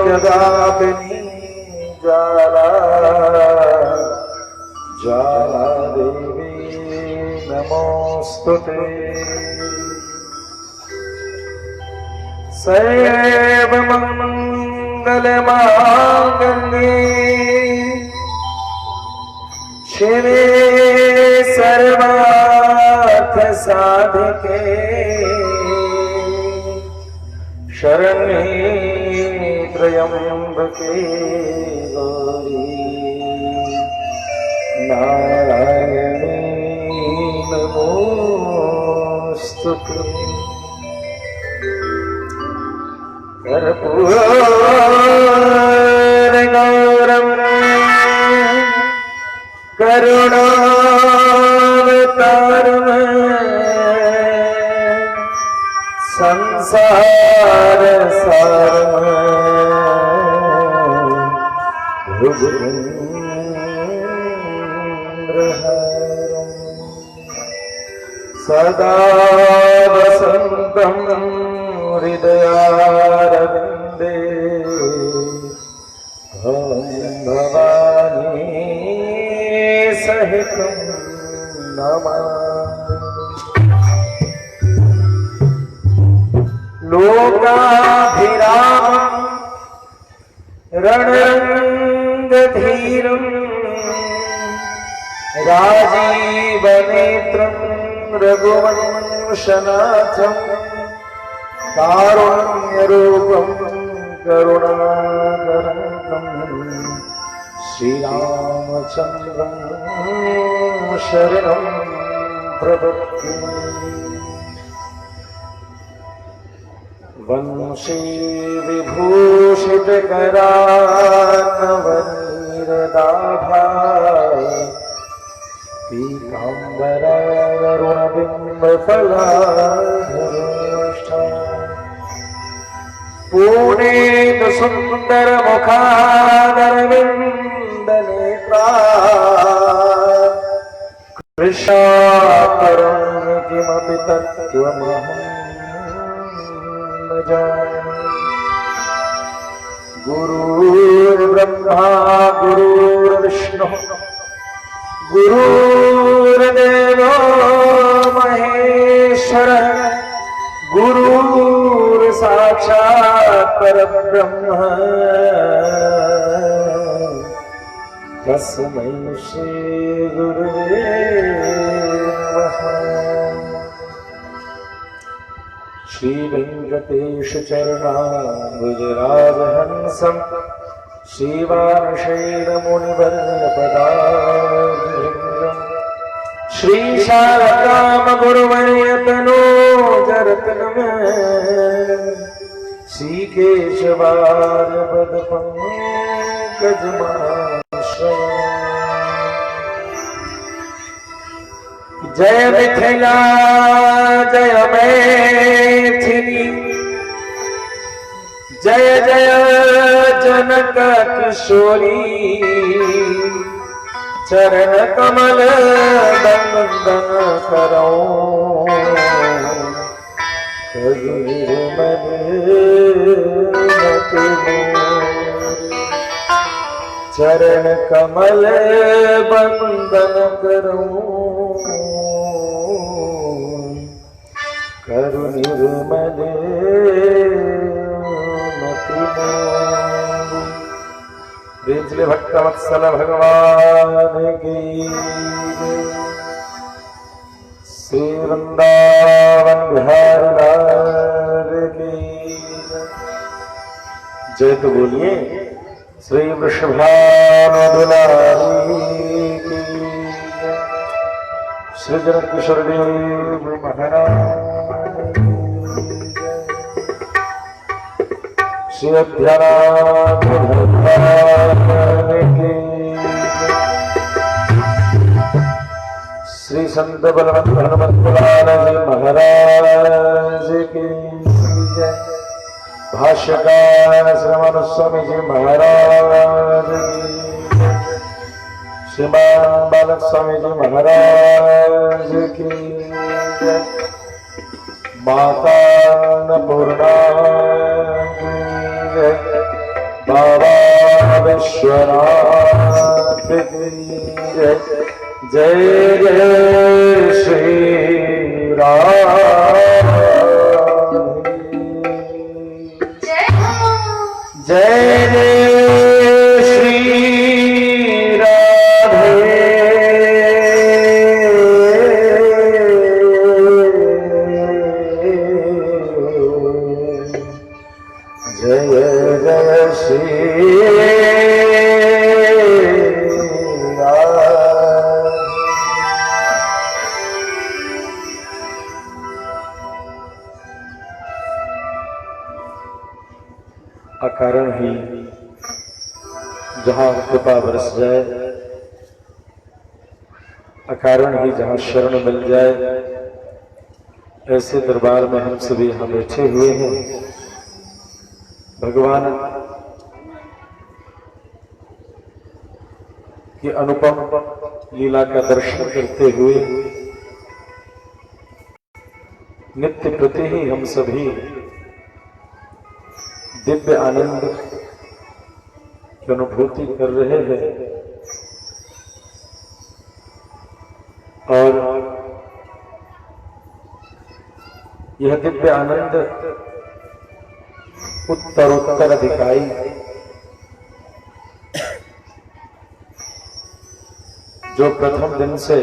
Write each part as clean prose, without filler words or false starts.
जगाग्नि ज्वाला ज्वाला देवी नमोस्तुते। सर्वमंगलमांगल्ये शिवे सर्वार्थ साधिके शरण्ये त्र्यंबके गौरी नारायणी नमोस्तुते। कर्पूरगौरं करुणावतारं संसार सारं भुजगेन्द्रहारं सदा वसन्तं हृदयारविन्दे भवानी सहितं नमामि। लोकाभिरामं रणरङ्गधीरं राजीवनेत्रं रघुवंशनाथं कारुण्यरूपं करुणाकरं श्रीरामचन्द्रं शरणं प्रपद्ये। वंशी विभूषितकरान्नवनीरदाभा पीताम्बररुणबिम्बफलाधरोष्ठा पूर्णेत सुन्दरमुखादरविन्दनेत्रा कृशाकरं किमपि तत्त्वमहं न जाने। गुरुर्ब्रह्मा गुरुर्विष्णुः गुरुर्देवो महेश्वरः गुरुर्साक्षात् परब्रह्म तस्मै श्री गुरुवे नमः। श्री वेंकटेश चरणाम्बुजराजहंसं श्रीवार्षैरमुनिवर्यपदाभृङ्गम् श्री शारदाम गुरुवर्यतनोजरत्नम् श्री केशवार्यपदपङ्कजमाश्रयामि। जय मिथिला जय मैथिली जय जय जनक किशोरी चरण कमल बंदन करो चरण कमल बंदन करो करु निर्मल मति मोर। प्रेम भक्तवत्सल भगवान की श्री वृंदावन बिहारी लाल की जय। तो बोलिए श्री वृषभानुदुलारी की श्री जनक किशोर देव महाराज श्री अध्यात्म भगवान की श्री संत बलवंत हनुमंतलाल जी महाराज की जय। भाष्यकार श्रीमान स्वामी जी महाराज की श्रीमान बालक स्वामी जी महाराज की जय। माता अन्नपूर्णा की जय। बाबा विश्वनाथ की जय। जय जय श्री राम, जय जय श्री राधे। जय जय श्री अकारण ही जहां कृपा बरस जाए, अकारण ही जहां शरण मिल जाए, ऐसे दरबार में हम सभी यहां बैठे हुए हैं। भगवान की अनुपम लीला का दर्शन करते हुए नित्य प्रति ही हम सभी दिव्य आनंद की अनुभूति कर रहे हैं। और यह दिव्य आनंद उत्तर अधिकाई जो प्रथम दिन से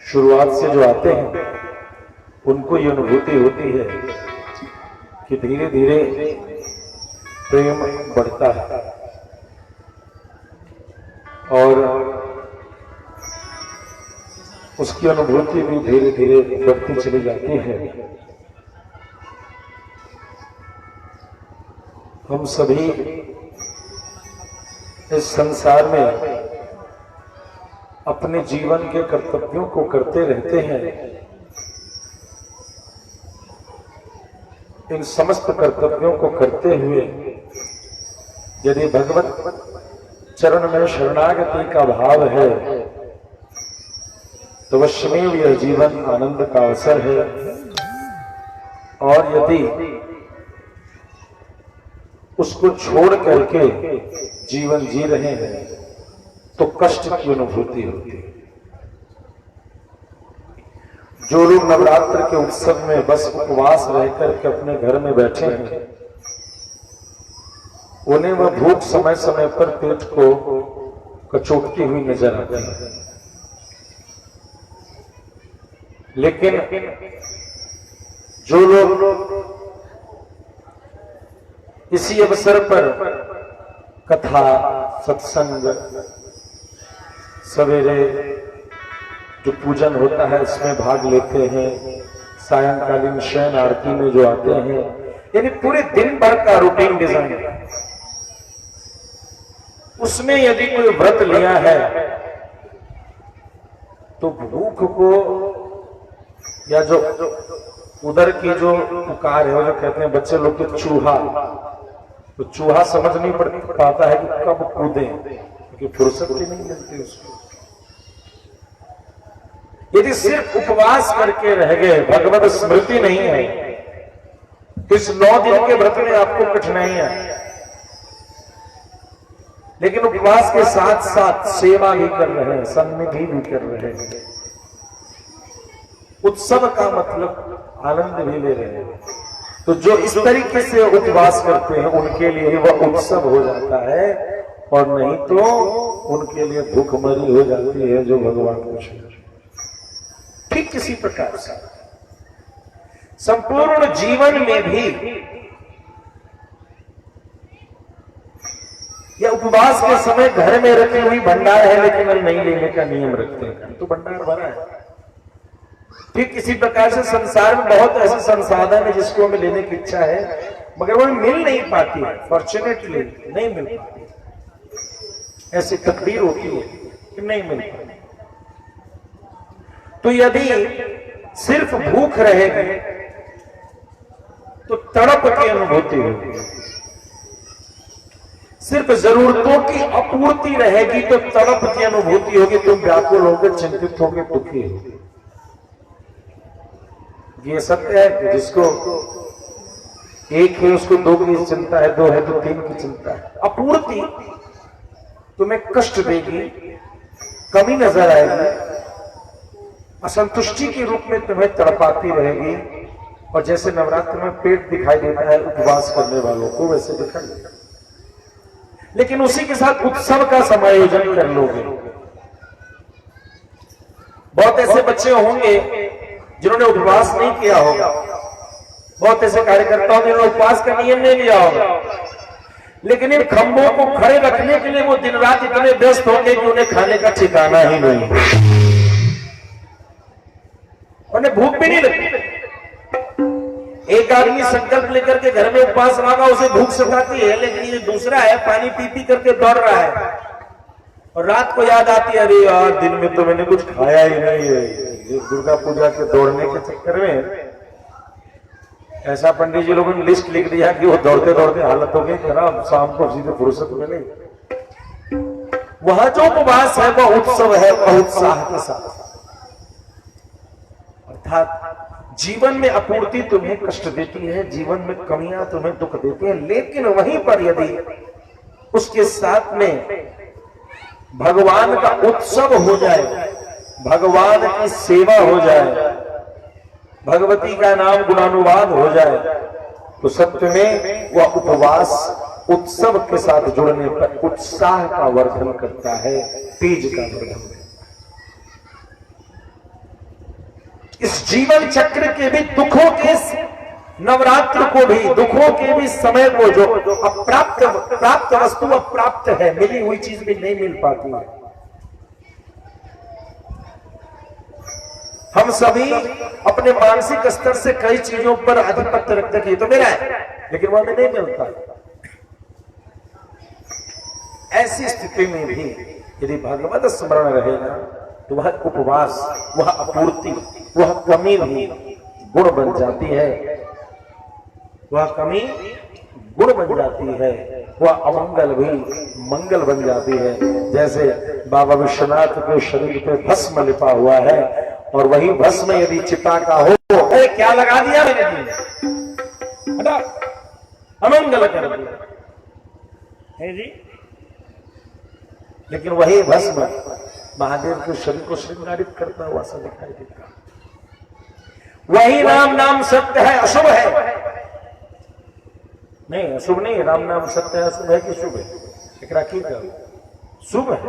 शुरुआत से जो आते हैं उनको ये अनुभूति होती है कि धीरे धीरे प्रेम बढ़ता है और उसकी अनुभूति भी धीरे धीरे बढ़ती चली जाती है। हम सभी इस संसार में अपने जीवन के कर्तव्यों को करते रहते हैं। इन समस्त कर्तव्यों को करते हुए यदि भगवत चरण में शरणागति का भाव है तो अवश्यमेव यह जीवन आनंद का अवसर है। और यदि उसको छोड़ करके जीवन जी रहे हैं तो कष्ट की अनुभूति होती है। जो लोग नवरात्र के उत्सव में बस उपवास रहकर के अपने घर में बैठे हैं, उन्हें वह भूख समय समय पर पेट को कचोटती हुई नजर आती है। लेकिन जो लोग इसी अवसर पर कथा सत्संग सवेरे जो पूजन होता है इसमें भाग लेते हैं, सायंकालीन शयन आरती में जो आते हैं, यानी पूरे दिन भर का रूटीन डिजाइन, उसमें यदि कोई व्रत लिया है तो भूख को या जो उधर की जो पुकार है, वो जो कहते हैं बच्चे लोग के चूहा, तो चूहा समझ नहीं पाता है कि कब कूदे, क्योंकि फुर्सत ही नहीं मिलती उसको। यदि सिर्फ उपवास करके रह गए, भगवत स्मृति नहीं है, तो इस 9 दिन के व्रत में आपको कठिनाई है। लेकिन उपवास के साथ साथ सेवा भी कर रहे हैं, सन्निधि भी कर रहे हैं, उत्सव का मतलब आनंद भी ले रहे हैं। तो जो इस तरीके से उपवास करते हैं उनके लिए वह उत्सव हो जाता है, और नहीं तो उनके लिए भूखमरी हो जाती है जो भगवान को छोड़। ठीक किसी प्रकार से संपूर्ण जीवन में भी या उपवास के समय घर में रखी हुई भंडार है लेकिन हम नहीं लेने का नियम रखते हैं, तो भंडार भरा है। ठीक इसी प्रकार से संसार में बहुत ऐसे संसाधन है जिसको हमें लेने की इच्छा है मगर वो मिल नहीं पाती है, फॉर्चुनेटली नहीं मिल पाती, ऐसी तकदीर होती है कि नहीं मिल पाती। तो यदि सिर्फ भूख रहेगी तो तड़प की अनुभूति होगी, सिर्फ जरूरतों की आपूर्ति रहेगी तो तड़प की अनुभूति होगी, तुम व्याकुल होगे, चिंतित होगे, दुखी होगे। ये सत्य है। जिसको एक है उसको दो की चिंता है, दो है तो तीन की चिंता है। अपूर्ति तुम्हें कष्ट देगी, कमी नजर आएगी, असंतुष्टि के रूप में तुम्हें तड़पाती रहेगी। और जैसे नवरात्र में पेट दिखाई देता है उपवास करने वालों को, वैसे दिखाई देता है। लेकिन उसी के साथ उत्सव का समायोजन कर लोगे। बहुत ऐसे बच्चे होंगे जिन्होंने उपवास नहीं किया होगा, बहुत ऐसे कार्यकर्ता होंगे जिन्होंने उपवास का नियम नहीं लिया होगा, लेकिन इन खंभों को खड़े रखने के लिए वो दिन रात इतने व्यस्त होंगे कि उन्हें खाने का ठिकाना ही नहीं, उन्हें भूख भी नहीं लगती। एक आदमी संकल्प लेकर के घर में उपवास रहा, उसे भूख सताती है, लेकिन ये दूसरा है पानी पी पी करके दौड़ रहा है और रात को याद आती है, अरे यार दिन में तो मैंने कुछ खाया ही नहीं है। दुर्गा पूजा के दौड़ने के चक्कर में ऐसा पंडित जी लोगों ने लिस्ट लिख दिया कि वो दौड़ते दौड़ते हालत हो गई खराब, शाम को सीधे फुर्सत मिले। वह जो उपवास है वह उत्सव है, वह उत्साह के साथ। अर्थात जीवन में अपूर्ति तुम्हें कष्ट देती है, जीवन में कमियां तुम्हें दुख देती हैं, लेकिन वहीं पर यदि उसके साथ में भगवान का उत्सव हो जाए, भगवान की सेवा हो जाए, भगवती का नाम गुणानुवाद हो जाए, तो सत्य में वह उपवास उत्सव के साथ जुड़ने पर उत्साह का वर्धन करता है, तेज का वर्धन। इस जीवन चक्र के भी दुखों के नवरात्र को भी, दुखों के भी समय को, जो प्राप्त वस्तु अप्राप्त है, मिली हुई चीज भी नहीं मिल पाती है। हम सभी अपने मानसिक स्तर से कई चीजों पर आधिपत्य रखते हैं, तो मेरा है, लेकिन वह हमें नहीं मिलता। ऐसी स्थिति में भी यदि भगवत स्मरण रहेगा तो वह उपवास, वह अपूर्ति, वह कमी भी गुण बन जाती है, वह कमी गुण बन जाती है, वह अमंगल भी मंगल बन जाती है। जैसे बाबा विश्वनाथ के शरीर पे भस्म लिपा हुआ है और वही भस्म यदि चिता का हो, अरे क्या लगा दिया मैंने, अमंगल कर दिया है जी। लेकिन वही भस्म महादेव के शरीर को श्रृंगारित करता हुआ सा दिखाई देता। वही राम नाम सत्य है, अशुभ है नहीं, अशुभ नहीं, राम नाम सत्य है, अशुभ है कि शुभ है, एक राखी का शुभ है।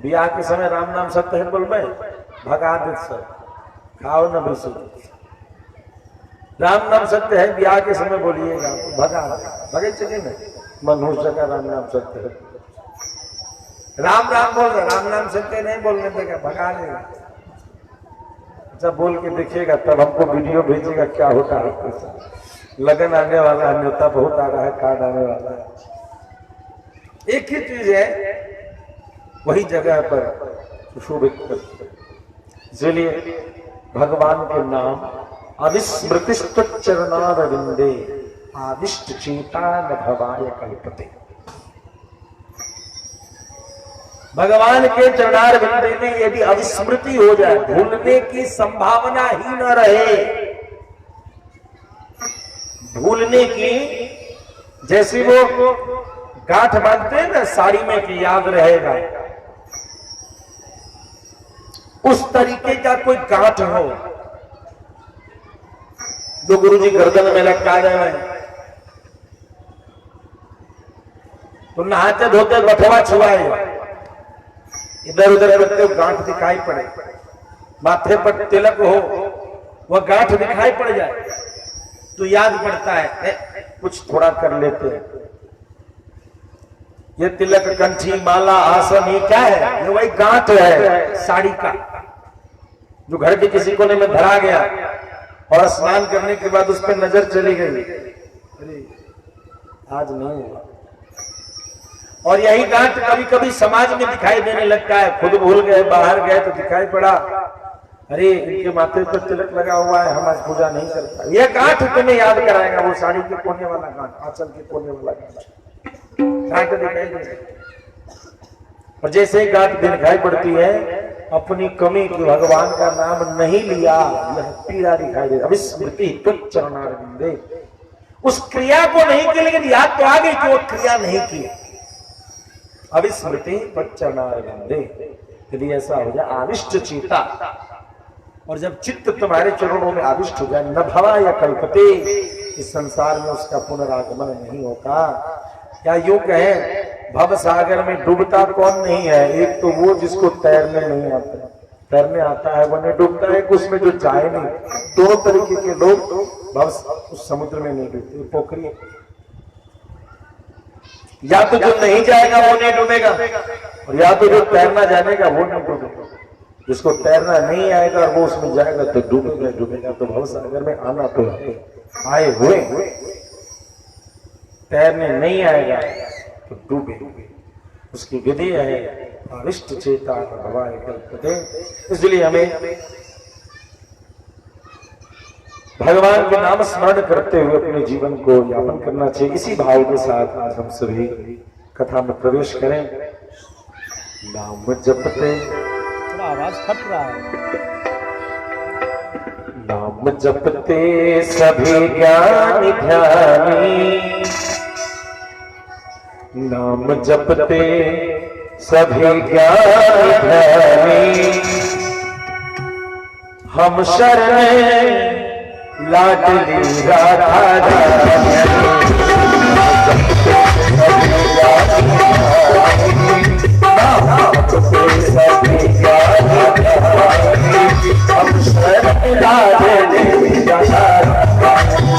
ब्याह के समय राम नाम सत्य है बोल में भगा दे सर, खाओ न भी राम नाम सत्य है, ब्याह के समय बोलिएगा भगा भगे चले में मनुष्य का राम नाम सत्य है। राम राम बोल रहे, राम नाम सत्य नहीं बोलने देगा, भगा देगा। अच्छा बोल के देखिएगा, तब हमको वीडियो भेजिएगा क्या होता है। लगन आने वाला है, न्योता बहुत आ रहा है, कार्ड आने वाला है। एक ही चीज है, वही जगह पर सुशोभित। इसलिए भगवान के नाम अविस्मृतिस्तु चरणारविंदे आदिष्ट चेता न भवाय कल्पते। भगवान के चरणार बिंदे में यदि अविस्मृति हो जाए, भूलने की संभावना ही न रहे, भूलने की, जैसे वो गांठ बांधते हैं ना साड़ी में कि याद रहेगा, उस तरीके का कोई गांठ हो जो गुरुजी गर्दन में लटका रहे हैं, तो नहाते धोते बथवा छुआए, इधर उधर करते गांठ दिखाई पड़े, माथे पर तिलक हो, वह गांठ दिखाई पड़ जाए तो याद पड़ता है कुछ थोड़ा कर लेते हैं। ये तिलक, कंठी, माला, आसन, ये क्या है? ये वही गांठ है साड़ी का, जो घर के किसी कोने में धरा गया और स्नान करने के बाद उस पर नजर चली गई, अरे आज नहीं हुआ। और यही गांठ कभी कभी समाज में दिखाई देने लगता है, खुद भूल गए, बाहर गए तो दिखाई पड़ा, अरे इनके माथे पर तिलक लगा हुआ है, हम आज पूजा नहीं करता। यह गांठ तुम्हें याद कराएगा, वो साड़ी के कोने वाला गांठ, आंचल के कोने वाला गांठ दिखाई देगा। और जैसे ही गांठ दिखाई पड़ती है, अपनी कमी की, भगवान का नाम नहीं लिया, यह पीड़ा दिखाई दे। अविस्मृति तुच्छ चरणारविंदे, उस क्रिया को नहीं की, लेकिन याद तो आ गई कि वो क्रिया नहीं की। अविस्मृति पच्चनारविंदे, यदि ऐसा हो जाए आविष्ट चेता, और जब चित्त तुम्हारे चरणों में आविष्ट हो जाए, न भवा या कल्पते, इस संसार में उसका पुनरागमन नहीं होता। या यूं कहें, भव सागर में डूबता कौन नहीं है? एक तो वो जिसको तैरने नहीं आता, तैरने आता है वो नहीं डूबता है, उसमें जो जाए नहीं। दोनों तरीके के लोग भव उस समुद्र में नहीं डूबते, पोखरी। या तो जो नहीं जाएगा वो नहीं डूबेगा, और या तो जो तैरना जानेगा वो नहीं डूबेगा। जिसको तैरना नहीं आएगा और वो उसमें जाएगा तो डूबेगा डूबेगा। तो भव सागर में आना तो आए हुए, तैरने नहीं आएगा तो डूबे। उसकी विधि है अविष्ट चेता भवाय कल्पते। इसलिए हमें भगवान के नाम स्मरण करते हुए अपने जीवन को यापन करना चाहिए। इसी भाव के साथ आज हम सभी कथा में प्रवेश करें। नाम जपते, थोड़ा आवाज फट रहा है। नाम जपते सभी ज्ञानी ध्यानी, नाम जपते सभी ज्ञानी ध्यानी, हम शरण लाडली राधा रानी। नाम जपते सभी ज्ञानी ध्यानी, हम शरण लाडली राधा रानी।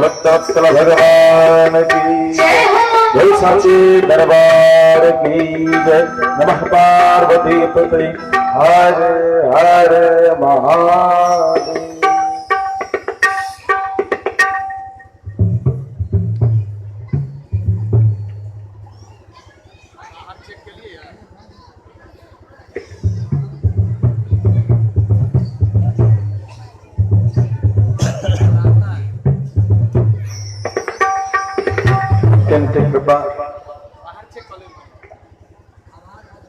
भक्तवत्सल भगवान की जय, साचे दरबार की जय। नमः पार्वती पते हर हर महादेव। अत्यंत कृपा।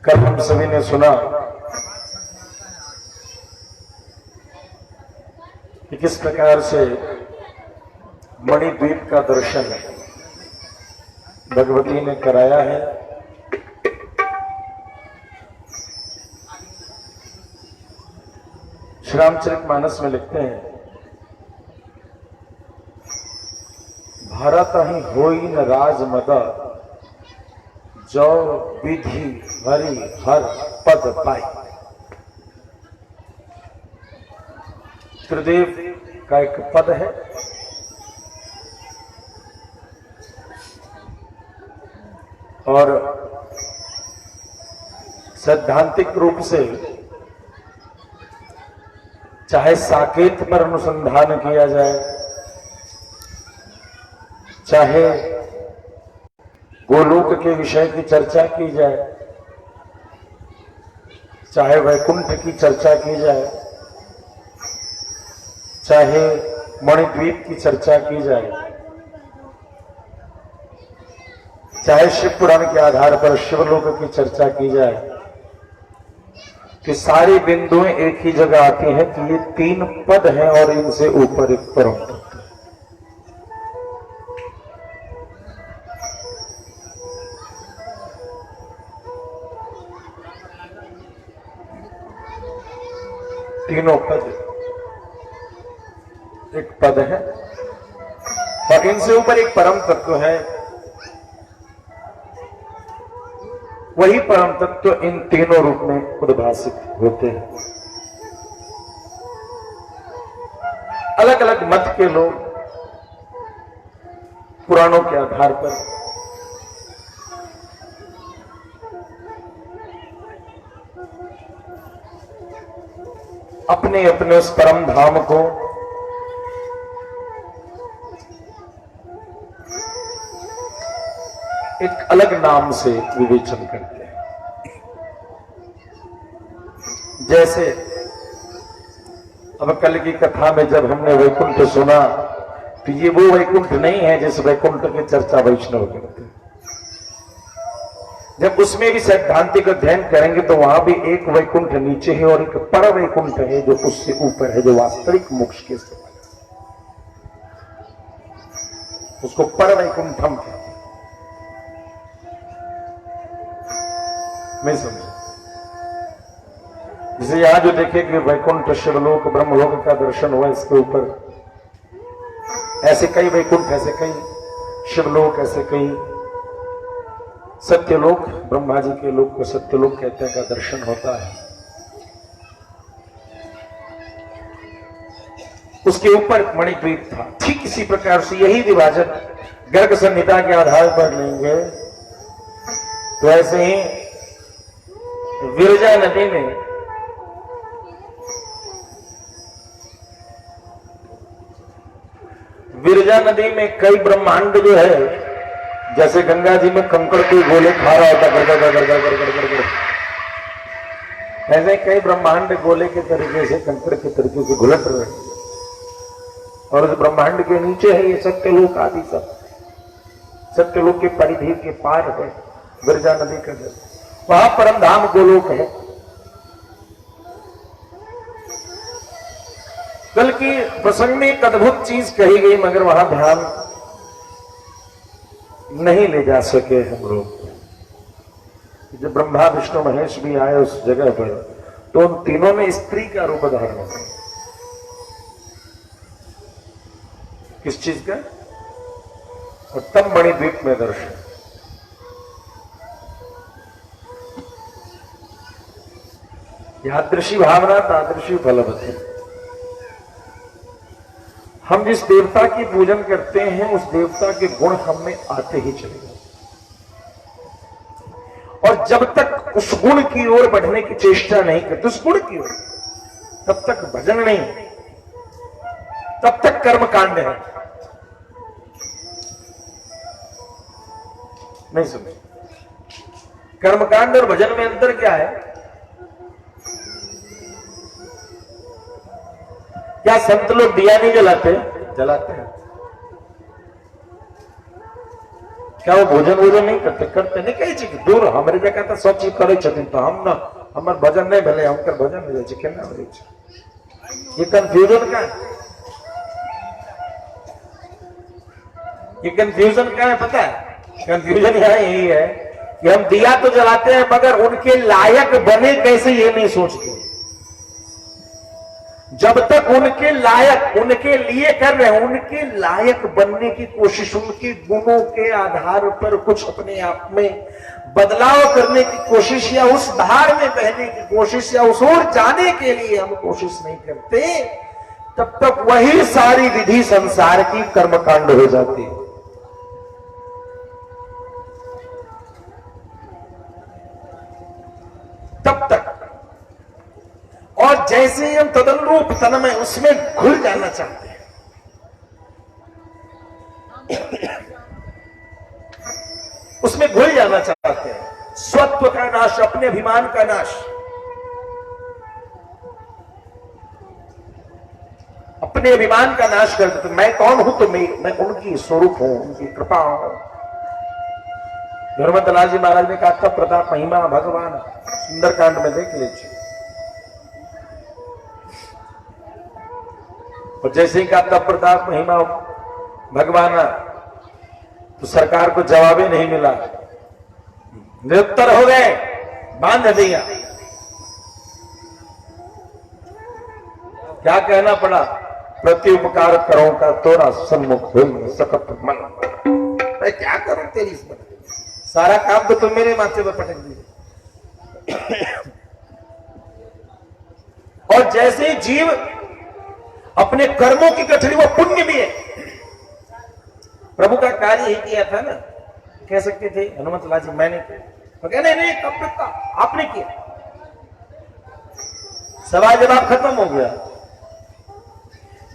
कल हम सभी ने सुना कि किस प्रकार से मणिद्वीप का दर्शन भगवती ने कराया है। श्री रामचरितमानस में लिखते हैं, भारत ही होई न राज मद, जो विधि हरि हर पद पाई। त्रिदेव का एक पद है, और सैद्धांतिक रूप से चाहे साकेत पर अनुसंधान किया जाए, चाहे गोलोक के विषय की चर्चा की जाए, चाहे वैकुंठ की चर्चा की जाए, चाहे मणिद्वीप की चर्चा की जाए, चाहे शिव पुराण के आधार पर शिवलोक की चर्चा की जाए, कि सारी बिंदुएं एक ही जगह आती हैं कि ये तीन पद हैं और इनसे ऊपर एक परम तत्व। तीनों पद एक पद है और इनसे ऊपर एक परम तत्व है। वही परम तत्व इन तीनों रूप में उद्भासित होते हैं। अलग अलग मत के लोग पुराणों के आधार पर अपने अपने उस परम धाम को एक अलग नाम से विवेचन करते हैं। जैसे अब कल की कथा में जब हमने वैकुंठ सुना, तो ये वो वैकुंठ नहीं है जिस वैकुंठ की चर्चा वैष्णव करते हैं। जब उसमें भी सैद्धांतिक अध्ययन करेंगे तो वहां भी एक वैकुंठ नीचे है और एक पर वैकुंठ है जो उससे ऊपर है, जो वास्तविक मोक्ष के समान है। उसको पर वैकुंठम कहते हैं। नहीं समझे? जैसे यहां जो देखे कि वैकुंठ शिवलोक ब्रह्मलोक का दर्शन हुआ, इसके ऊपर ऐसे कई वैकुंठ, ऐसे कई शिवलोक, ऐसे कई सत्यलोक, ब्रह्मा जी के लोक को सत्यलोक कहते हैं, का दर्शन होता है। उसके ऊपर मणिद्वीप था। ठीक इसी प्रकार से यही विभाजन गर्ग संहिता के आधार पर लेंगे तो ऐसे ही विरजा नदी में कई ब्रह्मांड जो है, जैसे गंगा जी में कंकड़ के गोले खा रहा होता गड़, ऐसे कई ब्रह्मांड गोले के तरीके से, कंकड़ के तरीके से घुलट रहे हैं। और उस ब्रह्मांड के नीचे है ये सत्यलोक आदि सब। सत्यलोक के परिधि के पार है विरजा नदी का जल, वहां परम धाम गोलोक है। कल की प्रसंग में एक अद्भुत चीज कही गई, मगर वहां ध्यान नहीं ले जा सके हम लोग। जब ब्रह्मा विष्णु महेश भी आए उस जगह पर, तो उन तीनों ने स्त्री का रूप धारण किया। किस चीज का? और तब मणिद्वीप में दर्शन। यादृशी भावना तादृशी फलवती। हम जिस देवता की पूजन करते हैं उस देवता के गुण हम में आते ही चले जाते, और जब तक उस गुण की ओर बढ़ने की चेष्टा नहीं करते, उस गुण की ओर, तब तक भजन नहीं, तब तक कर्मकांड है। नहीं सुने? कर्मकांड और भजन में अंतर क्या है? क्या संत लोग दिया नहीं जलाते? जलाते हैं। क्या वो भोजन वोजन नहीं करते नहीं कही चीज दूर हमारे जगह तो सब चीज करे छथिन तो हम ना हमार भजन नहीं भले हमकर भजन हो जाए केना हो जाए ये कंफ्यूजन का है पता है कंफ्यूजन यहाँ यही है कि हम दिया तो जलाते हैं मगर उनके लायक बने कैसे ये नहीं सोचते जब तक उनके लायक उनके लिए कर रहे हैं उनके लायक बनने की कोशिश उनके गुणों के आधार पर कुछ अपने आप में बदलाव करने की कोशिश या उस धार में बहने की कोशिश या उस ओर जाने के लिए हम कोशिश नहीं करते तब तक वही सारी विधि संसार की कर्मकांड हो जाती है। तब तक और जैसे ही हम तदनुरूप तन्मय उसमें घुल जाना चाहते हैं उसमें घुल जाना चाहते हैं स्वत्व का नाश अपने अभिमान का नाश अपने अभिमान का नाश कर देते मैं कौन हूं तो मैं उनकी स्वरूप हूं उनकी कृपा हूं। धर्मतलाल जी महाराज ने कहा था प्रताप महिमा भगवान सुंदरकांड में देख लीजिए और जैसे ही कहा तब प्रताप महिमा भगवान तो सरकार को जवाब ही नहीं मिला निरुत्तर हो गए बांध दिया क्या कहना पड़ा प्रत्युपकार करो का तोरा सन्मुख हो सकत मन मैं क्या करूं तेरी इस सारा काम तो तुम मेरे माथे पर पटक दिए। और जैसे ही जीव अपने कर्मों की गठरी वो पुण्य भी है प्रभु का कार्य ही किया था ना कह सकते थे हनुमत लाल जी मैंने किया नहीं कब आपने किया सवाल जवाब खत्म हो गया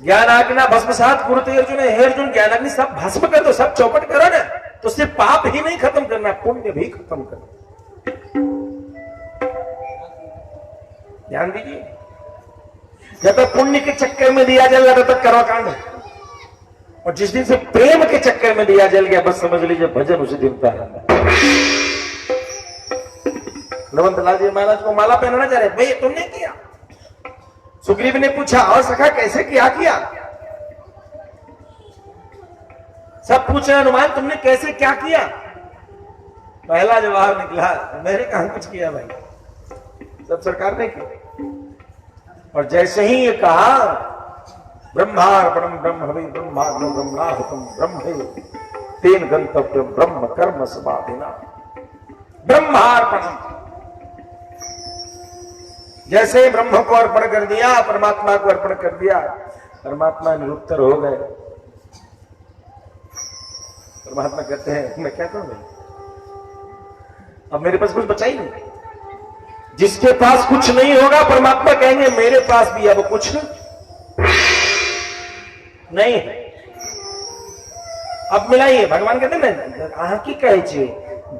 ज्ञान आज्ञा भस्मसात कुरुते अर्जुन हे अर्जुन ज्ञान आज्ञा सब भस्म कर दो सब चौपट करो ना तो सिर्फ पाप ही नहीं खत्म करना पुण्य भी खत्म करना ध्यान दीजिए जब तक पुण्य के चक्कर में दिया जल रहा तब कर्मकांड और जिस दिन से प्रेम के चक्कर में दिया जल गया बस समझ लीजिए भजन उसी दिन प्रारंभ। हनुमंतलाल जी महाराज को माला पहनाना चाह रहे भाई तुमने किया सुग्रीव ने पूछा और सखा कैसे किया सब पूछ रहे हनुमान तुमने कैसे क्या किया पहला जवाब निकला मैंने कहा कुछ किया भाई सब सरकार ने किया और जैसे ही ये कहा ब्रह्मार्पणम ब्रह्म हवि ब्रह्माग्नो ब्रह्माहुतम ब्रह्मे तेन गंतव्यम ब्रह्म कर्म समाधिना ब्रह्मार्पणम जैसे ही ब्रह्म को अर्पण कर दिया परमात्मा को अर्पण कर दिया परमात्मा निरुत्तर हो गए परमात्मा कहते हैं मैं क्या करूं अब मेरे पास कुछ बचा ही नहीं जिसके पास कुछ नहीं होगा परमात्मा कहेंगे मेरे पास भी अब कुछ नहीं है अब मिलाइए भगवान कहते हैं ना की कहे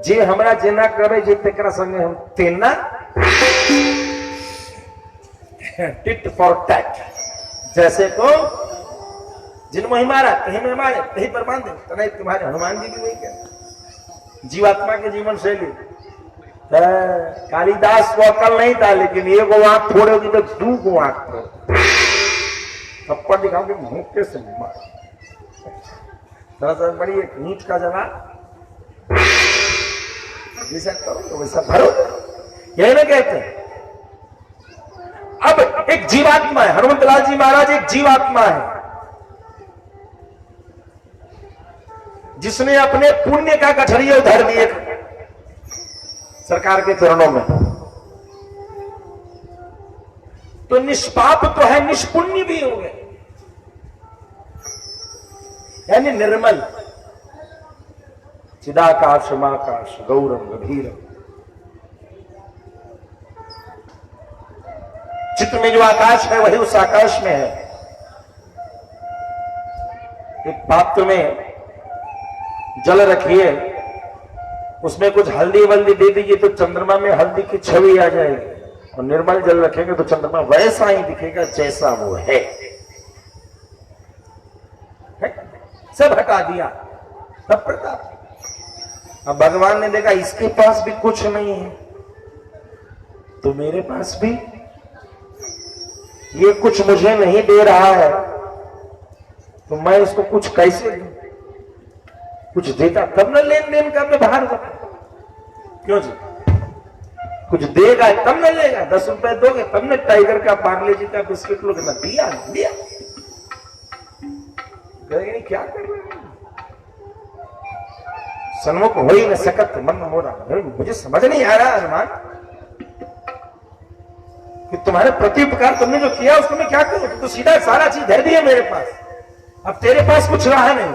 जे हमरा जेना करे जे तेकरा संगे हम तेना टिट फॉर टैट जैसे को जिनमें मारा कहीं में मारे कहीं पर बांधे तो नहीं तुम्हारे हनुमान जी भी वही क्या जीवात्मा के जीवन शैली कालिदास को अकल नहीं था लेकिन एक आंख फोड़ोगी तो दू को आंख फोड़ थप्पड़ दिखाओगे मुंह के से मार दरअसल बड़ी एक नीच का जवाब जैसा करो तो वैसा भरो यही ना कहते हैं। अब एक जीवात्मा है हनुमंतलाल जी महाराज एक जीवात्मा है जिसने अपने पुण्य का गठरिया धर दिए सरकार के चरणों में तो निष्पाप तो है निष्पुण्य भी हो गए यानी निर्मल चिदाकाश माकाश गौरम गंभीरम चित्त में जो आकाश है वही उस आकाश में है। एक पात्र में जल रखिए उसमें कुछ हल्दी वल्दी दे दीजिए तो चंद्रमा में हल्दी की छवि आ जाएगी और निर्मल जल रखेंगे तो चंद्रमा वैसा ही दिखेगा जैसा वो है? सब हटा दिया तब प्रताप अब भगवान ने देखा इसके पास भी कुछ नहीं है, तो मेरे पास भी ये कुछ मुझे नहीं दे रहा है, तो मैं इसको कुछ कैसे दूं? कुछ देता तब न लेन देन का व्यवहार होता। क्यों जी? कुछ देगा तब न लेगा, 10 रुपए दोगे तब न टाइगर का पार्ले जी का बिस्किट लोगे ना। दिया दिया क्या कर रहे हैं? सन्मुख हो ही न सकत मन हो रहा। मुझे समझ नहीं आ रहा हनुमान कि तुम्हारे प्रति उपकार तुमने जो किया उसको मैं क्या करूं? तो सीधा सारा चीज धर दिया मेरे पास, अब तेरे पास कुछ रहा नहीं।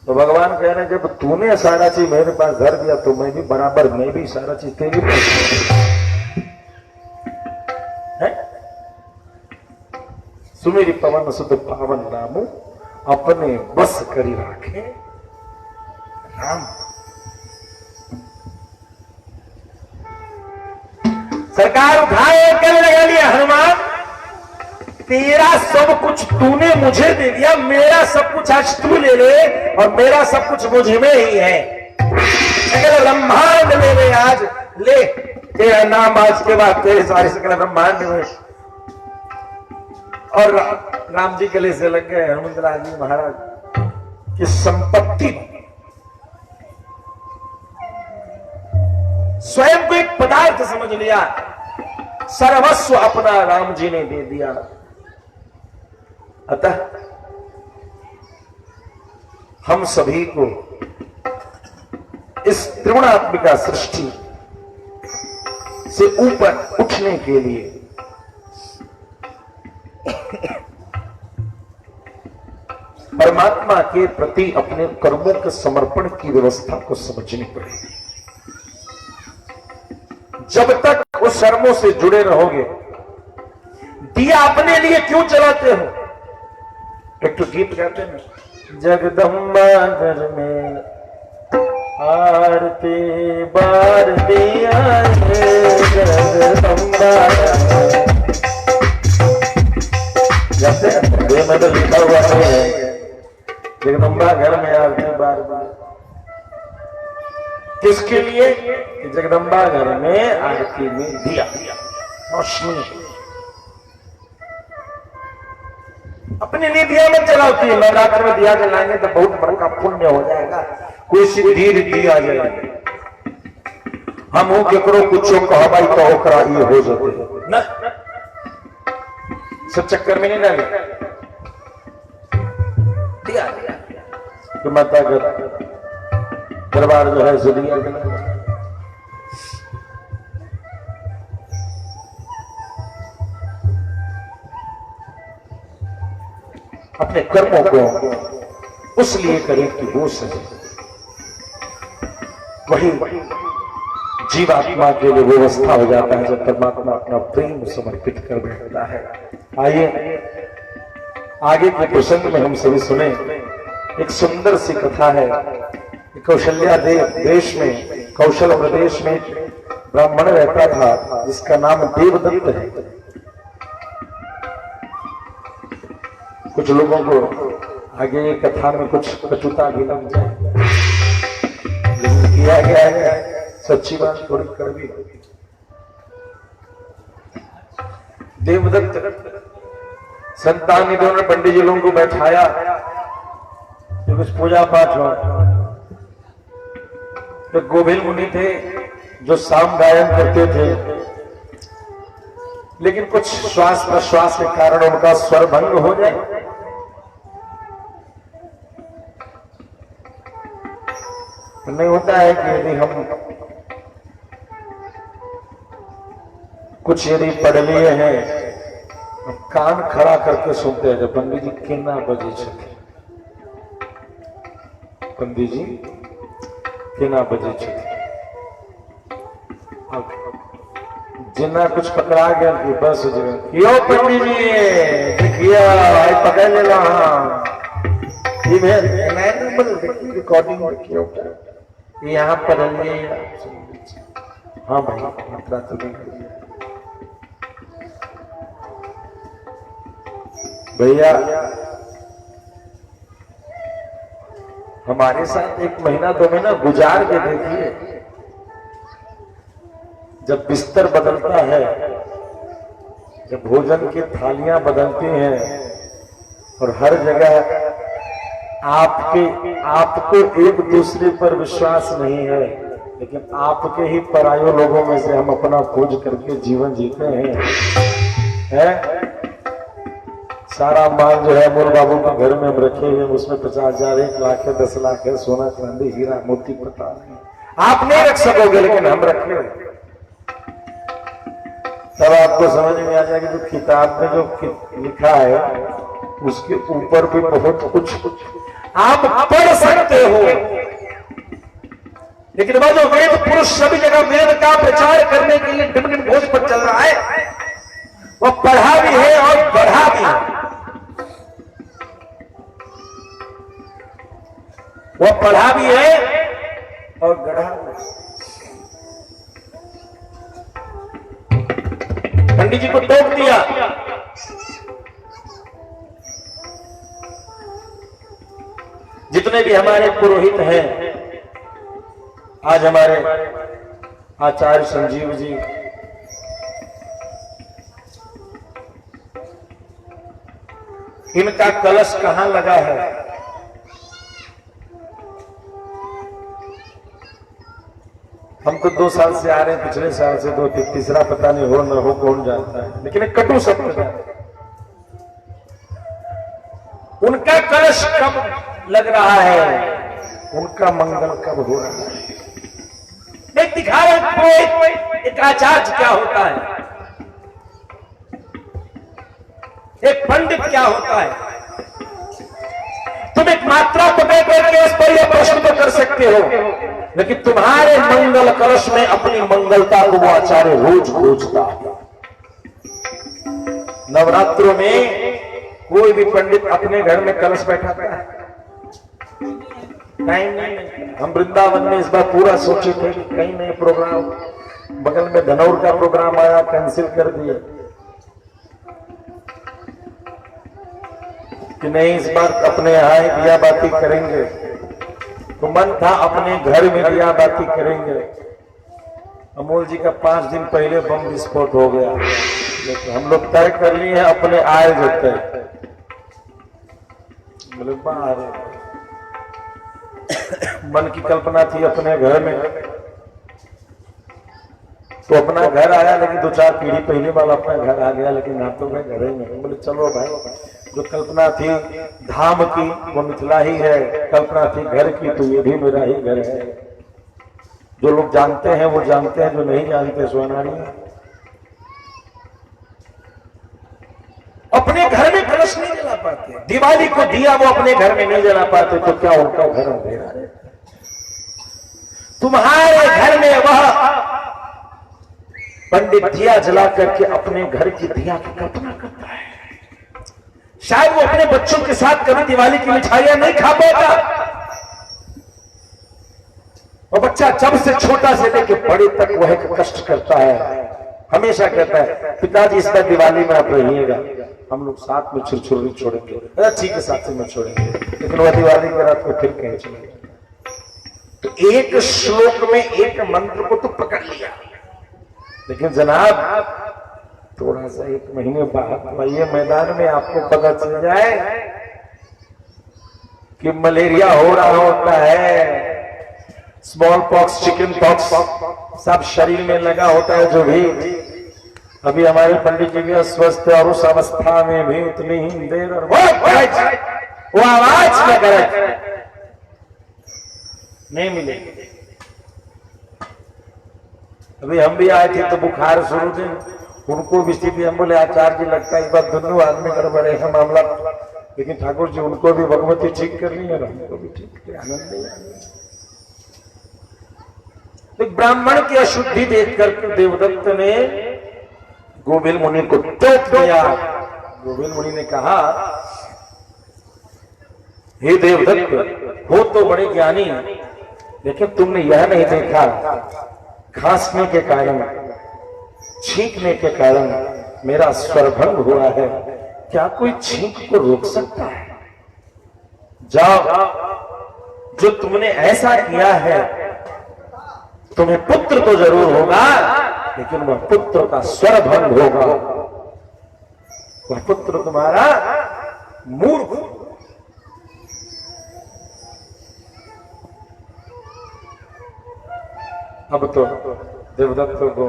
तो भगवान कह रहे हैं जब तूने सारा चीज मेरे पास धर दिया तो मैं भी बराबर, मैं भी सारा चीज तेरे पास है। सुमेरी पवन सुत पावन नामू अपने बस करी राखे राम। सरकार उठाए कर लगा लिया हनुमान, तेरा सब कुछ तूने मुझे दे दिया, मेरा सब कुछ आज तू ले ले और मेरा सब कुछ मुझ में ही है। सकल ब्रह्मांड मेरे आज ले, तेरा नाम आज के बाद तेरे सारे सकल ब्रह्मांड में। और राम जी गले से लग गए हनुमंत जी महाराज की संपत्ति। स्वयं को एक पदार्थ समझ लिया, सर्वस्व अपना राम जी ने दे दिया। अतः हम सभी को इस त्रिगुणात्मिका सृष्टि से ऊपर उठने के लिए परमात्मा के प्रति अपने कर्मों के समर्पण की व्यवस्था को समझनी पड़ेगी। जब तक उस कर्मों से जुड़े रहोगे, दिया अपने लिए क्यों जलाते हो? एक तो गीत गाते हैं, जगदम्बा घर में आरती बार दिया है, जगदम्बा में तो लिखा हुआ है जगदम्बा घर में आरती बार बार। किसके लिए? जगदम्बा घर में आरती में दिया रोशनी। अपने लिए दिया मत जलाती है। नवरात्र में दिया जलाएंगे तो बहुत बड़ा पुण्य हो जाएगा, कोई सिद्धि रिद्धि आ जाएगी। हम हो केकरो कुछ कहो भाई तो ओकरा ये हो जाते ना, सब चक्कर में नहीं डाले। दिया दिया तो माता दरबार जो है जुलिया अपने कर्मों को उस लिए करें कि वो सके। वही जीवात्मा के लिए व्यवस्था हो जाता है जब परमात्मा अपना प्रेम समर्पित कर बैठता है। आइए आगे के प्रसंग में हम सभी सुने। एक सुंदर सी कथा है। कौशल्या देश में, कौशल प्रदेश में ब्राह्मण रहता था जिसका नाम देवदत्त है। कुछ लोगों को आगे ये कथा में कुछ कटुता भी लग जाए, लेकिन किया गया है सच्ची बात, थोड़ी कड़वी। देवदत्त संतान निधि ने पंडित जी लोगों को बैठाया, कुछ पूजा पाठ हुआ। तो गोविल मुनि थे जो साम गायन करते थे, लेकिन कुछ श्वास प्रश्वास के कारण उनका स्वर भंग हो जाए। नहीं होता है कि यदि हम कुछ यदि पढ़ लिए हैं, कान खड़ा करके सुनते हैं जब पंडित जी किन्ना बजे छे, पंडित जी किन्ना बजे छे, जिन्ना कुछ पकड़ा गया कि बस क्यों पंडित जी देखिए पकड़ लेना। रिकॉर्डिंग क्यों यहाँ पर हाँ भाई मात्रा तो भैया हमारे साथ 1 महीना 2 महीना गुजार के देखिए, जब बिस्तर बदलता है, जब भोजन की थालियां बदलती हैं और हर जगह आपको एक दूसरे पर विश्वास नहीं है, लेकिन आपके ही पराये लोगों में से हम अपना खोज करके जीवन जीते हैं। सारा माल जो है मोर बाबू के घर में हम रखे हुए, उसमें 50,000 1 लाख है 10 लाख है, सोना चांदी हीरा मोती पता नहीं, आप नहीं रख सकोगे लेकिन हम रखे। तब आपको समझ में आ जाएगा जो किताब में जो लिखा है उसके ऊपर भी बहुत कुछ आप पढ़ सकते हो, लेकिन वह जो वेद पुरुष सभी जगह वेद का प्रचार करने के लिए डिम घोष पर चल रहा है, वह पढ़ा भी है और बढ़ा भी है। वह पढ़ा भी है और गढ़ा भी है। पंडित जी को टोक दिया, जितने भी हमारे पुरोहित हैं, आज हमारे आचार्य संजीव जी, इनका कलश कहां लगा है? हम तो 2 साल से आ रहे हैं, पिछले साल से 2, तीसरा पता नहीं हो न हो, कौन जानता है, लेकिन एक कटु सत्य है। उनका कलश कब लग रहा है, उनका मंगल कब हो रहा है? एक दिखा रहे एक आचार्य क्या होता है, एक पंडित क्या होता है। तुम एक मात्रा को देकर के इस पर यह प्रश्न तो कर सकते हो, लेकिन तुम्हारे मंगल कलश में अपनी मंगलता को वो आचार्य रोज खोजता है। नवरात्रों में कोई भी पंडित अपने घर में कलश बैठाता है? टाइम नहीं। हम वृंदावन में इस बार पूरा सोचे थे कि कहीं नहीं प्रोग्राम, बगल में धनौर का प्रोग्राम आया, कैंसिल कर दिए कि नहीं इस बार अपने यहाँ ही दिया बाती करेंगे। तो मन था अपने घर में दिया बाती करेंगे। अमोल जी का 5 दिन पहले बम विस्फोट हो गया, लेकिन हम लोग तय कर लिए हैं अपने आए जाते हैं। मन की कल्पना थी अपने घर में, तो अपना घर आया, लेकिन 2-4 पीढ़ी पहले वाला अपना घर आ गया, लेकिन ना तो मैं घर में। बोले चलो भाई, जो कल्पना थी धाम की वो मिथिला ही है, कल्पना थी घर की तो ये भी मेरा ही घर है। जो लोग जानते हैं वो जानते हैं, जो नहीं जानते सोना नहीं। अपने घर में कलश नहीं जला पाते, दिवाली को दिया वो अपने घर में नहीं जला पाते, तो क्या उनका घर अंधेरा है? तुम्हारे घर में वह पंडित दिया जला करके अपने घर की दिया की कल्पना करता है। शायद वो अपने बच्चों के साथ कभी दिवाली की मिठाइयां नहीं खा पाता, और बच्चा जब से छोटा से लेकर बड़े तक वह एक कष्ट करता है। हमेशा कहता है पिताजी इस बार दिवाली में आप रहिएगा, हम लोग साथ में छुरछुरी छोड़ेंगे। ठीक है, साथ में छोड़ेंगे, लेकिन वह दिवाली के रात को फिर कहीं चलेंगे। तो एक श्लोक में एक मंत्र को तो पकड़ लिया, लेकिन जनाब थोड़ा सा 1 महीने बाद ये मैदान में आपको पता चल जाए कि मलेरिया हो रहा होता है, स्मॉल पॉक्स, चिकन पॉक्स सब शरीर में लगा होता है। जो भी अभी हमारे पंडित जी भी स्वस्थ और उस अवस्था में भी उतनी ही देर, और वो आवाज न करे नहीं मिलेगी। अभी हम भी आए थे तो बुखार शुरू थे, उनको भी स्थिति, हम बोले आचार्य जी लगता है इस बार दोनों आदमी गड़बड़े है मामला, लेकिन ठाकुर जी उनको भी भगवती ठीक कर रही है, हमको भी ठीक है, आनंद नहीं आया। तो ब्राह्मण की अशुद्धि देख करके देवदत्त ने गोविल मुनि को टोक दिया। गोविल मुनि ने कहा, हे देवदत्त, हो तो बड़े ज्ञानी, लेकिन तुमने यह नहीं देखा खांसने के कारण, छींकने के कारण मेरा स्वरभंग हुआ है। क्या कोई छींक को रोक सकता है? जाओ जो तुमने ऐसा किया है, तुम्हें पुत्र तो जरूर होगा, लेकिन वह पुत्र का स्वर भंग होगा, वह पुत्र तुम्हारा मूर्ख। अब तो देवदत्त को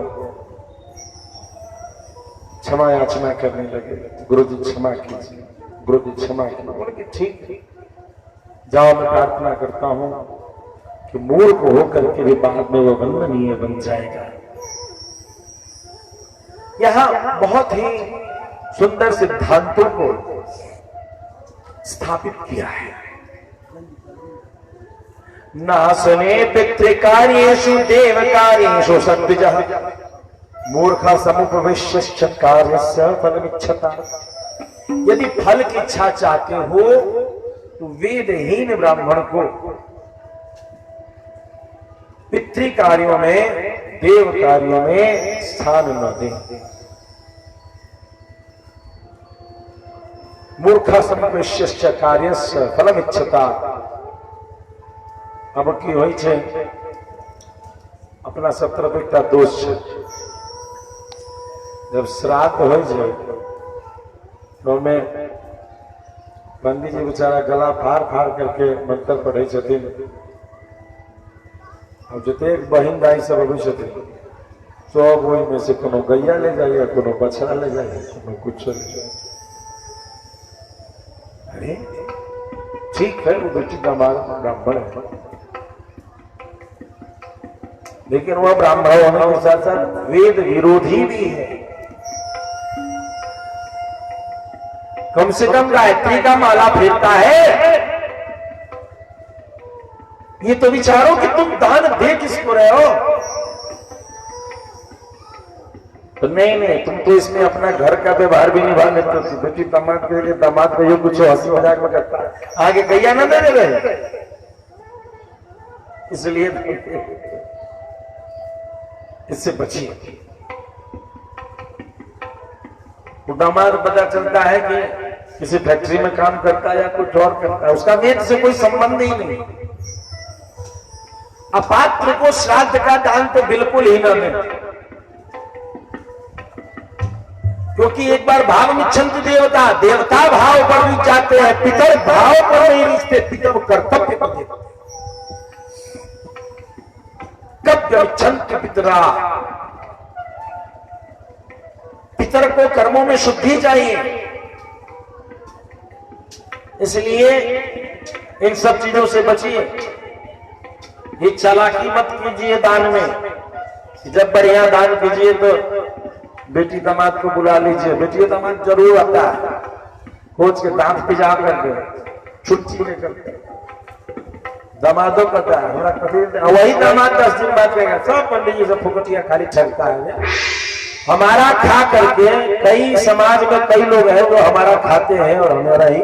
क्षमा याचना करने लगे, गुरु जी क्षमा कीजिए, गुरु जी क्षमा कीजिए। बोले ठीक, जाओ, मैं प्रार्थना करता हूं कि मूर्ख होकर के भी बाद में वो वंदनीय बन जाएगा। यहां बहुत ही सुंदर सिद्धांतों को स्थापित किया है। नासने पितृकार्येषु देवकार्येषु सद्विजः मूर्खा समुपविश्य कार्यस्य फलमिच्छता। यदि फल की इच्छा चाहते हो तो वेदहीन ब्राह्मण को पितृ कार्यों में, देव कार्यों में स्थान न दें। मूर्खा समुपविश्य कार्यस्य फलमिच्छता। अब की होई छे अपना सत्रपिता दोष छे। जब श्राद्ध हो जाए तो में बंदी जी बेचारा गला फाड़ फाड़ करके मंत्र पढ़े छथिन। और जते बहन दाई सब अभी छथिन, सब वही में से कोनो गैया ले जाइए, कोनो बछड़ा ले जाइए, कोनो कुछ ले जाइए। अरे ठीक है, वो बेटी हमारा ब्राह्मण है, लेकिन वह ब्राह्मण होने के साथ साथ वेद विरोधी भी है। कम से कम गायत्री का माला फेरता है। ये तो विचारो कि तुम दान दे किसको रहे हो। तो नहीं, तुम तो इसमें अपना घर का व्यवहार भी निभा लेते हो। बेटी दामाद के लिए, दामाद को ये कुछ हंसी मजाक में करता है, आगे गैया ना दे रहे, इसलिए इससे बचिए। दामाद पता चलता है कि किसी फैक्ट्री में काम करता है या कुछ और करता है, उसका वेद से कोई संबंध ही नहीं। अपात्र को श्राद्ध का दान तो बिल्कुल ही न दें, क्योंकि एक बार भाव मिच्छन्ति देवता, देवता भाव पर भी जाते हैं, पितर भाव पर नहीं रिश्ते, पितर कर्तव्य पर देते। कब मिच्छन्ति पितरा, पितर को कर्मों में शुद्धि चाहिए। इसलिए इन सब चीजों से बचिए। ये चालाकी मत कीजिए दान में। जब बढ़िया दान कीजिए तो बेटी दामाद को बुला लीजिए। बेटी दामाद जरूर आता है, खोज के दांत पिजा करके छुट्टी लेकर। दामादों कहता है हमारा कभी, वही दामाद 10 दिन बाद कहेगा सब पंडित जी से फुकटिया खाली छलता है। हमारा खा करके कई समाज में कई लोग हैं जो हमारा खाते हैं और हमारा ही,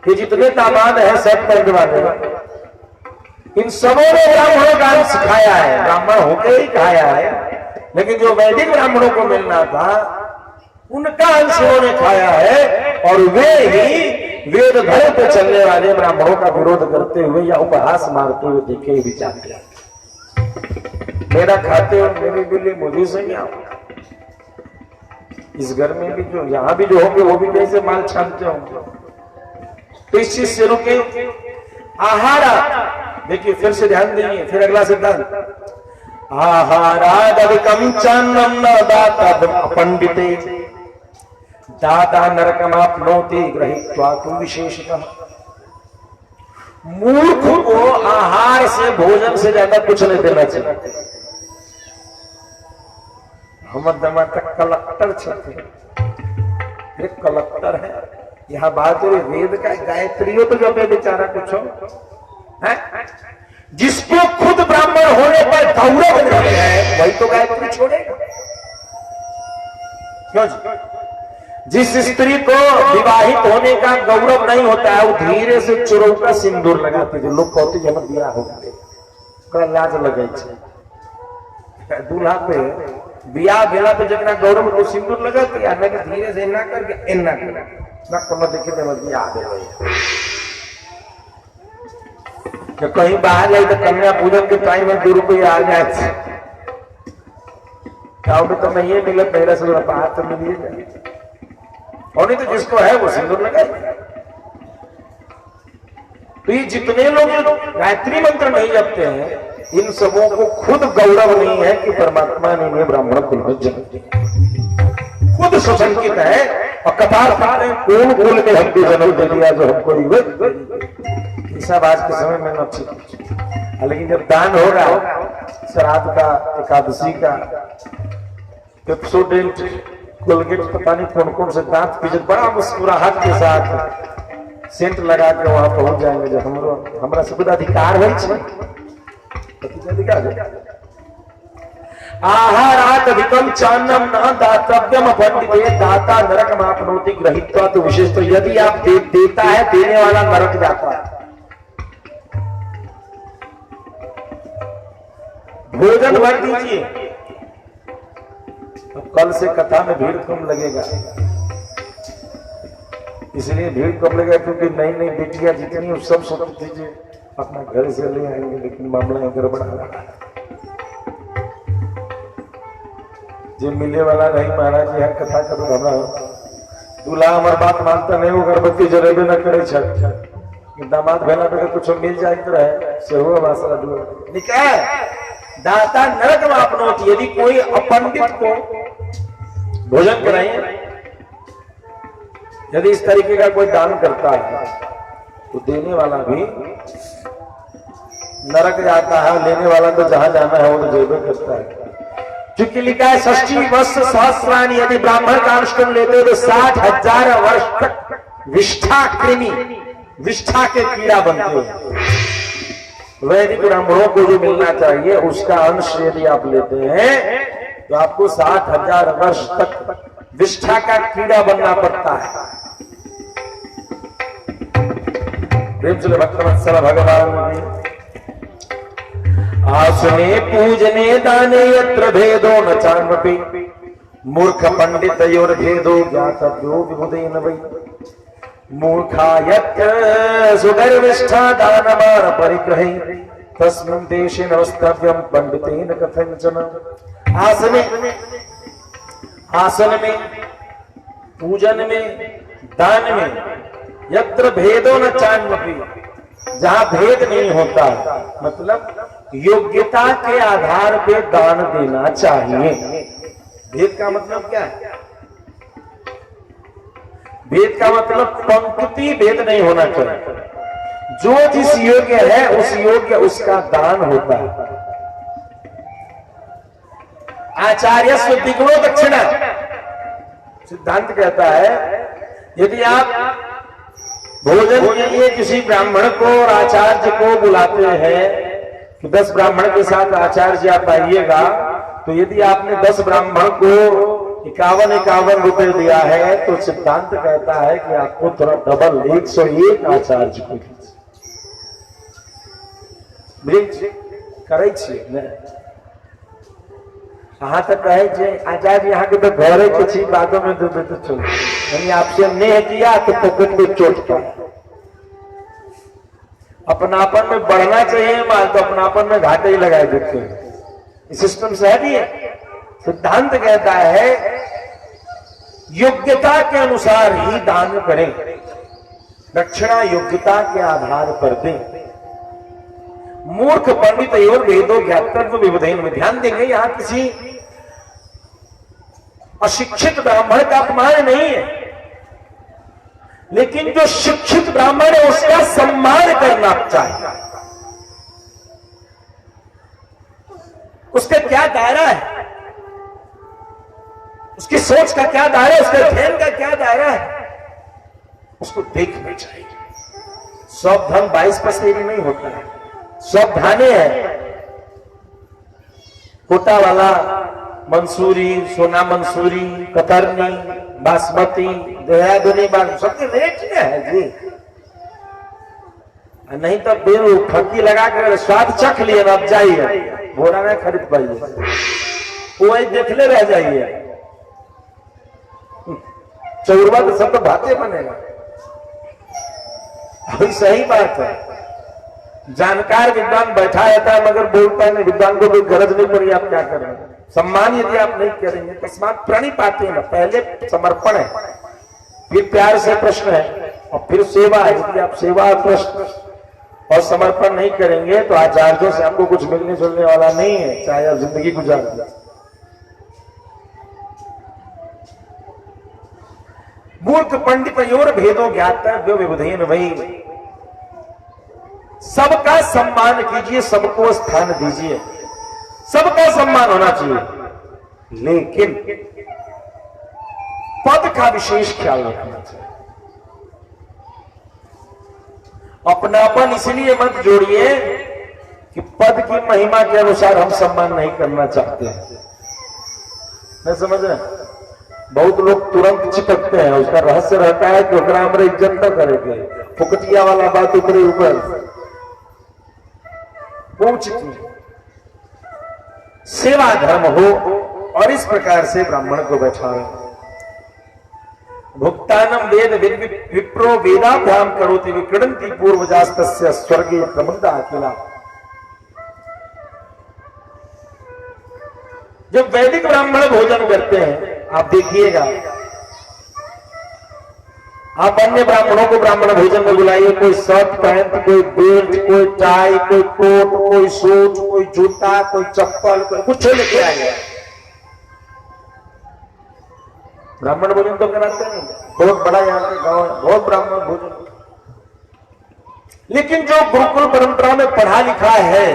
कि जितने दामाद हैं सब पंडवाने, इन सबों ने ब्राह्मणों का अंश सिखाया है, ब्राह्मण होके ही खाया है। लेकिन जो वैदिक ब्राह्मणों को मिलना था उनका अंश उन्होंने खाया है, और वे ही वेद धर्म पे चलने वाले ब्राह्मणों का विरोध करते हुए या उपहास मारते हुए देखे ही विचारते हैं। मेरा खाते हो, मेरे भी लिए मुझे से नहीं आओ। इस घर में भी जो यहां भी जो होंगे वो भी कैसे माल छानते होंगे। तो इस चीज से रुके। आहारा देखिए, फिर से ध्यान दीजिए, फिर अगला सिद्धांत, आहारादधिकं चान्नं न दाता पंडिते दाता नरकमाप्नोति गृहीत्वा तु विशेषतः। मूर्ख को आहार से, भोजन से ज्यादा कुछ नहीं देना चाहिए। हम दमा तक कलेक्टर छते, एक कलेक्टर है। यह बात है वेद का, गायत्रियों तो जो बेचारा कुछ हो है, जिसको खुद ब्राह्मण होने पर गौरव नहीं है वही तो गायत्री छोड़ेगा। क्यों जी? जिस स्त्री को विवाहित होने का गौरव नहीं होता है वो धीरे से चुरौ का सिंदूर लगाते जो लोग कहते हैं बिया हो गए, लाज लगे। दूल्हा पे बिया भेला पे जरा गौरव को सिंदूर लगाते हैं, धीरे से इन्ना करके इन्ना कर ना कोनो देखे तो बिया दे। कि कहीं बाहर जाए तो कन्या पूजन के टाइम में 2 रुपये आ जाए, तो मैं ये मिले पहले से बाहर तो मिलिए जाए, और नहीं तो जिसको है वो सिंदूर लगाए। तो ये जितने लोग गायत्री मंत्र नहीं जपते हैं, इन सबों को खुद गौरव नहीं है कि परमात्मा ने इन्हें ब्राह्मण कुल में जन्म दिया, खुद सुसंकित है। और कपाल फाड़ कौन कुल में हमको जन्म दे दिया जो हमको सब आज के समय में न। लेकिन जब दान होगा श्राद्ध का, एकादशी का, पेप्सोडेंट, कोलगेट, पता नहीं कौन कौन से दांत पीछे बड़ा मुस्कुराहट के साथ सेंट लगा के वहां पहुंच जाएंगे। जब हमारा सुविधा अधिकार है, आहारात अधिकम चान्नम न दातव्यम पंडिते दाता नरक मापनोति ग्रहीत्वा। तो विशेष तो यदि आप देता है, देने वाला नरक जाता है। भोजन भर दीजिए। अब कल से कथा में भीड़ कम लगेगा, इसलिए भीड़ कम लगेगा क्योंकि नई नई बेटियां जितनी सब सोच दीजिए अपना घर से ले आएंगे, लेकिन मामला गड़बड़ा रहा है। जो मिले वाला नहीं महाराज जी, हर कथा करो हमरा दूल्हा हमार बात मानता नहीं, वो गर्भवती जरेबे न करे छठ दामाद भेला पे कुछ मिल जाए तो रहे से हुआ वासरा दूर निकाय दाता नरक में अपनोती। यदि कोई अपंडित को भोजन कराइए, यदि इस तरीके का कोई दान करता है तो देने वाला भी नरक जाता है, लेने वाला तो जहां जाना है वो तो जेबे करता है। क्योंकि लिखा है 60 वर्ष सहस्राणी, यदि ब्राह्मण का अनुष्ठान लेते हो तो 60,000 वर्ष तक विष्ठा कृमि, विष्ठा के कीड़ा बनते हो। वैदिक ब्राह्मणों को जो मिलना चाहिए उसका अंश यदि आप लेते हैं तो आपको 60,000 वर्ष तक विष्ठा का कीड़ा बनना पड़ता है। प्रेम से भक्तवत्सल भगवान आसने पूजने दाने यत्र भेदो न चान्वपि मूर्ख पंडितयोर भेदो ज्ञातव्यो विबुधेन वै। मूर्खा यत्र सुगर्विष्ठा दानमान परिग्रहे तस्मिन् देशे नवस्तव्यम पंडितेन कथंचन। आसन में, पूजन में, दान में यत्र भेदो न चान्वपि, जहां भेद नहीं होता, मतलब योग्यता के आधार पे दान देना चाहिए। भेद का मतलब क्या है? भेद का मतलब पंक्ति भेद नहीं होना चाहिए। जो जिस योग्य है उस योग्य उसका दान होता है। आचार्य दिग्नो दक्षिणा सिद्धांत कहता है, यदि आप भोजन के लिए किसी ब्राह्मण को और आचार्य को बुलाते हैं कि 10 ब्राह्मण के साथ आचार्य आप आइएगा, तो यदि आपने 10 ब्राह्मण को 51 रुपए दिया है तो सिद्धांत कहता है कि आपको थोड़ा डबल 101 आचार्य को करे कहा तक कहे आचार्य यहाँ के तो घरे कुछ बातों में दे तो चलो, यानी आपसे नेह किया तो पॉकेट में चोट पाया। अपनापन में बढ़ना चाहिए माल, तो अपनापन में घाटे ही लगाए देते हैं। सिस्टम सही है। सिद्धांत कहता है योग्यता के अनुसार ही दान करें, दक्षिणा योग्यता के आधार पर दें। मूर्ख पंडित एवं वेदो ज्ञातव्य विबुधेन में ध्यान देंगे, यहां किसी अशिक्षित ब्राह्मण का अपमान नहीं है, लेकिन जो शिक्षित ब्राह्मण है उसका सम्मान करना चाहिए। उसका क्या दायरा है, उसकी सोच का क्या दायरा है, उसके ध्यान का क्या दायरा है, उसको देखना चाहिए। सब धन 22 पसेरी नहीं होता है, सब धाने हैं। कोटा वाला मंसूरी, सोना मंसूरी, कतरनी, बासमती, देहरादूनी सबके रेट क्या है जी। नहीं तो बेरू फकी लगा कर स्वाद चख लिए अब जाइए, बोरा में खरीद पाइए, वही देखले रह जाइए। चौरवा तो सब तो भाते बनेगा। सही बात है, जानकार विद्वान बैठा रहता है मगर बोलता है विद्वान को कोई गरज नहीं पड़ी, आप क्या करेंगे? सम्मान यदि आप नहीं करेंगे तस्मात प्रणिपाते हैं, पहले समर्पण है, फिर प्यार से प्रश्न है और फिर सेवा है। यदि आप सेवा, प्रश्न और समर्पण नहीं करेंगे तो आचार्यों से आपको कुछ मिलने जुलने वाला नहीं है, चाहे आप जिंदगी गुजार दें। मूर्ख पंडितयोर भेदो ज्ञातव्यो विबुधेन वही। सबका सम्मान कीजिए, सबको स्थान दीजिए, सबका सम्मान होना चाहिए, लेकिन पद का विशेष ख्याल रखना चाहिए। अपनापन इसलिए मत जोड़िए कि पद की महिमा के अनुसार हम सम्मान नहीं करना चाहते हैं। मैं समझ रहे हैं? बहुत लोग तुरंत चिपकते हैं, उसका रहस्य रहता है कि ओकरा हमरे इज्जत न करेंगे, फुकटिया वाला बात ऊपरे ऊपर उचित सेवा धर्म हो और इस प्रकार से ब्राह्मण को बैठाए। भुक्तानम वेद विप्रो वेदाभ्याम करोति विक्रीडन्ति पूर्वजास्तस्य स्वर्गे प्रमुदा अकेला। जब वैदिक ब्राह्मण भोजन करते हैं, आप देखिएगा, आप अन्य ब्राह्मणों को ब्राह्मण भोजन में बुलाइए, कोई शर्ट पैंट, कोई बेल्ट, कोई टाई, कोई कोट, कोई सूट, कोई जूता, कोई चप्पल, कोई कुछ लेके आएगा। ब्राह्मण भोजन तो कराते हैं, बहुत बड़ा यहाँ के गांव है, बहुत ब्राह्मण भोजन। लेकिन जो गुरुकुल परंपरा में पढ़ा लिखा है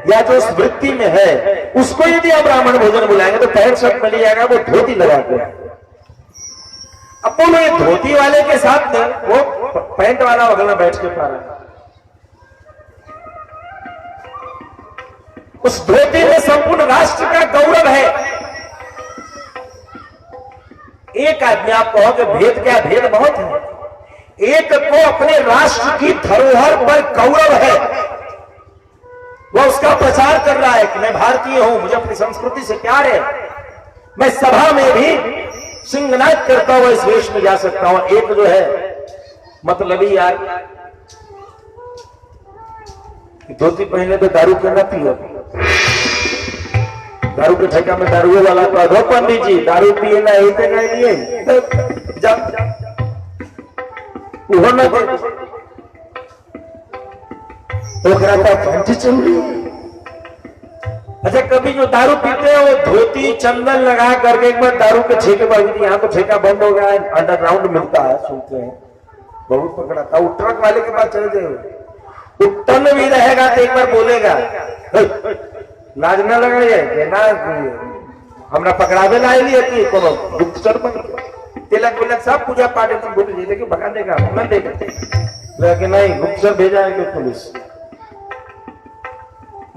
या जो उस वृत्ति में है, उसको यदि आप ब्राह्मण भोजन बुलाएंगे तो पैंट शर्ट मिल जाएगा, वो धोती लगा के। अब बोलो ये धोती वाले के साथ में वो पैंट वाला वगैरह बैठ के पा रहा है, उस धोती में संपूर्ण राष्ट्र का गौरव है। एक आदमी, आप कहोगे भेद क्या? भेद बहुत है। एक को अपने राष्ट्र की धरोहर पर गौरव है, वह उसका प्रचार कर रहा है कि मैं भारतीय हूं, मुझे अपनी संस्कृति से प्यार है, मैं सभा में भी सिंहनाद करता हुआ इस वेश में जा सकता हूं। एक जो है मतलबी यार, धोती पहने तो दारू करना पियो, दारू के ठेका में दारू वाला तो अधो पंडित जी दारू पिए ना ऐसे कह लिए चल रही। अच्छा, कभी जो दारू पीते हैं वो धोती चंदन लगा करके एक बार दारू के ठेके पर, यहाँ तो ठेका बंद हो गया है, अंडरग्राउंड मिलता है, सुनते हैं बहुत पकड़ा था। वो ट्रक वाले के पास चले जाए, टन भी रहेगा तो एक बार बोलेगा लाज न लग रही है ना, हमरा पकड़ावे ला लिए कि कोनो गुप्तचर बन तिलक विलक सब पूजा पाठ तुम बोल रही देखिए भगा देगा न देगा, लेकिन नहीं गुप्तचर भेजा है कि पुलिस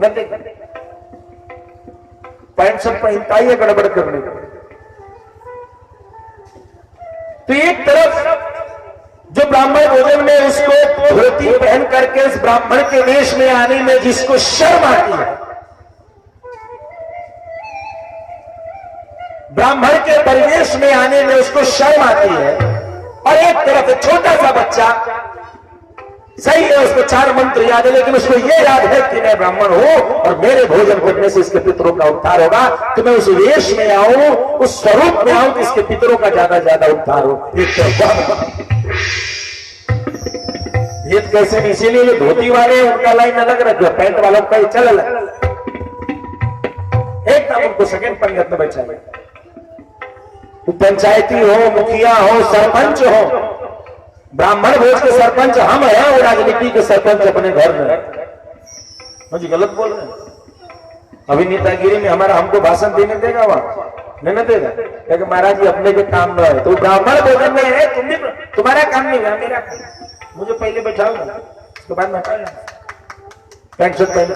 न देगा। पैंट शर्ट पहनता ही है गड़बड़ करने का। तो एक तरफ जो ब्राह्मण भोजन में उसको धोती पहन करके इस ब्राह्मण के वेश में आने में जिसको शर्म आती है, ब्राह्मण के परिवेश में आने में उसको शर्म आती है, और एक तरफ एक छोटा सा बच्चा, सही है उसको 4 मंत्र याद है, लेकिन उसको ये याद है कि मैं ब्राह्मण हूं और मेरे भोजन करने से इसके पितरों का उद्धार होगा, तो मैं उस वेश में आऊं, उस स्वरूप में आऊं कि इसके पितरों का ज्यादा उद्धार हो। ये कैसे नहीं, इसीलिए ये धोती वाले उनका लाइन अलग रखो, पैंट वालों का चल अलग, एकदम उनको सेकंड पंगत में बैठा है। पंचायती हो, मुखिया हो, सरपंच हो, ब्राह्मण भोज के सरपंच हम हैं और राजनीति के सरपंच अपने घर में। मुझे गलत बोल रहे हैं? अभी नेतागिरी में हमारा हमको भाषण देने देगा वहां? नहीं देगा, क्योंकि महाराज जी अपने के काम में है, तो ब्राह्मण भोजन में है, तुम भी तुम्हारा काम नहीं है, मेरा काम। मुझे पहले बैठाओ, उसके बाद मैं पैंट शर्ट पहन,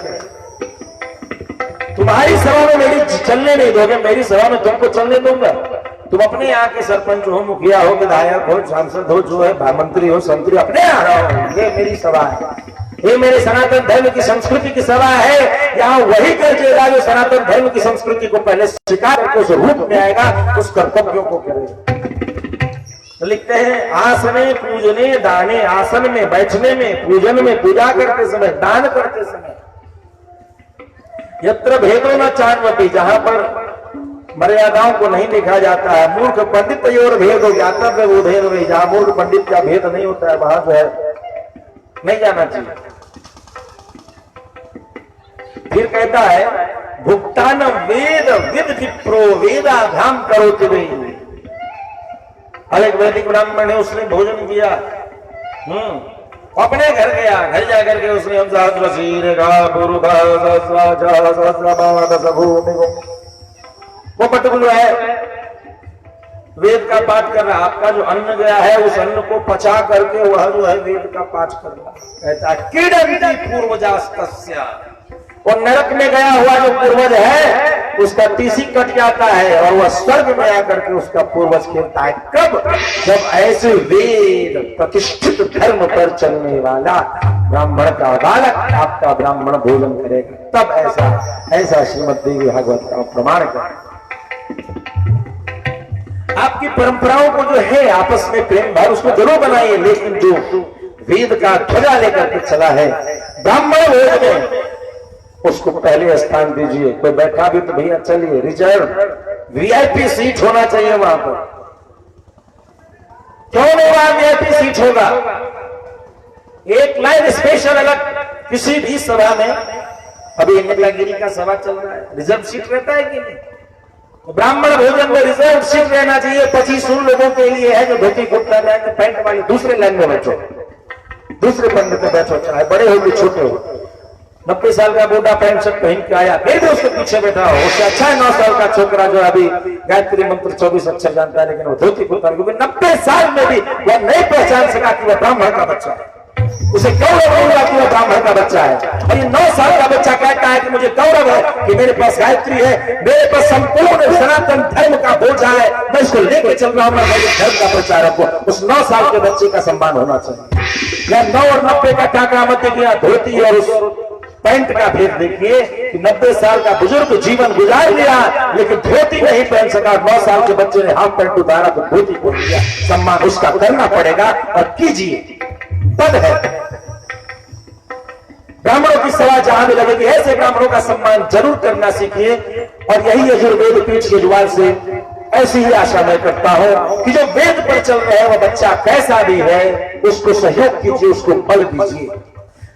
तुम्हारी सभा में मेरी चलने नहीं दोगे, मेरी सभा में तुमको चलने दूंगा। तुम अपने यहाँ के सरपंच हो, मुखिया हो, विधायक हो, सांसद हो, जो है मंत्री हो, संतरी, अपने यहाँ रहो, ये मेरी सभा है, ये मेरे सनातन धर्म की संस्कृति की सभा है। यहाँ वही करेगा जो सनातन धर्म की संस्कृति को पहले स्वीकार करके उस रूप में आएगा, उस कर्तव्यों को करेगा। तो लिखते हैं आसने पूजने दाने, आसन में बैठने में, पूजन में, पूजा करते समय, दान करते समय, यत्र भेदो न चान्वती, जहां पर मर्यादाओं को नहीं देखा जाता है, मूर्ख पंडित और भेद हो जाता है वो भेद नहीं, जहां मूर्ख पंडित का भेद नहीं होता है वहां जो है नहीं जाना चाहिए। फिर कहता है भुक्तान वेद विद विप्रो वेदाभ्याम करोति वै। एक वैदिक ब्राह्मण है, उसने भोजन किया, अपने घर गया, घर जाकर के उसने वो पटकुल है वेद का पाठ कर रहा, आपका जो अन्न गया है उस अन्न को पचा करके वह जो है वेद का पाठ कर रहा। कहता है कीड़ंती पूर्वजास्तस्या, और नरक में गया हुआ जो पूर्वज है उसका टीसी कट जाता है और वह स्वर्ग में आकर के उसका पूर्वज खेलता है। कब? जब ऐसे वेद प्रतिष्ठित धर्म पर चलने वाला ब्राह्मण का बालक आपका ब्राह्मण भोजन करेगा, तब ऐसा श्रीमद् देवी भागवत का प्रमाण कर। आपकी परंपराओं को जो है आपस में प्रेम भाव उसको जरूर बनाइए, लेकिन जो वेद का ध्वजा लेकर के चला है ब्राह्मण भोज में उसको पहले स्थान दीजिए। कोई बैठा भी तो भैया चलिए, रिजर्व वीआईपी सीट होना चाहिए वहां पर। क्यों नहीं वहां वीआईपी सीट होगा? एक लाइन स्पेशल अलग किसी भी सभा में, अभी इंदिरागिरी का सभा चल रहा है, रिजर्व सीट रहता है कि नहीं? ब्राह्मण भोजन में रिजर्व सीट रहना चाहिए। 25 उन लोगों के लिए है जो धोती कुर्ता पहन पैंट वाले दूसरे लाइन में बैठो, दूसरे पंड पे बैठो, चाहे बड़े हो कि छोटे हो। 90 साल का बूढ़ा पैंट शर्ट पहन के आया, फिर भी उसके पीछे बैठा हो, उससे अच्छा है 9 साल का छोकरा जो अभी गायत्री मंत्र 24 अक्षर जानता है, लेकिन वो धोती कुर्ता, क्योंकि 90 साल में भी वह नहीं पहचान सका कि वह ब्राह्मण का बच्चा है। उसे गौरव होगा कि वह ब्राह्मण का बच्चा है। और ये 9 साल का बच्चा कहता है कि मुझे गौरव है कि मेरे पास गायत्री है, मेरे पास संपूर्ण सनातन धर्म का बोझा है, मैं इसको लेके चल रहा हूं, मैं धर्म का प्रचारक हूं। उस 9 साल के बच्चे का सम्मान होना चाहिए। या 9 और 90 का टाकरा मत देखिए, धोती और उस पैंट का भेद देखिए कि 90 साल का बुजुर्ग जीवन गुजार लिया लेकिन धोती नहीं पहन सका, 9 साल के बच्चे ने हाफ पैंट उतारा तो धोती पहन लिया। सम्मान उसका करना पड़ेगा और कीजिए, पद है। ब्राह्मणों की सभा जहां भी लगेगी ऐसे ब्राह्मणों का सम्मान जरूर करना सीखिए। और यही यजुर्वेद पीठ के द्वार से ऐसी ही आशा मैं करता हूं कि जो वेद पर चल रहे हैं वह बच्चा कैसा भी है उसको सहयोग कीजिए, उसको बल दीजिए।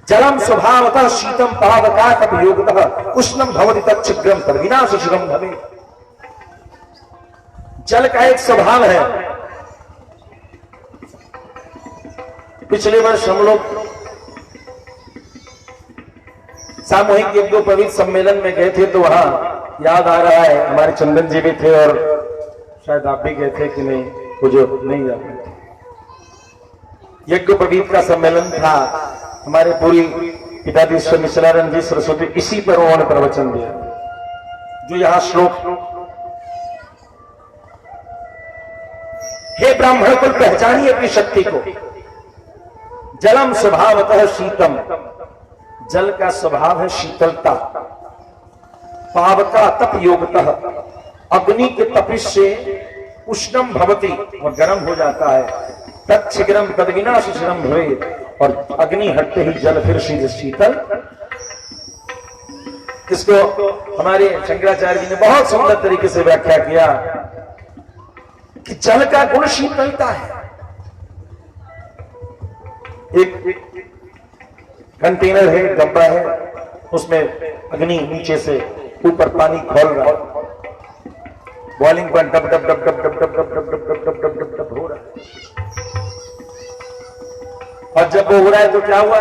जलम स्वभावतः शीतम पावका तप योगतः उष्णम भवति तच्छिग्रम तद्विनाशशिरम भवे। जल का एक स्वभाव है। पिछले वर्ष हम लोग सामूहिक यज्ञोपवीत सम्मेलन में गए थे, तो वहां याद आ रहा है हमारे चंदन जी भी थे और शायद आप भी गए थे कि नहीं, मुझे नहीं याद। यज्ञोपवीत का सम्मेलन था, हमारे पूरी पिताजी निचलानंद जी सरस्वती इसी पर उन्होंने प्रवचन दिया। जो यहां श्लोक, हे ब्राह्मण कुल पहचानिए अपनी शक्ति को। जलम स्वभावतः शीतम, जल का स्वभाव है शीतलता। पावका तप योगतः, अग्नि के तपिश से उष्णम भवति, और गर्म हो जाता है। तच्छिग्रम तद्विनाशशिरम भवेत्, और अग्नि हटते ही जल फिर शीतल। इसको हमारे शंकराचार्य जी ने बहुत सुंदर तरीके से व्याख्या किया कि जल का गुण शीतलता है। एक कंटेनर है, डब्बा है, उसमें अग्नि नीचे से ऊपर पानी खोल रहा है, boiling point dub dub dub dub dub dub dub dub dub dub dub dub dub हो रहा है। और जब वो हो रहा है तो क्या हुआ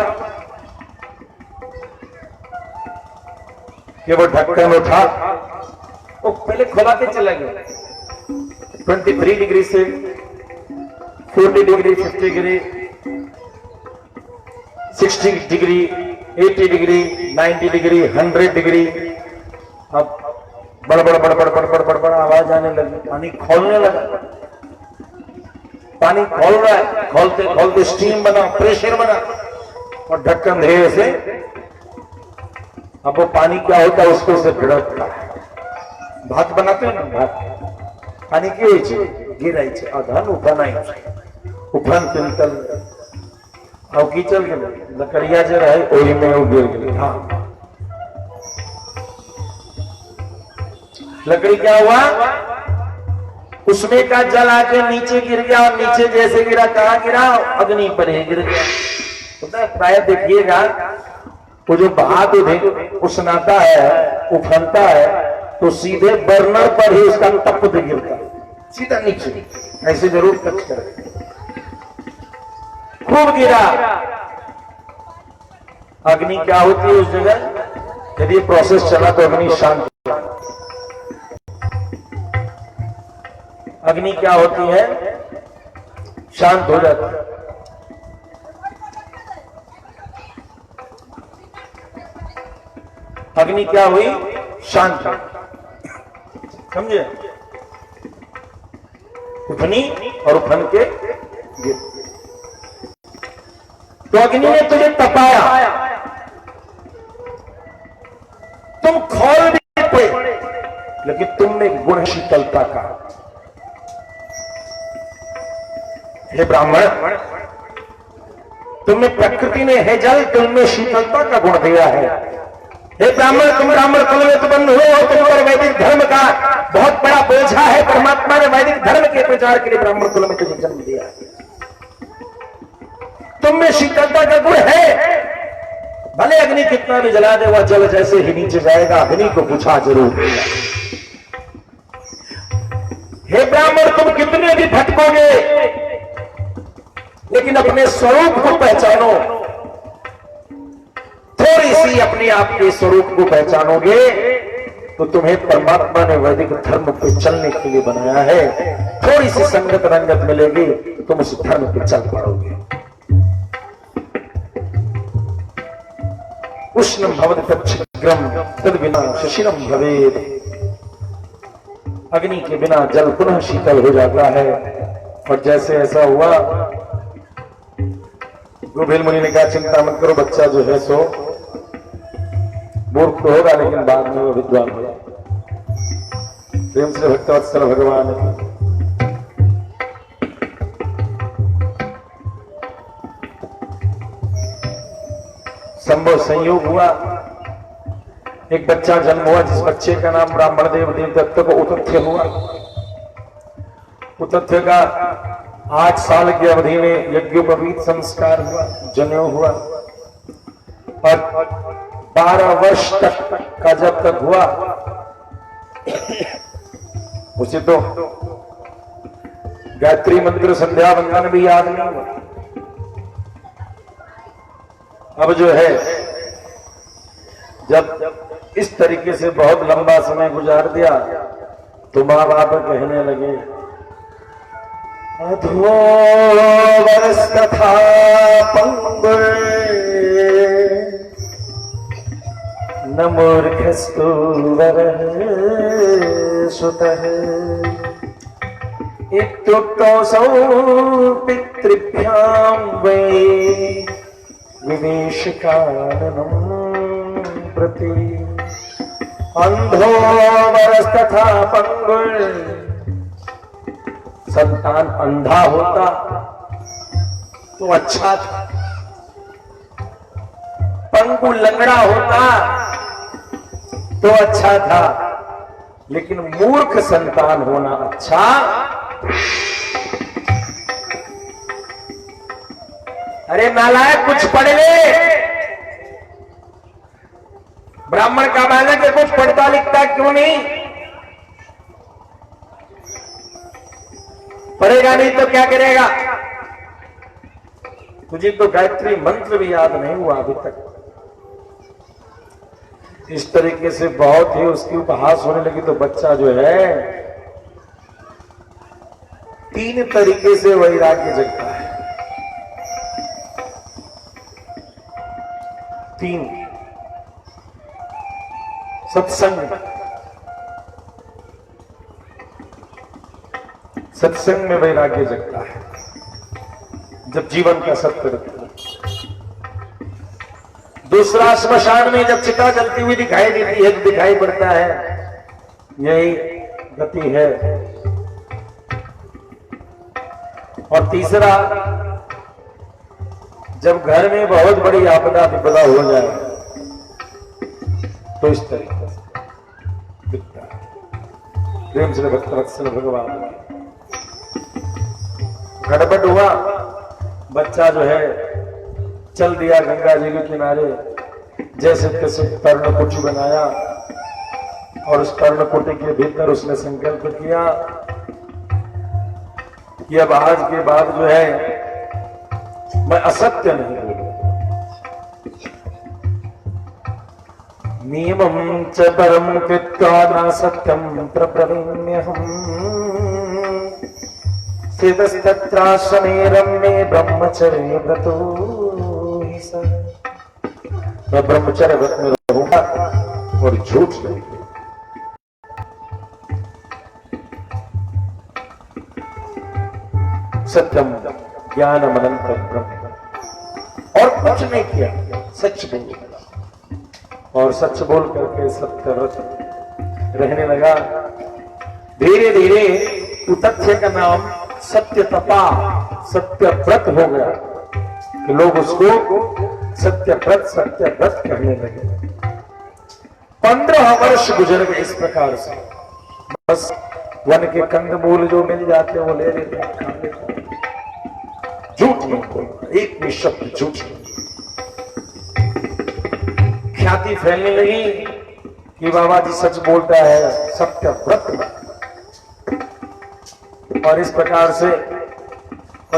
कि वो ढक्कन उठा, वो पहले खोला के चला गया। 23 डिग्री से 40 degree, 50 degree, 60 degree, 80 degree, 90 degree, 100 degree. अब बड़बड़ बड़बड़ बड़बड़ बड़बड़ आवाज आने लगी, पानी खोलने लगा। पानी खोल रहा है, खोलते खोलते स्टीम बना, प्रेशर बना, और ढक्कन धीरे से। अब वो पानी क्या होता है उसको से भिड़कता है। भात बनाते हो ना, भात पानी की हुई चीज, गिराई छे अधन उफनाई उफन पिंतल और कीचल के लकड़िया जो रहे ओही में वो गिर गई। हाँ लकड़ी क्या हुआ, उसमें का जल आके नीचे गिर गया और नीचे जैसे गिरा कहां गिरा, अग्नि पर ही गिर गया। तो प्राय देखिएगा वो जो भाप उष्णाता है उफनता है तो सीधे बर्नर पर ही उसका तपत गिरता सीधा नीचे, ऐसे जरूर टच करें। खूब गिरा, अग्नि क्या होती है उस जगह, यदि प्रोसेस चला तो अग्नि शांत, अग्नि क्या होती है शांत हो जाती है। अग्नि क्या हुई शांत, समझे, उफनी और उफन के गिर। तो अग्नि ने तुझे तपाया, तुम खोल भी पे, लेकिन तुम में गुण शीतलता का। हे ब्राह्मण, तुम्हें प्रकृति ने है जल, तुमने शीतलता का गुण दिया है। हे ब्राह्मण, तुम ब्राह्मण कुल में उत्पन्न हो, तुम पर वैदिक धर्म का बहुत बड़ा बोझा है। परमात्मा ने वैदिक धर्म के प्रचार के लिए ब्राह्मण कुल में तुझे जन्म दिया। तुम में शीतलता का गुण है, भले अग्नि कितना भी जला दे वह जल जैसे ही नीचे जाएगा, अग्नि को बुझा जरूर देगा। हे ब्राह्मण, तुम कितने भी भटकोगे लेकिन अपने स्वरूप को पहचानो। थोड़ी सी अपने आप के स्वरूप को पहचानोगे तो तुम्हें परमात्मा ने वैदिक धर्म पे चलने के लिए बनाया है। थोड़ी सी संगत रंगत मिलेगी, तुम उस धर्म पे चल पड़ोगे। उष्णम भवति तच्छिग्रम तद बिना शिशिरम भवेत्। अग्नि के बिना जल पुनः शीतल हो जाता है। और जैसे ऐसा हुआ, गोभिल मुनि ने कहा चिंता मत करो, बच्चा जो है सो मूर्ख तो होगा लेकिन बाद में वो विद्वान होगा। प्रेम से भक्तवत्सल भगवान संभव संयोग हुआ, एक बच्चा जन्म हुआ जिस बच्चे का नाम ब्राह्मण देव देवदत्त को उतथ्य हुआ। उतथ्य का 8 साल की अवधि में यज्ञोपवीत संस्कार हुआ, जनेऊ हुआ। और 12 वर्ष तक का जब तक हुआ उसे तो गायत्री मंत्र संध्या वंदन भी याद नहीं हुआ। अब जो है जब इस तरीके से बहुत लंबा समय गुजार दिया तो माँ बाप कहने लगे अधो वर्ष तथा पंगुर न मूर्खस्तु वरः सुतः इत्युक्तोऽसौ पितृभ्यां वै विवेशकाननं प्रति अंधो वरस्तथा पंगुर। संतान अंधा होता तो अच्छा था, पंगु लंगड़ा होता तो अच्छा था, लेकिन मूर्ख संतान होना अच्छा। अरे नालायक, कुछ पढ़ ले। ब्राह्मण का बालक है, कुछ पढ़ता लिखता क्यों नहीं? पढ़ेगा नहीं तो क्या करेगा? तुझे तो गायत्री मंत्र भी याद नहीं हुआ अभी तक। इस तरीके से बहुत ही उसकी उपहास होने लगी तो बच्चा जो है 3 तरीके से वैराग्य जगता है। 3 सत्संग, सत्संग में वैराग्य जगता है जब जीवन का सत्य रखता है। दूसरा, श्मशान में जब चिता जलती हुई दिखाई देती है तो दिखाई पड़ता है यही गति है और तीसरा, जब घर में बहुत बड़ी आपदा विपदा हो जाए तो इस तरीके से दिखता है। प्रेम से भक्त वत्सल भगवान, गड़बड़ हुआ, बच्चा जो है चल दिया गंगा जी के किनारे, जैसे तैसे पर्णकुटी बनाया और उस पर्णकुटी के भीतर उसने संकल्प किया कि अब आज के बाद जो है मैं असत्य नहीं बोलूंगा। नियमं च परम कृत्वा न सत्यं प्रब्रवीम्यहम् स्थितस्तत्राश्रमे रम्ये ब्रह्मचर्ये व्रतो हि स। मैं ब्रह्मचर्य व्रत में रहूंगा और झूठ नहीं। सत्यम ज्ञानम अनंतम ब्रह्म, और कुछ नहीं किया, सच बोला और सच बोल करके सत्य व्रत रहने लगा। धीरे धीरे तथ्य का नाम सत्य तपा, सत्य व्रत हो गया कि लोग उसको सत्य व्रत कहने लगे। 15 वर्ष गुजर गए इस प्रकार से। बस वन के कंदमूल जो मिल जाते वो ले लेते, खा लेते, झूठ नहीं बोलना, एक भी शब्द झूठ नहीं। ख्याति फैलने लगी कि बाबा जी सच बोलता है, सत्य व्रत में, और इस प्रकार से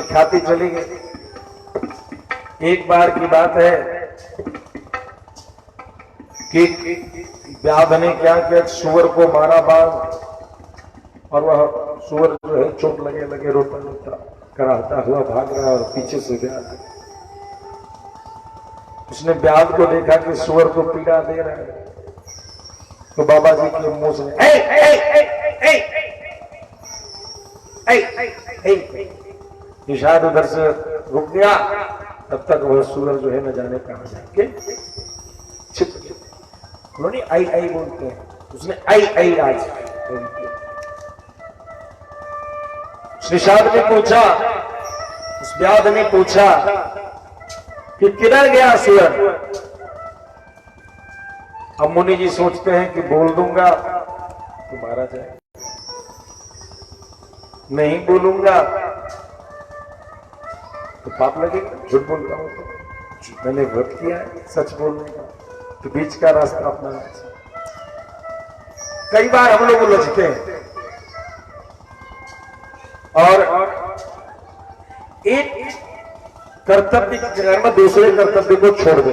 ख्याति चली गई। एक बार की बात है कि व्याध ने क्या किया, सुअर को मारा बाघ, और वह सुअर जो है चोट लगे लगे रोता रोता कराहता हुआ भाग रहा, और पीछे से व्याध, उसने व्याध को देखा कि सुअर को पीड़ा दे रहा है, तो बाबा जी के मुंह से शायद उधर से रुक गया, तब तक वह सुअर जो है न जाने कहां जाके छिप गया। उन्होंने आई आई बोलते हैं, उसने आई आई आज निषाद ने पूछा, उस व्याध ने पूछा कि किधर गया सुअर। अब मुनि जी सोचते हैं कि बोल दूंगा तो मारा जाए, नहीं बोलूंगा तो पाप लगेगा, झूठ बोल रहा हूं तो। मैंने व्रत किया है सच बोलने का, तो बीच का रास्ता अपनाना चाहिए। कई बार हम लोग उलझते हैं और एक कर्तव्य के घर में दूसरे कर्तव्य को छोड़ दे।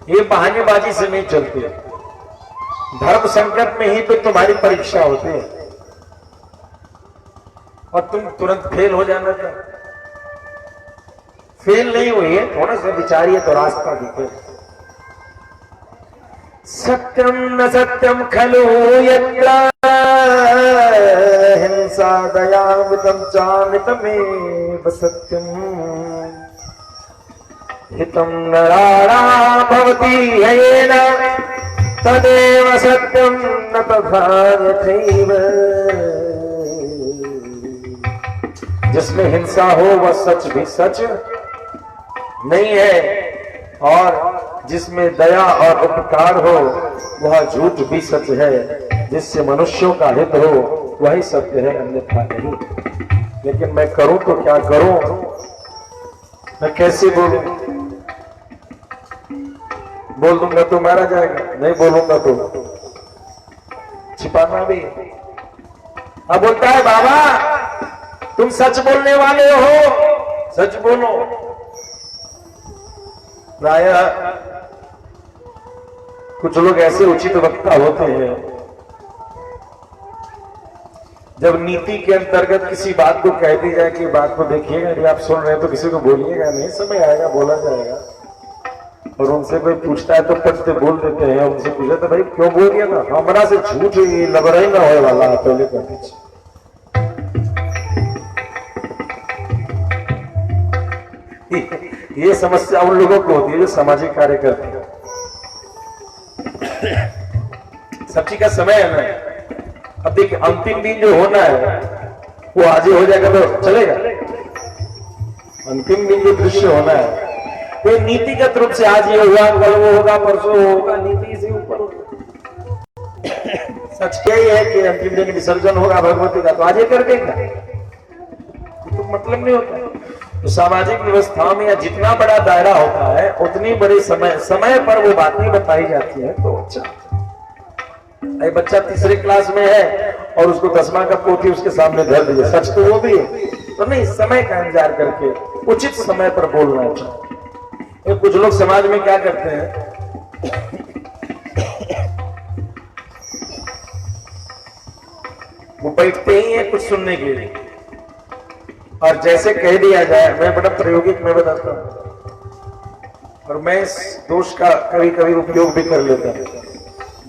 ये बहानेबाजी से नहीं चलती। धर्म संकट में ही तो तुम्हारी परीक्षा होती है और तुम तुरंत फेल हो जाना चाहिए। फेल नहीं हुई है, थोड़ा सा विचारिए तो रास्ता दिखे। सत्यम न सत्यम खलु यत्र हिंसा दयामितं चामितमेव सत्यम हितं नराणां भवति येन तदेव सत्यम न तथा यथैव। जिसमें हिंसा हो वह सच भी सच नहीं है, और जिसमें दया और उपकार हो वह झूठ भी सच है। जिससे मनुष्यों का हित हो वही सत्य है, अन्यथा नहीं। लेकिन मैं करूं तो क्या करूं, मैं कैसे बोलूं? बोल दूंगा तो मारा जाएगा, नहीं बोलूंगा तो छिपाना भी। अब बोलता है बाबा तुम सच बोलने वाले हो, सच बोलो। प्रायः कुछ लोग ऐसे उचित वक्ता होते हैं, जब नीति के अंतर्गत किसी बात को कह दी जाए कि बात को देखिएगा, यदि आप सुन रहे हैं तो किसी को बोलिएगा नहीं, समय आएगा बोला जाएगा। और उनसे कोई पूछता है तो पट से बोल देते हैं। उनसे पूछा तो भाई क्यों बोल दिया ना, हमारा से झूठ लबराई ना होने वाला है, पहले कर दीजिए। ये समस्या उन लोगों को होती है जो सामाजिक कार्य करते हैं। सब्जी का समय है ना, अब देखिए अंतिम दिन जो होना है वो आज ही हो जाएगा तो चलेगा। अंतिम दिन जो दृश्य होना है तो नीतिगत रूप से आज ये हुआ, कल वो होगा, परसों होगा, नीति से ऊपर होगा। सच क्या ही है कि अंतिम दिन विसर्जन होगा भगवती का, तो आज ये कर देगा, तो मतलब नहीं होता। तो सामाजिक व्यवस्था में या जितना बड़ा दायरा होता है उतनी बड़ी समय पर वो बातें बताई जाती है, तो अच्छा। एक बच्चा तीसरी क्लास में है और उसको 10वां का पोथी उसके सामने धर दीजिए, सच तो वो भी है, तो नहीं, समय का इंतजार करके उचित समय पर बोलना चाहिए। कुछ लोग समाज में क्या करते हैं, वो बैठते ही है कुछ सुनने के लिए, और जैसे कह दिया जाए, मैं बड़ा प्रायोगिक में बताता हूं और मैं इस दोष का कभी कभी उपयोग भी कर लेता हूं।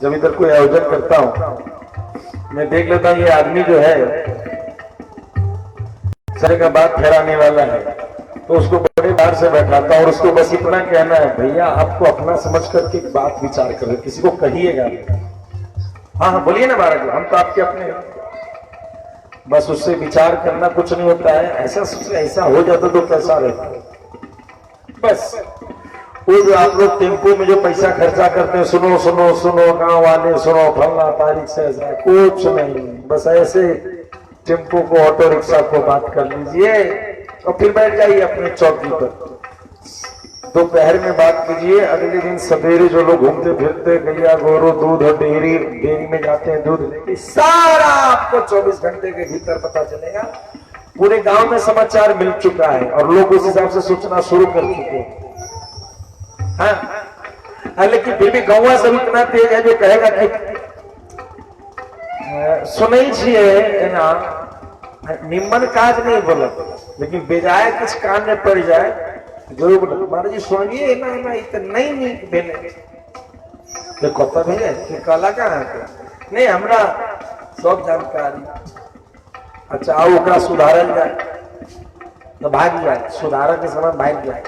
जब इधर कोई आयोजन करता हूं मैं देख लेता हूं ये आदमी जो है सर का बात फैलाने वाला है, तो उसको बड़े बार से बैठाता हूं और उसको बस इतना कहना है, भैया आपको अपना समझ करके बात विचार करें, किसी को कहिएगा। हाँ हाँ बोलिए ना महाराज, हम तो आपके अपने, बस उससे विचार करना कुछ नहीं होता है। ऐसा हो जाता तो कैसा रहता है। बस वो जो आप लोग टेम्पो में जो पैसा खर्चा करते हैं, सुनो सुनो सुनो गांव वाले सुनो, फलना तारीख से ऐसा कुछ नहीं, बस ऐसे टेम्पो को, ऑटो रिक्शा को बात कर लीजिए और फिर बैठ जाइए अपने चौकी पर। दोपहर में बात कीजिए, अगले दिन सवेरे जो लोग घूमते फिरते गैया गोरू दूध और डेयरी में जाते हैं दूध लेके, सारा आपको 24 घंटे के भीतर पता चलेगा। पूरे गांव में समाचार मिल चुका है और लोग उस हिसाब से सोचना शुरू कर चुके हैं। हाँ, लेकिन फिर भी गौवा सब इतना तेज है जो कहेगा कि सुनै छिए ना, निम्न काज नहीं बोला, लेकिन बेजाय कुछ कान में पड़ जाए जरूर बोला, महाराज जी सुनिए ना, नहीं नीक भेले कत भेले कला कहाँ के नहीं, हमरा सब जानकारी। अच्छा आओ ओकरा सुधारल जाए तो भाग जाए, सुधार के समय भाग जाए,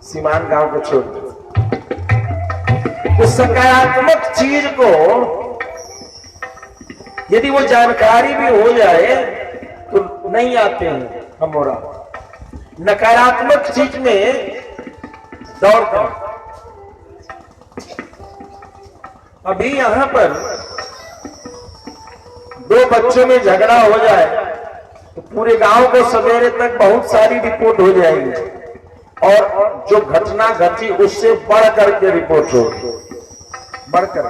सीमान गांव को छोड़ दे। उस सकारात्मक चीज को यदि वो जानकारी भी हो जाए तो नहीं आते हैं हमारा, नकारात्मक चीज में दौड़ते हैं। अभी यहां पर दो बच्चों में झगड़ा हो जाए तो पूरे गांव को सवेरे तक बहुत सारी रिपोर्ट हो जाएगी और जो घटना घटी उससे बढ़ करके रिपोर्ट हो, बढ़कर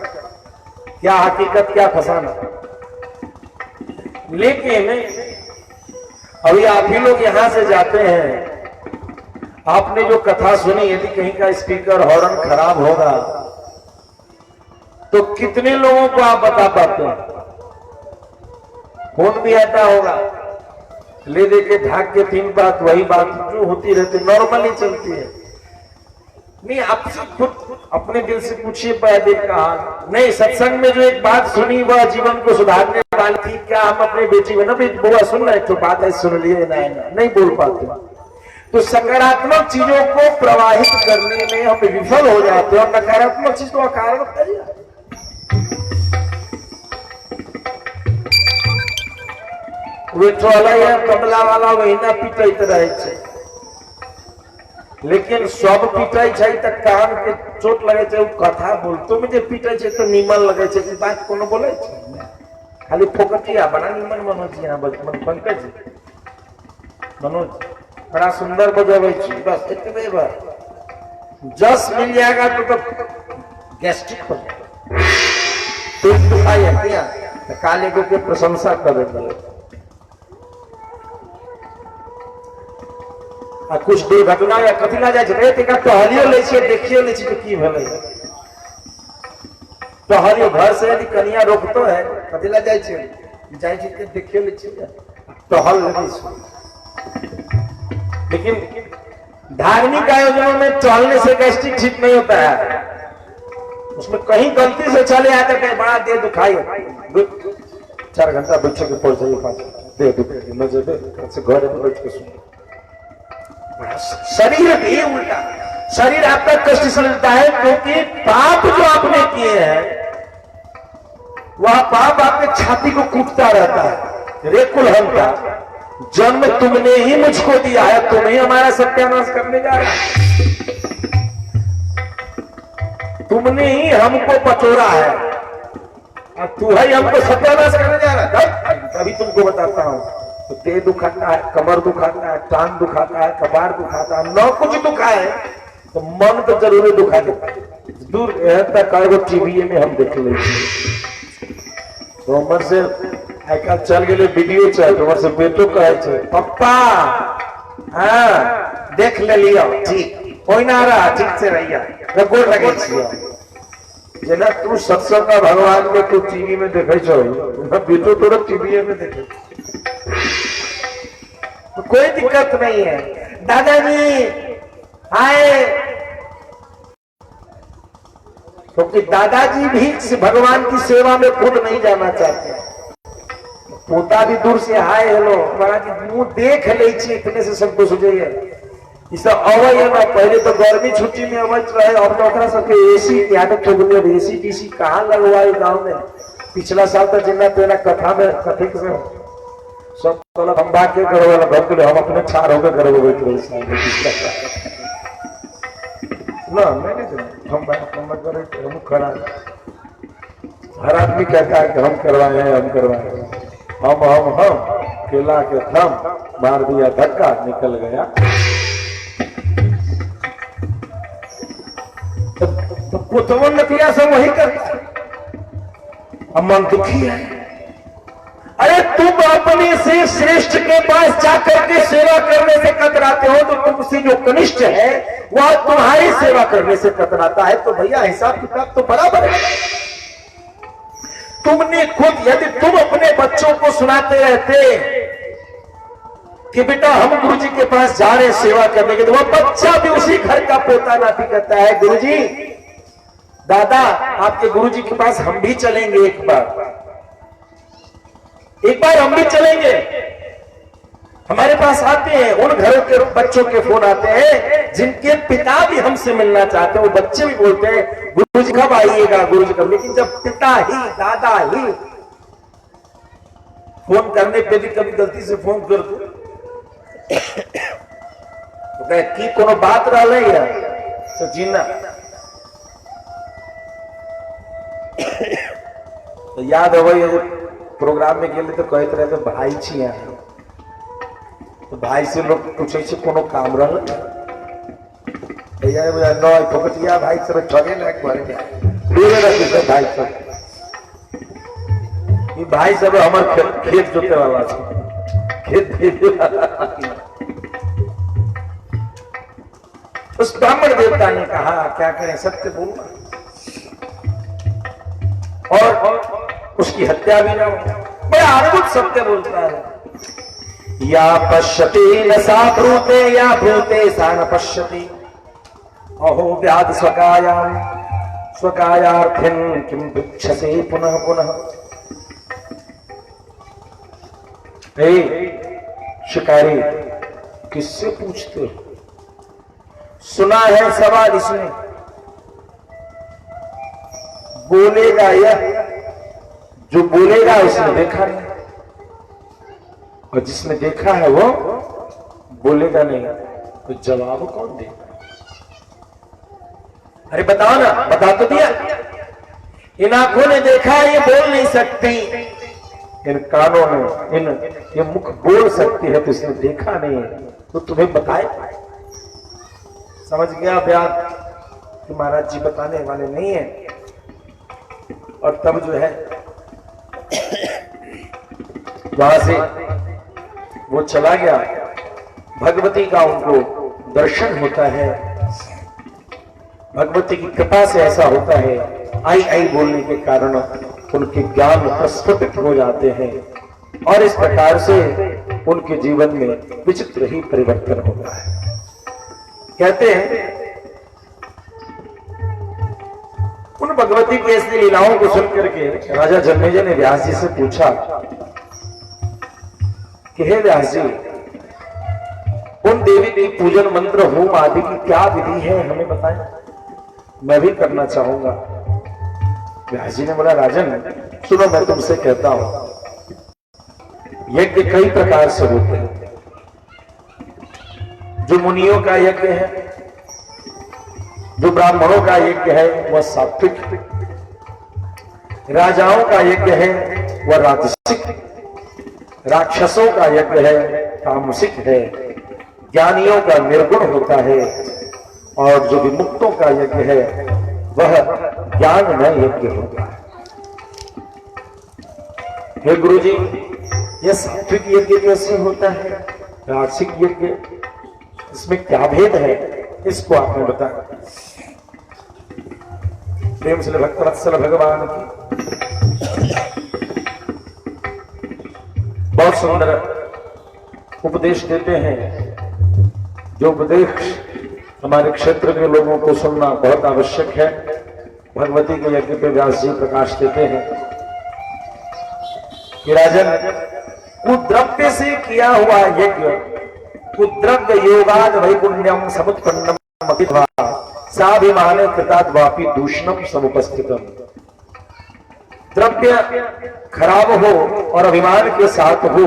क्या हकीकत क्या फसाना। लेकिन अभी आप ही लोग यहां से जाते हैं, आपने जो कथा सुनी, यदि कहीं का स्पीकर हॉर्न खराब होगा तो कितने लोगों को आप बता पाते हैं? फोन भी आता होगा, ले दे के ढाक के 3 बात वही बात जो होती रहती, नॉर्मली चलती है। नहीं, आपसे खुद अपने दिल से पूछिए, पहले कहा नहीं, सत्संग में जो एक बात सुनी वह जीवन को सुधारने वाली थी, क्या हम अपने बेटी में ना बुआ सुन रहे तो बात ऐसी सुन लिए नहीं बोल पाते। तो सकारात्मक चीजों को प्रवाहित करने में हम विफल हो जाते हैं और नकारात्मक चीज को अकारण करिए। वाला या कमला वाला वही ना पीटैत रहे छे, लेकिन सब पीटे छै त कान के चोट लगे छै, कथा बोलतो में जे पीटे छै तो निमन लगे छै, ई बात कोनो बोले छै, खाली फोकटिया बड़ा निमन मनोज जी, यहाँ पंकज जी मनोज बड़ा सुंदर बजावे छी, बस इतने बार जस मिल जाएगा तो गैस्ट्रिक हो जाएगा, पेट दुखाई है क्या, काले को के प्रशंसा कर देंगे। आ कुछ दुर्घटना या कथी ला जाए टहलियो ले छियै, देखियो ले छियै की भेलै, टहलियो घर से यदि कनिया रोकतो है कथी ला जाए छियै देखियो ले छियै, टहल ले छियै। लेकिन धार्मिक आयोजनों में टहलने से गैस्ट्रिक ठीक नहीं होता है, उसमें कहीं गलती से चले आते कहीं बड़ा देह दुखाई, 4 घंटा बच्चे के पहुंच जाइए, 5 देह दुखे मजे से घर में बैठ के सुन, शरीर भी उल्टा, शरीर आपका कष्ट समझता है क्योंकि पाप जो आपने किए हैं वह पाप आपके छाती को कूटता रहता है। रे कुलहंता, जन्म तुमने ही मुझको दिया है, तुम ही हमारा सत्यानाश करने जा रहा है। तुमने ही हमको पटोरा है और तू ही हमको सत्यानाश करने जा रहा है। अभी तुमको बताता हूं, तो पेट दुखाता है, कमर दुखाता है, टांग दुखाता है, कपार दुखाता है, न कुछ दुखा है तो मन तो जरूर दुखा देता दूर तक टीवी में हम देख ले तो हमर से आजकल चल गए वीडियो चल तो से बेटो कहे छे पप्पा हाँ देख ले लियो ठीक कोई ना रहा ठीक से रहिया गोड़ लगे छियो जेना तू सत्संग का भगवान में तू टीवी में देखे छो बेटो तोरा टीवी में देखे तो कोई दिक्कत नहीं है। दादाजी आए क्योंकि दादाजी भी भगवान की सेवा में खुद नहीं जाना चाहते। पोता भी दूर से हाय हेलो महाराज मुंह देख ले इतने से संतोष हो जाइए। अवय है ना, पहले तो गर्मी छुट्टी में अवय रहे और तो सबके एसी की आदत हो गई। एसी टीसी कहाँ लगवाए गाँव में। पिछला साल तो जिन्ना तेना कथा में कथिक में सब तो हम बात के करो वाला भक्त हम अपने छार होकर करो ना मैंने हम करे हम खड़ा। हर आदमी कहता है कि हम करवाए हैं हम करवाए हैं। हम केला के थम मार दिया धक्का निकल गया। तो पुतवन नतिया से वही करता है। अब मन दुखी है। अरे तुम अपने से श्रेष्ठ के पास जाकर के सेवा करने से कतराते हो तो तुमसे जो कनिष्ठ है वह तुम्हारी सेवा करने से कतराता है। तो भैया हिसाब किताब तो बराबर है। तुमने खुद यदि तुम अपने बच्चों को सुनाते रहते कि बेटा हम गुरुजी के पास जा रहे हैं सेवा करने के, तो वह बच्चा भी उसी घर का पोता नाती कहता है गुरुजी दादा आपके गुरुजी के पास हम भी चलेंगे एक बार हम भी चलेंगे। हमारे पास आते हैं उन घरों के बच्चों के फोन आते हैं जिनके पिता भी हमसे मिलना चाहते हैं। वो बच्चे भी बोलते हैं गुरुजी कब आइएगा गुरुजी कब। लेकिन जब पिता ही दादा ही फोन करने पे भी कभी गलती से फोन कर दो तो कहे की कोनो बात रहा है तो जीना तो याद हो गई। प्रोग्राम में गेले तो कहते रहे तो भाई छिया तो भाई से लोग पूछे कोनो काम रहा फोकटिया भाई सब ठगे भाई सब ये भाई सब हमारे खेत जोते वाला खेत उस ब्राह्मण देवता ने कहा क्या करें सत्य बोलना और उसकी हत्या भी ना हो। बड़ा अद्भुत सत्य बोलता है। या पश्यति न सा ब्रूते या ब्रूते सा न पश्यति अहो व्याध स्वकायार्थिन किम भिक्षसे पुनः पुनः। शिकारी किससे पूछते हो? सुना है सवाल इसने बोलेगा यह जो बोलेगा उसने देखा नहीं और जिसने देखा है वो बोलेगा नहीं तो जवाब कौन देगा? अरे बताओ ना, बता तो दिया। इन आंखों ने देखा ये बोल नहीं सकती, इन कानों ने ये मुख बोल सकती है तो इसने देखा नहीं तो तुम्हें बताए। समझ गया ब्याज कि महाराज जी बताने वाले नहीं है। और तब जो है वहां से वो चला गया। भगवती का उनको दर्शन होता है। भगवती की कृपा से ऐसा होता है आई आई बोलने के कारण उनके ज्ञान प्रस्फुटित हो जाते हैं और इस प्रकार से उनके जीवन में विचित्र ही परिवर्तन होता है। कहते हैं उन भगवती की ऐसी लीलाओं को सुनकर के राजा जन्मेजय ने व्यास जी से पूछा कि हे व्यास जी उन देवी की पूजन मंत्र होम आदि की क्या विधि है हमें बताएं, मैं भी करना चाहूंगा। व्यास जी ने बोला राजन सुनो मैं तुमसे कहता हूं, यज्ञ कई प्रकार से होते हैं। जो मुनियों का यज्ञ है, जो ब्राह्मणों का यज्ञ है वह सात्विक, राजाओं का यज्ञ है वह राजसिक, राक्षसों का यज्ञ है तामसिक है, ज्ञानियों का निर्गुण होता है, और जो विमुक्तों का यज्ञ है वह ज्ञानमय यज्ञ होता है। हे गुरु जी, यह सात्विक यज्ञ कैसे होता है, राजसिक यज्ञ, इसमें क्या भेद है, इसको आपने बताया। प्रेम से भक्तवत्सल भगवान की बहुत सुंदर उपदेश देते हैं। जो उपदेश हमारे क्षेत्र के लोगों को सुनना बहुत आवश्यक है। भगवती के यज्ञ पे व्यास जी प्रकाश देते हैं कि राजन, कुद्रव्य से किया हुआ यज्ञ, कुद्रव्य योगाद वैपुण्यम समुत्पन्नम अभिध्वा साभिमाने कृताद्वापि दूषणम समुपस्थितम। द्रव्य खराब हो और अभिमान के साथ हो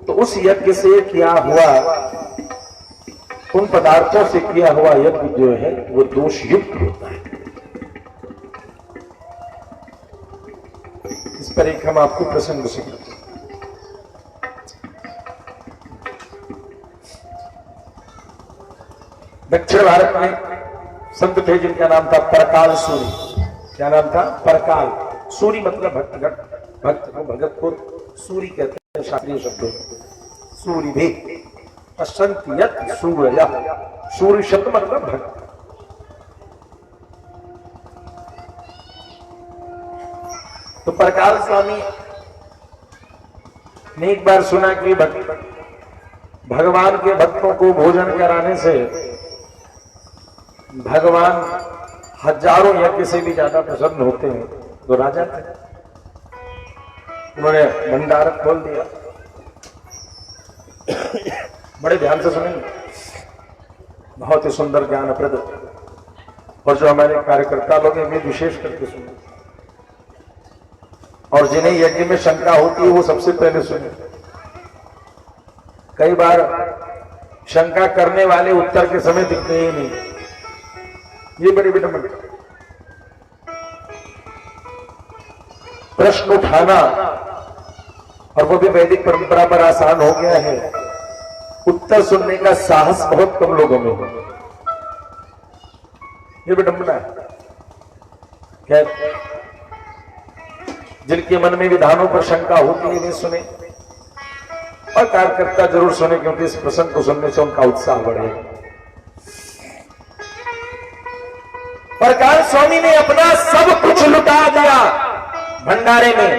तो उस यज्ञ से किया हुआ, उन पदार्थों से किया हुआ यज्ञ जो है वो दोष युक्त होता है। इस पर एक हम आपको प्रसंग सुनाते हैं। दक्षिण भारत में संत थे जिनका नाम था परकाल सूरी। क्या नाम था? परकाल सूरी, मतलब भक्त को, भगत को सूरी कहते हैं शास्त्रीय शब्दों में। सूरी भी असंत्यत सूर्य, सूर्य शब्द मतलब भक्त। तो परकाल स्वामी ने एक बार सुना कि भगवान के भक्तों को भोजन कराने से भगवान हजारों यज्ञ से भी ज्यादा प्रसन्न होते हैं। तो राजा थे, उन्होंने भंडार खोल दिया। बड़े ध्यान से सुनेंगे, बहुत ही सुंदर ज्ञानप्रद, और जो हमारे कार्यकर्ता लोग हैं वे विशेष करके सुने, और जिन्हें यज्ञ में शंका होती है वो सबसे पहले सुने। कई बार शंका करने वाले उत्तर के समय दिखते ही नहीं, ये बड़ी विडंबना। प्रश्न उठाना, और वो भी वैदिक परंपरा पर आसान हो गया है, उत्तर सुनने का साहस बहुत कम लोगों में है। ये विडंबना है। क्या जिनके मन में विधानों पर शंका होती है वे सुने, और कार्यकर्ता जरूर सुने, क्योंकि इस प्रसंग को सुनने से उनका उत्साह बढ़ेगा। परकाल स्वामी ने अपना सब कुछ लुटा दिया भंडारे में।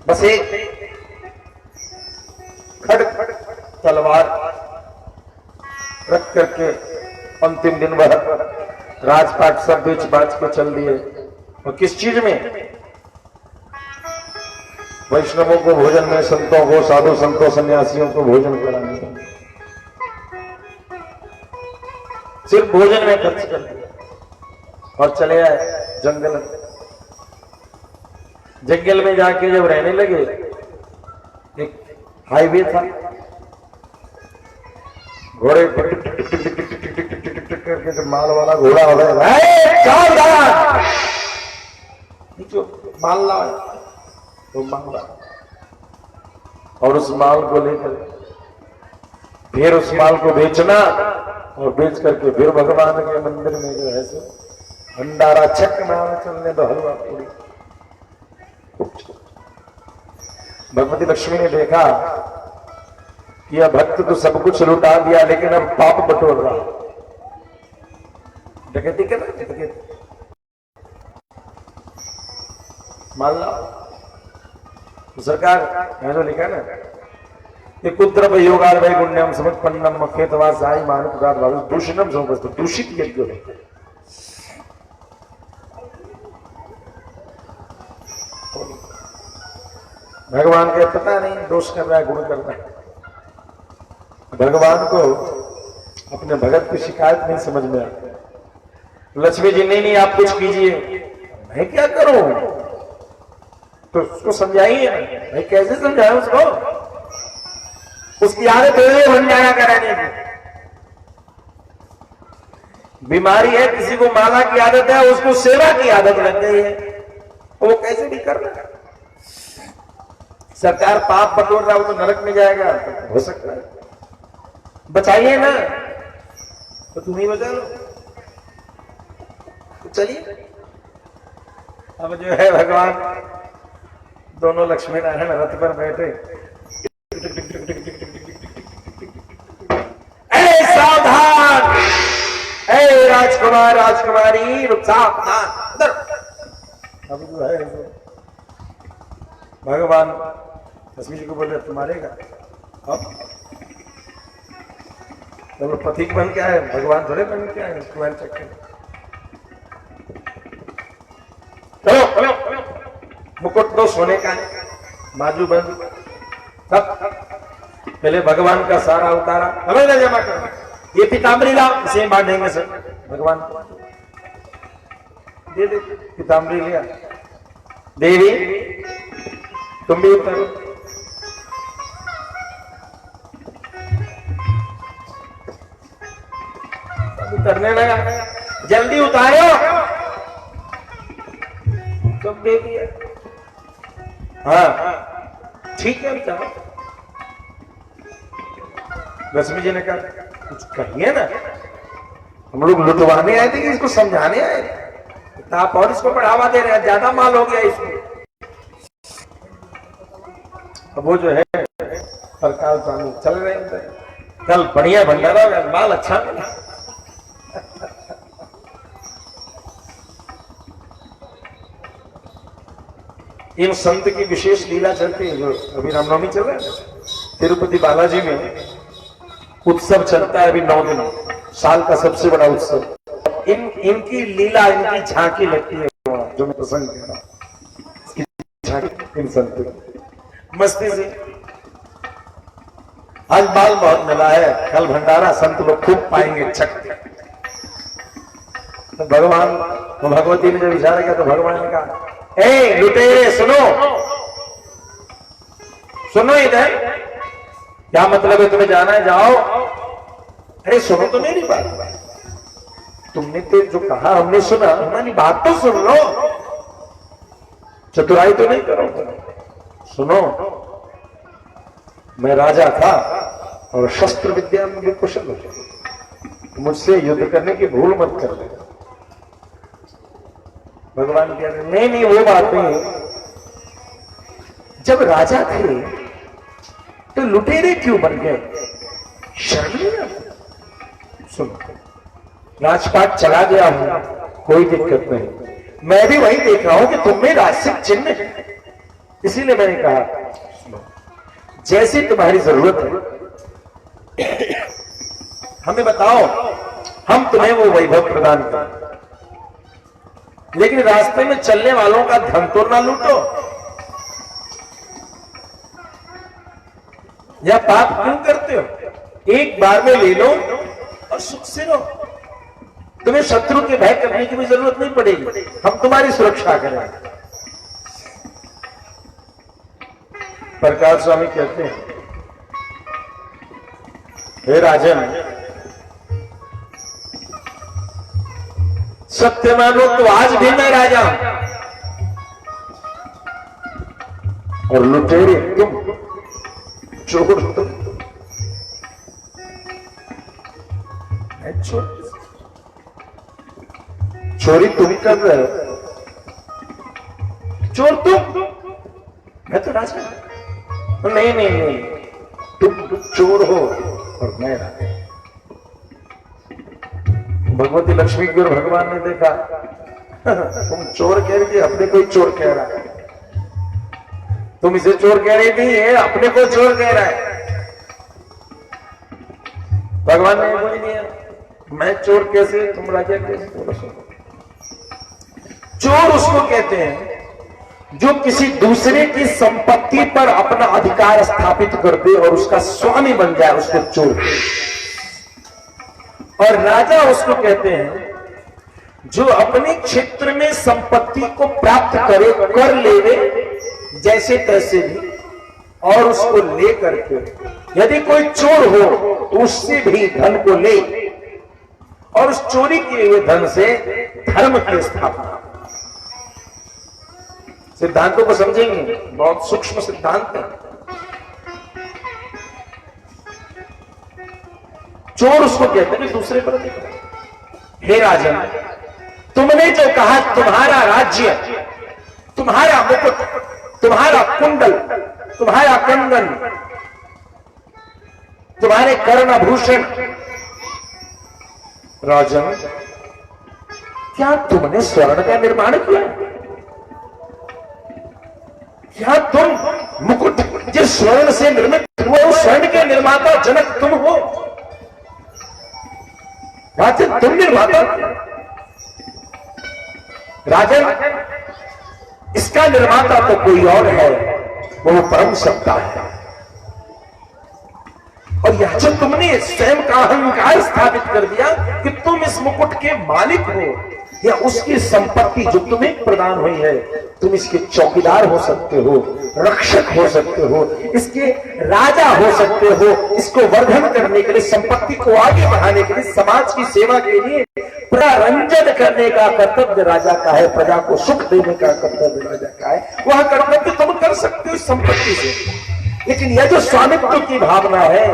बस एक खड़ तलवार रख करके अंतिम दिन वह राजपाट सब बेच बाच के चल दिए। और किस चीज में? वैष्णवों को भोजन में, संतों को, साधु संतों सन्यासियों को भोजन कराने में, सिर्फ भोजन में खर्च कर दिया। और चले आए जंगल। जंगल में जाके जब रहने लगे, एक हाईवे था, घोड़े करके जब माल वाला घोड़ा हो रहा है, माल ला, तो माल ला, और उस माल को लेकर फिर उस माल को बेचना, और बेच करके फिर भगवान के मंदिर में जो है सो भंडारा छक नाम चलने दो, हलवा पूरी। भगवती लक्ष्मी ने देखा कि यह भक्त तो सब कुछ लुटा दिया, लेकिन अब पाप बटोर रहा। डकैती कर रहा, डकैती मान लो। तो सरकार यहां जो लिखा है ना, ये कुद्रव्य योगार वैगुण्यम समुत्पन्नम खेतवा साई मानव दूषणम समुपस्थित, दूषित यज्ञ है। भगवान के पता नहीं दोष कर रहा है, गुण कर रहा है। भगवान को अपने भगत की शिकायत नहीं समझ में आती। लक्ष्मी जी नहीं आप कुछ कीजिए, मैं क्या करूं? तो उसको समझाइए। भाई कैसे समझाए उसको? उसकी आदत है भंडारा कराने की। बीमारी है, किसी को माला की आदत है, उसको सेवा की आदत लग गई है, वो कैसे भी कर रहा है। सरकार पाप बटोर रहा हो तो नरक में जाएगा, तो हो सकता है। बचाइए ना, तो तुम ही बचा लो। तो चलिए, अब जो है भगवान दोनों लक्ष्मी नारायण रथ पर बैठे, ऐ सावधान, ऐ राजकुमार राजकुमारी, रुक सावधान। अब जो है भगवान लक्ष्मी जी को बोले तुम मारेगा। अब चलो पथिक बन के आए, भगवान थोड़े बन के आए। इसको चक्कर चलो मुकुट तो सोने का है, बाजू बंद सब। पहले भगवान का सारा उतारा, हमें ना जमा कर। ये पीताम्बरी लाओ, इसे बांधेंगे सर भगवान को। दे दे पीताम्बरी लिया। देवी तुम भी उतारो। उतरने लगा, जल्दी उतारो। तुम दे दिया। हाँ ठीक है, चलो। लक्ष्मी जी ने कहा कुछ कहिए ना, हम लोग लुटवाने आए थे कि इसको समझाने आए थे? आप और इसको बढ़ावा दे रहे हैं, ज्यादा माल हो गया इसको। अब वो जो है सरकार स्वामी चल रहे हैं, कल बढ़िया भंडारा, माल अच्छा मिला। इन संत की विशेष लीला चलती है, जो अभी रामनवमी चल रहा है तिरुपति बालाजी में, उत्सव चलता है अभी 9 दिन, साल का सबसे बड़ा उत्सव। इनकी लीला, इनकी झांकी लगती है, जो मैं प्रसंग कह रहा हूं, झांकी इन संत मस्ती से। आज बाल बहुत मिला है, कल भंडारा, संत लोग खूब पाएंगे छक। तो भगवान, तो भगवती ने जब इशारा किया तो भगवान ने कहा, ए लुटेरे सुनो, सुनो इधर, क्या मतलब है तुम्हें जाना है, जाओ। अरे सुनो तो मेरी बात, तुमने तो जो कहा हमने सुना, हमारी बात तो सुन लो, चतुराई तो नहीं करो। सुनो, मैं राजा था और शस्त्र विद्या में भी कुशल हूं, मुझसे युद्ध करने की भूल मत कर ले। भगवान कह रहे नहीं नहीं वो बात नहीं, जब राजा थे तो लुटेरे क्यों बन गए? शर्म नहीं आता? सुनो, राजपाट चला गया हूं, कोई दिक्कत नहीं, मैं भी वही देख रहा हूं कि तुम में राजसिक चिन्ह है, इसीलिए मैंने कहा जैसी तुम्हारी जरूरत है हमें बताओ, हम तुम्हें वो वैभव प्रदान करें, लेकिन रास्ते में चलने वालों का धन तो ना लूटो, या पाप क्यों करते हो? एक बार में ले लो और सुख से रहो, तुम्हें शत्रु के भय करने की भी जरूरत नहीं पड़ेगी, हम तुम्हारी सुरक्षा करेंगे। प्रकाश स्वामी कहते हैं, हे राजन, सत्य मानो तो आज भी मैं राजा हूं, और लुटेरे तुम, चोर तुम। चोरी तुम कर रहे हो, चोर तुम, मैं तो राजा। नहीं नहीं नहीं, तुम चोर हो और मैं राजा। भगवती लक्ष्मी की और भगवान ने देखा तुम चोर कह रही थी, अपने को ही चोर कह रहा है, तुम इसे चोर कह रही थी, ये अपने को चोर कह रहा है। भगवान ने बोल दिया, मैं चोर कैसे, तुम राजा कैसे? चोर उसको कहते हैं जो किसी दूसरे की संपत्ति पर अपना अधिकार स्थापित कर दे और उसका स्वामी बन जाए, उसको चोर कहते हैं। और राजा उसको कहते हैं जो अपने क्षेत्र में संपत्ति को प्राप्त करे, कर लेवे जैसे तैसे भी, और उसको ले करके यदि कोई चोर हो तो उससे भी धन को ले और उस चोरी किए हुए धन से धर्म की स्थापना। सिद्धांतों को समझेंगे, बहुत सूक्ष्म सिद्धांत है। चोर उसको कहते हैं दूसरे पर अधिकार। हे राजन, तुमने जो कहा तुम्हारा राज्य, तुम्हारा मुकुट, तुम्हारा कुंडल, तुम्हारा कंगन, तुम्हारे कर्णभूषण, राजन क्या तुमने स्वर्ण का निर्माण किया? क्या तुम मुकुट जिस स्वर्ण से निर्मित हुआ उस स्वर्ण के निर्माता जनक तुम हो? राजन तुम निर्माता? राजन इसका निर्माता तो कोई और है, वो परम सत्ता है। और यह जो तुमने स्वयं का अहंकार स्थापित कर दिया कि तुम इस मुकुट के मालिक हो या उसकी संपत्ति जो तुम्हें प्रदान हुई है, तुम इसके चौकीदार हो सकते हो, रक्षक हो सकते हो, इसके राजा हो सकते हो, इसको वर्धन करने के लिए, संपत्ति को आगे बढ़ाने के लिए, समाज की सेवा के लिए प्ररंजन करने का कर्तव्य राजा का है, प्रजा को सुख देने का कर्तव्य राजा का है। वह कर्तव्य तुम कर सकते हो इस संपत्ति से। लेकिन यह जो स्वामित्व की भावना है,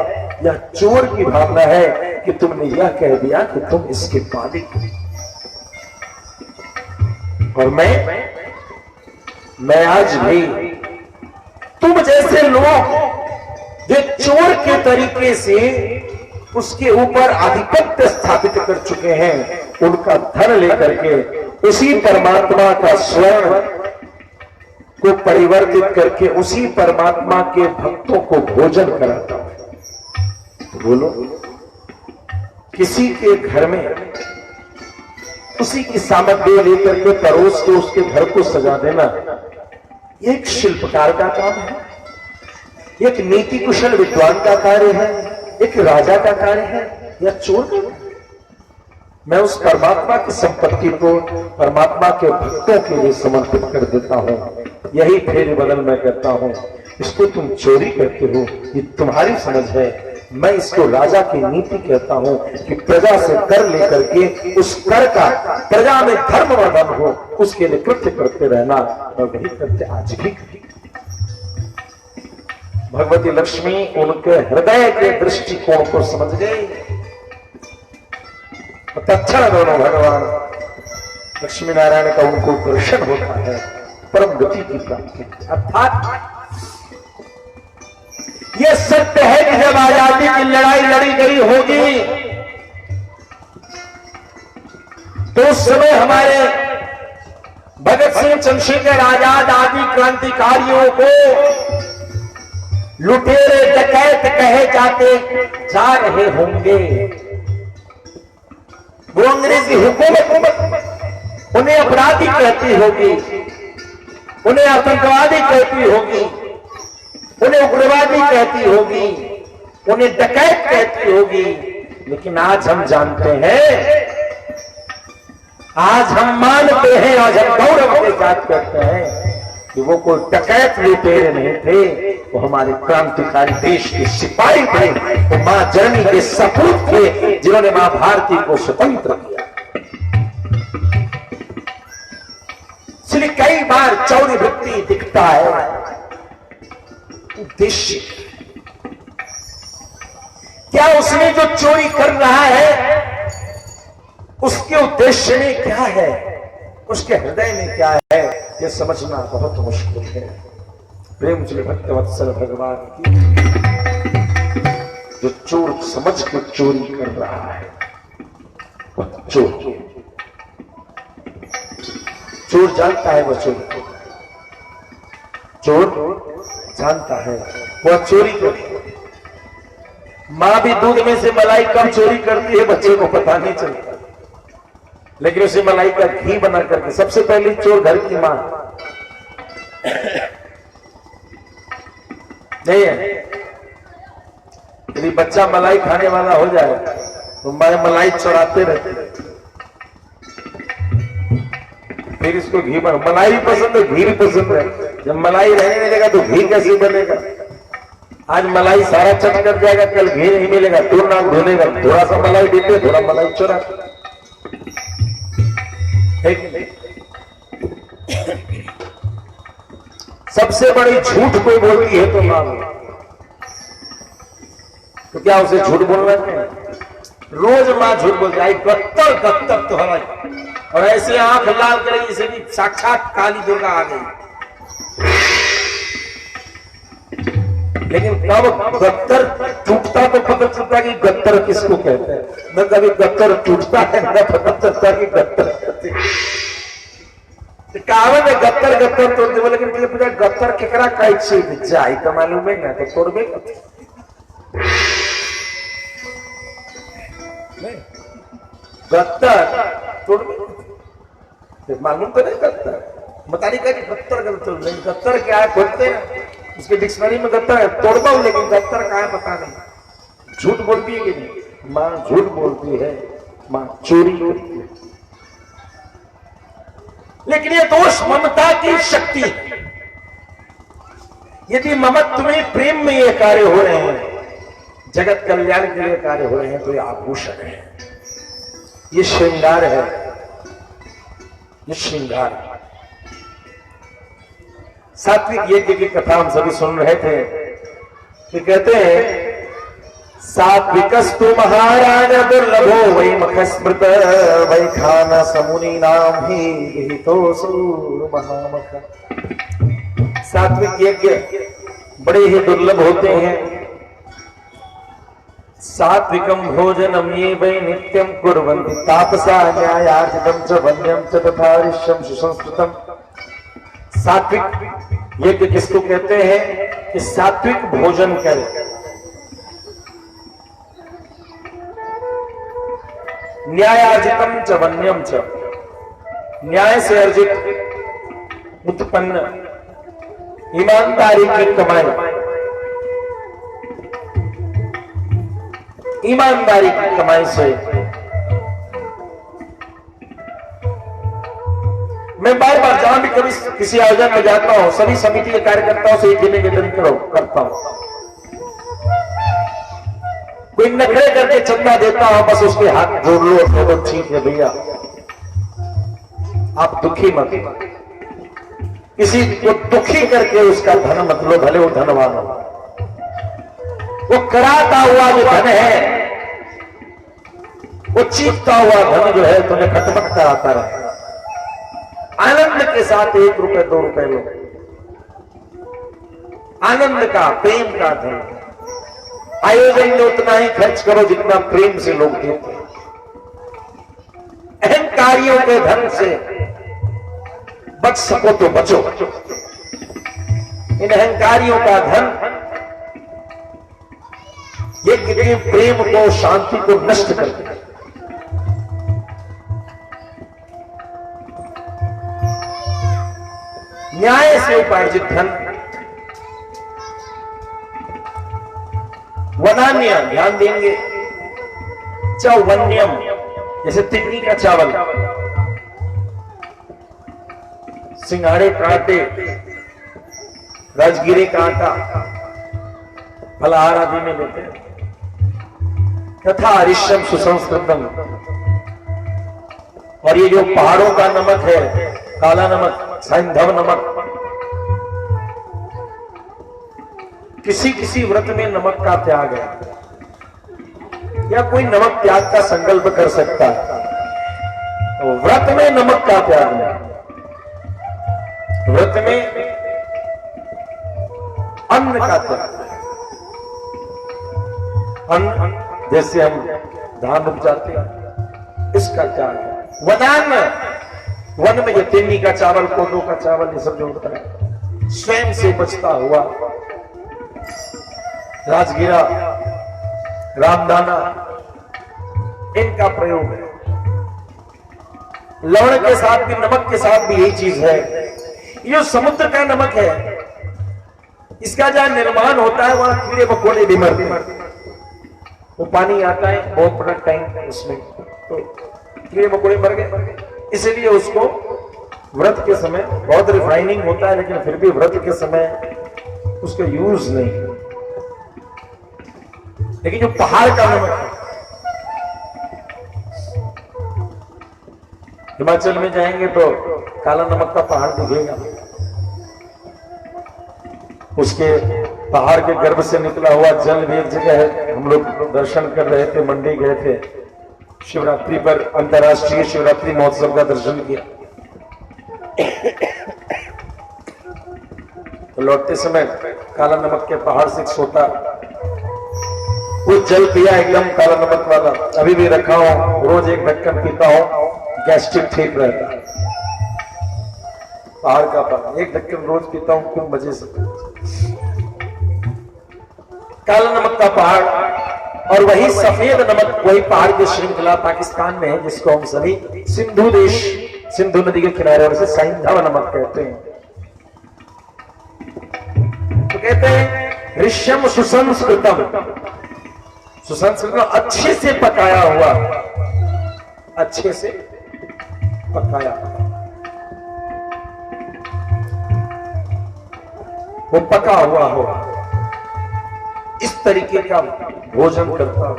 यह चोर की भावना है कि तुमने यह कह दिया कि तुम इसके मालिक हो। और मैं आज भी तुम जैसे लोग जो चोर के तरीके से उसके ऊपर आधिपत्य स्थापित कर चुके हैं, उनका धन लेकर के उसी परमात्मा का स्वर्ण को परिवर्तित करके उसी परमात्मा के भक्तों को भोजन कराता हूं। तो बोलो, किसी के घर में उसी की सामग्री लेकर के परोस के उसके घर को सजा देना, एक शिल्पकार का काम है, एक नीति कुशल विद्वान का कार्य है, एक राजा का कार्य है या चोर का? मैं उस परमात्मा की संपत्ति को परमात्मा के भक्तों के लिए समर्पित कर देता हूं। यही फेर बदल मैं कहता हूं। इसको तुम चोरी करते हो, ये तुम्हारी समझ है। मैं इसको राजा की नीति कहता हूं कि प्रजा से कर लेकर के उस कर का प्रजा में धर्मवर्धन हो, उसके लिए कृत्य करते रहना, और वही कृत्य आज भी भगवती लक्ष्मी उनके हृदय के दृष्टिकोण को समझ गई। तत्क्षण दोनों भगवान लक्ष्मी नारायण का उनको दर्शन होता है, परम गति की प्राप्ति। अर्थात यह सत्य है कि जब आजादी की लड़ाई लड़ी गई होगी तो उस समय हमारे भगत सिंह, चंद्रशेखर आजाद आदि क्रांतिकारियों को लुटेरे डकैत कहे जाते जा रहे होंगे। वो अंग्रेजी हुकूमत उन्हें अपराधी कहती होगी, उन्हें आतंकवादी कहती होगी, उन्हें उग्रवादी कहती होगी, उन्हें डकैत कहती होगी। लेकिन आज हम जानते हैं, आज हम मानते हैं, आज हम गौरव के साथ कहते हैं कि वो कोई डकैत लुटेरे नहीं थे, वो हमारे क्रांतिकारी देश के सिपाही थे, वो मां जननी के सपूत थे जिन्होंने मां भारती को स्वतंत्र किया। इसलिए कई बार चौरी वृत्ति दिखता है। उद्देश्य क्या, उसने जो चोरी कर रहा है उसके उद्देश्य में क्या है, उसके हृदय में क्या है, यह समझना बहुत मुश्किल है। प्रेम श्री भक्तवत्सल भगवान की, जो चोर समझ के चोरी कर रहा है वह चोर जानता है, वह चोर जानता है, वह चोरी करता है। मां भी दूध में से मलाई कब चोरी करती है बच्चे को पता नहीं चलता, लेकिन उसे मलाई का घी बना करके सबसे पहले चोर घर की मां नहीं है। यदि बच्चा मलाई खाने वाला हो जाए तो मां मलाई चुराते रहते, फिर इसको घी बन, मलाई भी पसंद है, घी भी पसंद है। जब मलाई रहने नहीं देगा तो घी कैसे बनेगा? आज मलाई सारा चट कर जाएगा, कल घी नहीं मिलेगा, तो नाक धोनेगा, थोड़ा सा मलाई देते, थोड़ा मलाई चुरा। सबसे बड़ी झूठ कोई बोलती है तो मां, तो क्या उसे झूठ बोलना चाहिए? रोज मां झूठ बोलती है, गत्तर गत्तर तो हमारी, और ऐसे आंख लाल करेगी जैसे कि साक्षात काली दुर्गा आ गई। लेकिन कब गत्तर टूटता तो पता चलता कि गत्तर किसको कहते हैं। न कभी गत्तर टूटता है, न पता चलता कि गत्तर कहते हैं। कहावत है गत्तर गत्तर तोड़ दे, लेकिन मुझे पूछा गत्तर केकरा काइट से जाए तो मालूम है ना, तो तोड़ दे। गत्तर तोड़ दे, मालूम तो नहीं गत्तर, बतानी का गत्तर गत्तर नहीं, गत्तर क्या है खोजते हैं उसके डिक्शनरी में गत्तर है, तोड़ता हूं लेकिन गत्तर कहाँ है पता नहीं। झूठ बोलती है कि नहीं? मां झूठ बोलती है, मां चोरी करती है। लेकिन ये दोष ममता की शक्ति है। यदि ममत्व में, प्रेम में ये कार्य हो रहे हैं, जगत कल्याण के लिए कार्य हो रहे हैं, तो ये आभूषण है, ये श्रृंगार है, ये श्रृंगार है। सात्विक यज्ञ की कथा हम सभी सुन रहे थे कि कहते हैं सात्विकस्तु महाराज दुर्लभो वै मखस्मृत वै खाना समुनि नाम ही विहितोऽसुर महामख। सात्विक यज्ञ बड़े ही दुर्लभ होते हैं। सात्विकम भोजनम ये वै नित्यम कुर्वन्ति तापसा न्यायार्जितम च वन्यम च तथा ऋष्यम सुसंस्कृतम। सात्विक यज्ञ किसको कहते हैं? कि सात्विक भोजन करे, न्यायार्जितम च वन्यम च, न्याय से अर्जित उत्पन्न ईमानदारी की कमाई, ईमानदारी की कमाई से। मैं बार बार जहां भी कभी किसी आयोजन में जाता हूं, सभी समिति के कार्यकर्ताओं से एक निवेदन करता हूं, कोई नखरे करके चंदा देता हो बस उसके हाथ जोड़ लो तो ठीक है भैया, आप दुखी मत। किसी को दुखी करके उसका धन मत लो, भले वो धनवान हो। वो कराता हुआ जो धन है, वो चीखता हुआ धन जो है, तुम्हें खटपटता आता रहे। आनंद के साथ 1 रुपए 2 रुपए लो, आनंद का, प्रेम का धन। आयोजन में उतना ही खर्च करो जितना प्रेम से लोग देते हैं। अहंकारियों के धन से बच सको तो बचो। इन अहंकारियों का धन यज्ञ के प्रेम को, शांति को नष्ट कर देता है। न्याय से उपार्जित धन, वनान्य ध्यान देंगे, चौवन्यम जैसे तिन्नी का चावल, सिंघाड़े का आटे, राजगिरे का आटा, फलाहार आदि में लेते हैं। तथा हरिश्यम सुसंस्कृतम, और ये जो पहाड़ों का नमक है, काला नमक, सैंधव नमक, किसी किसी व्रत में नमक का त्याग है, या कोई नमक त्याग का संकल्प कर सकता है, तो व्रत में नमक का त्याग नहीं। व्रत में अन्न का त्याग, अन्न जैसे हम धान उपजाते हैं, इसका त्याग है। वनान्न, वन में जो तेनी का चावल, कोदो का चावल, ये सब जो होता है, स्वयं से बचता हुआ राजगिरा, रामदाना, इनका प्रयोग है। लवण के साथ भी, नमक के साथ भी यही चीज है। ये समुद्र का नमक है, इसका जहां निर्माण होता है वहां कीड़े मकोड़े भी मरते हैं। वो पानी आता है बहुत बड़ा टैंक है उसमें, तो कीड़े मकोड़े मर गए, इसलिए उसको व्रत के समय बहुत रिफाइनिंग होता है, लेकिन फिर भी व्रत के समय उसका यूज नहीं। लेकिन जो पहाड़ का नमक है, हिमाचल में जाएंगे तो काला नमक का पहाड़ दिखेगा, उसके पहाड़ के गर्भ से निकला हुआ जल भी एक जगह है। हम लोग दर्शन कर रहे थे, मंडी गए थे शिवरात्रि पर, अंतर्राष्ट्रीय शिवरात्रि महोत्सव का दर्शन किया। तो लौटते समय काला नमक के पहाड़ से एक सोता वो जल पिया, एकदम काला नमक वाला, अभी भी रखा हूं, रोज एक ढक्कन पीता हूं, गैस्ट्रिक ठीक रहता है। पहाड़ का पानी एक ढक्कन रोज पीता हूं, खूब मजे से। काला नमक का पहाड़, और वही सफेद नमक, वही पहाड़ की श्रृंखला पाकिस्तान में है, जिसको हम सभी सिंधु देश, सिंधु नदी के किनारे और से सैंधव नमक कहते हैं। तो कहते हैं ऋष्यम सुसंस्कृतम, सुसंस्कृत अच्छे से पकाया हुआ, अच्छे से पकाया, वो पका हुआ हो, इस तरीके का भोजन करता हो।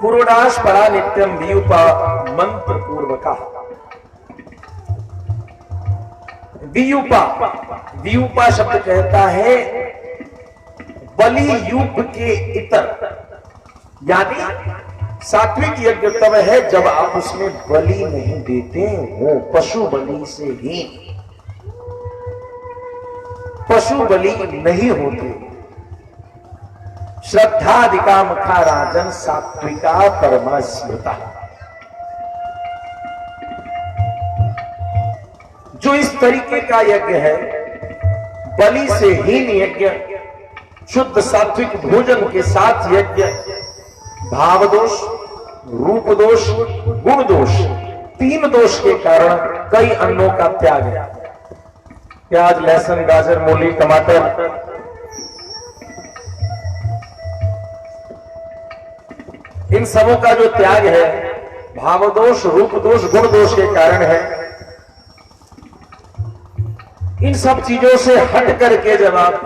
पुरोडाश परा नित्यम वियुपा मंत्र पूर्वका। वियुपा, वियुपा शब्द कहता है बलि यूप के इतर, यानी सात्विक यज्ञ तब है जब आप उसमें बलि नहीं देते हो, पशु बलि से ही, पशु बलि नहीं होते। श्रद्धाधिका मखा राजन सात्विका परमा स्मृता। जो इस तरीके का यज्ञ है, बलि से हीन यज्ञ, शुद्ध सात्विक भोजन के साथ यज्ञ, भाव दोष, रूप दोष, गुण दोष, तीन दोष के कारण कई अन्नों का त्याग है। प्याज, लहसुन, गाजर, मूली, टमाटर, इन सबों का जो त्याग है, भाव दोष, रूप दोष, गुण दोष के कारण है। इन सब चीजों से हट करके जब आप,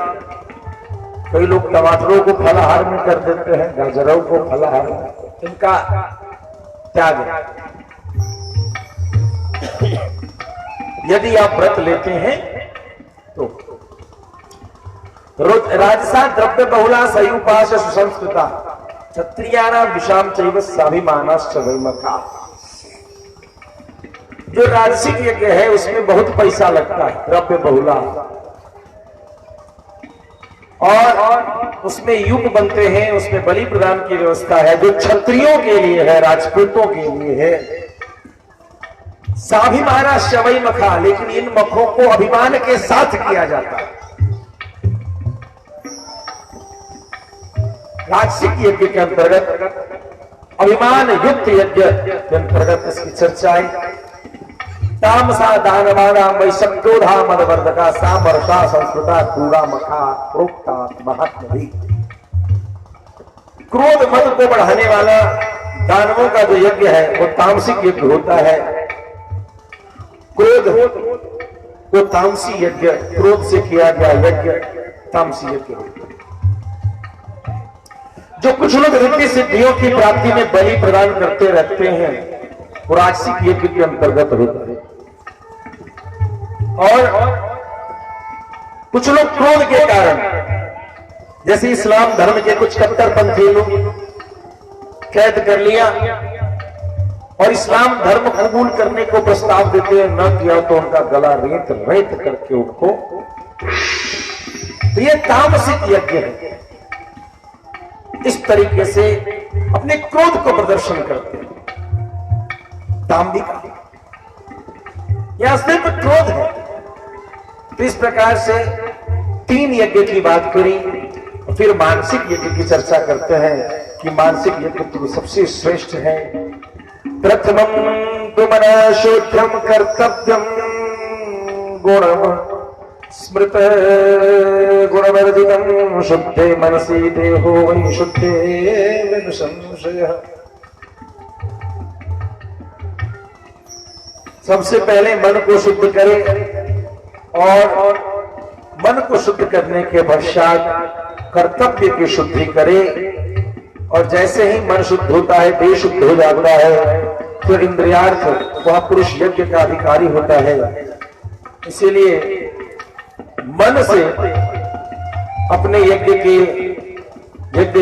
कई लोग टमाटरों को फलाहार में कर देते हैं, गाजरों को फलाहार में, इनका त्याग है। यदि आप व्रत लेते हैं तो राजसा द्रव्य बहुला सयुपाश सुसंस्कृता क्षत्रियाना विषाम चैव स्वाभिमानश्च वैमखा। जो राजसिक यज्ञ है उसमें बहुत पैसा लगता है, द्रव्य बहुला, और उसमें युग बनते हैं, उसमें बलि प्रदान की व्यवस्था है, जो क्षत्रियों के लिए है, राजपूतों के लिए है। स्वाभिमाना शवई मखा, लेकिन इन मखों को अभिमान के साथ किया जाता है। राजसिक यज्ञ के अंतर्गत, अभिमान युक्त यज्ञ के अंतर्गत इसकी चर्चा है। तामसा दानवाना वैशक्रोधा मदवर्धका सामर्षा संस्कृता क्रूरा मखा प्रोक्ता महात्मा भी। क्रोध मद को बढ़ाने वाला दानवों का जो यज्ञ है वो तामसिक यज्ञ होता है। क्रोध वो तामसी यज्ञ, क्रोध से किया गया यज्ञ तामसी यज्ञ होता है। जो कुछ लोग रिद्धि सिद्धियों की प्राप्ति में बलि प्रदान करते रहते हैं वो राजसिक यज्ञ के अंतर्गत होता है। और कुछ लोग क्रोध के कारण, जैसे इस्लाम धर्म के कुछ कट्टरपंथी लोग कैद कर लिया और इस्लाम धर्म कबूल करने को प्रस्ताव देते हैं, न किया तो उनका गला रेत रेत करके उनको, तो ये तामसिक यज्ञ है। इस तरीके से अपने क्रोध को प्रदर्शन करते हैं, दाम्भिक, यह सिर्फ क्रोध है। तो इस प्रकार से तीन यज्ञ की बात करी, फिर मानसिक यज्ञ की चर्चा करते हैं कि मानसिक यज्ञ तो सबसे श्रेष्ठ है। प्रथमं तु मना शोध्यम कर्तव्यम गुणम स्मृत गुणवर्जितम शुद्धे मनसि देहो वै शुद्धे संशयः। सबसे पहले मन को शुद्ध करे और मन को शुद्ध करने के पश्चात कर्तव्य की शुद्धि करे। और जैसे ही मन शुद्ध होता है, बेशुद्ध हो जाता है, तो इंद्रियार्थ वह पुरुष यज्ञ का अधिकारी होता है। इसीलिए मन से अपने यज्ञ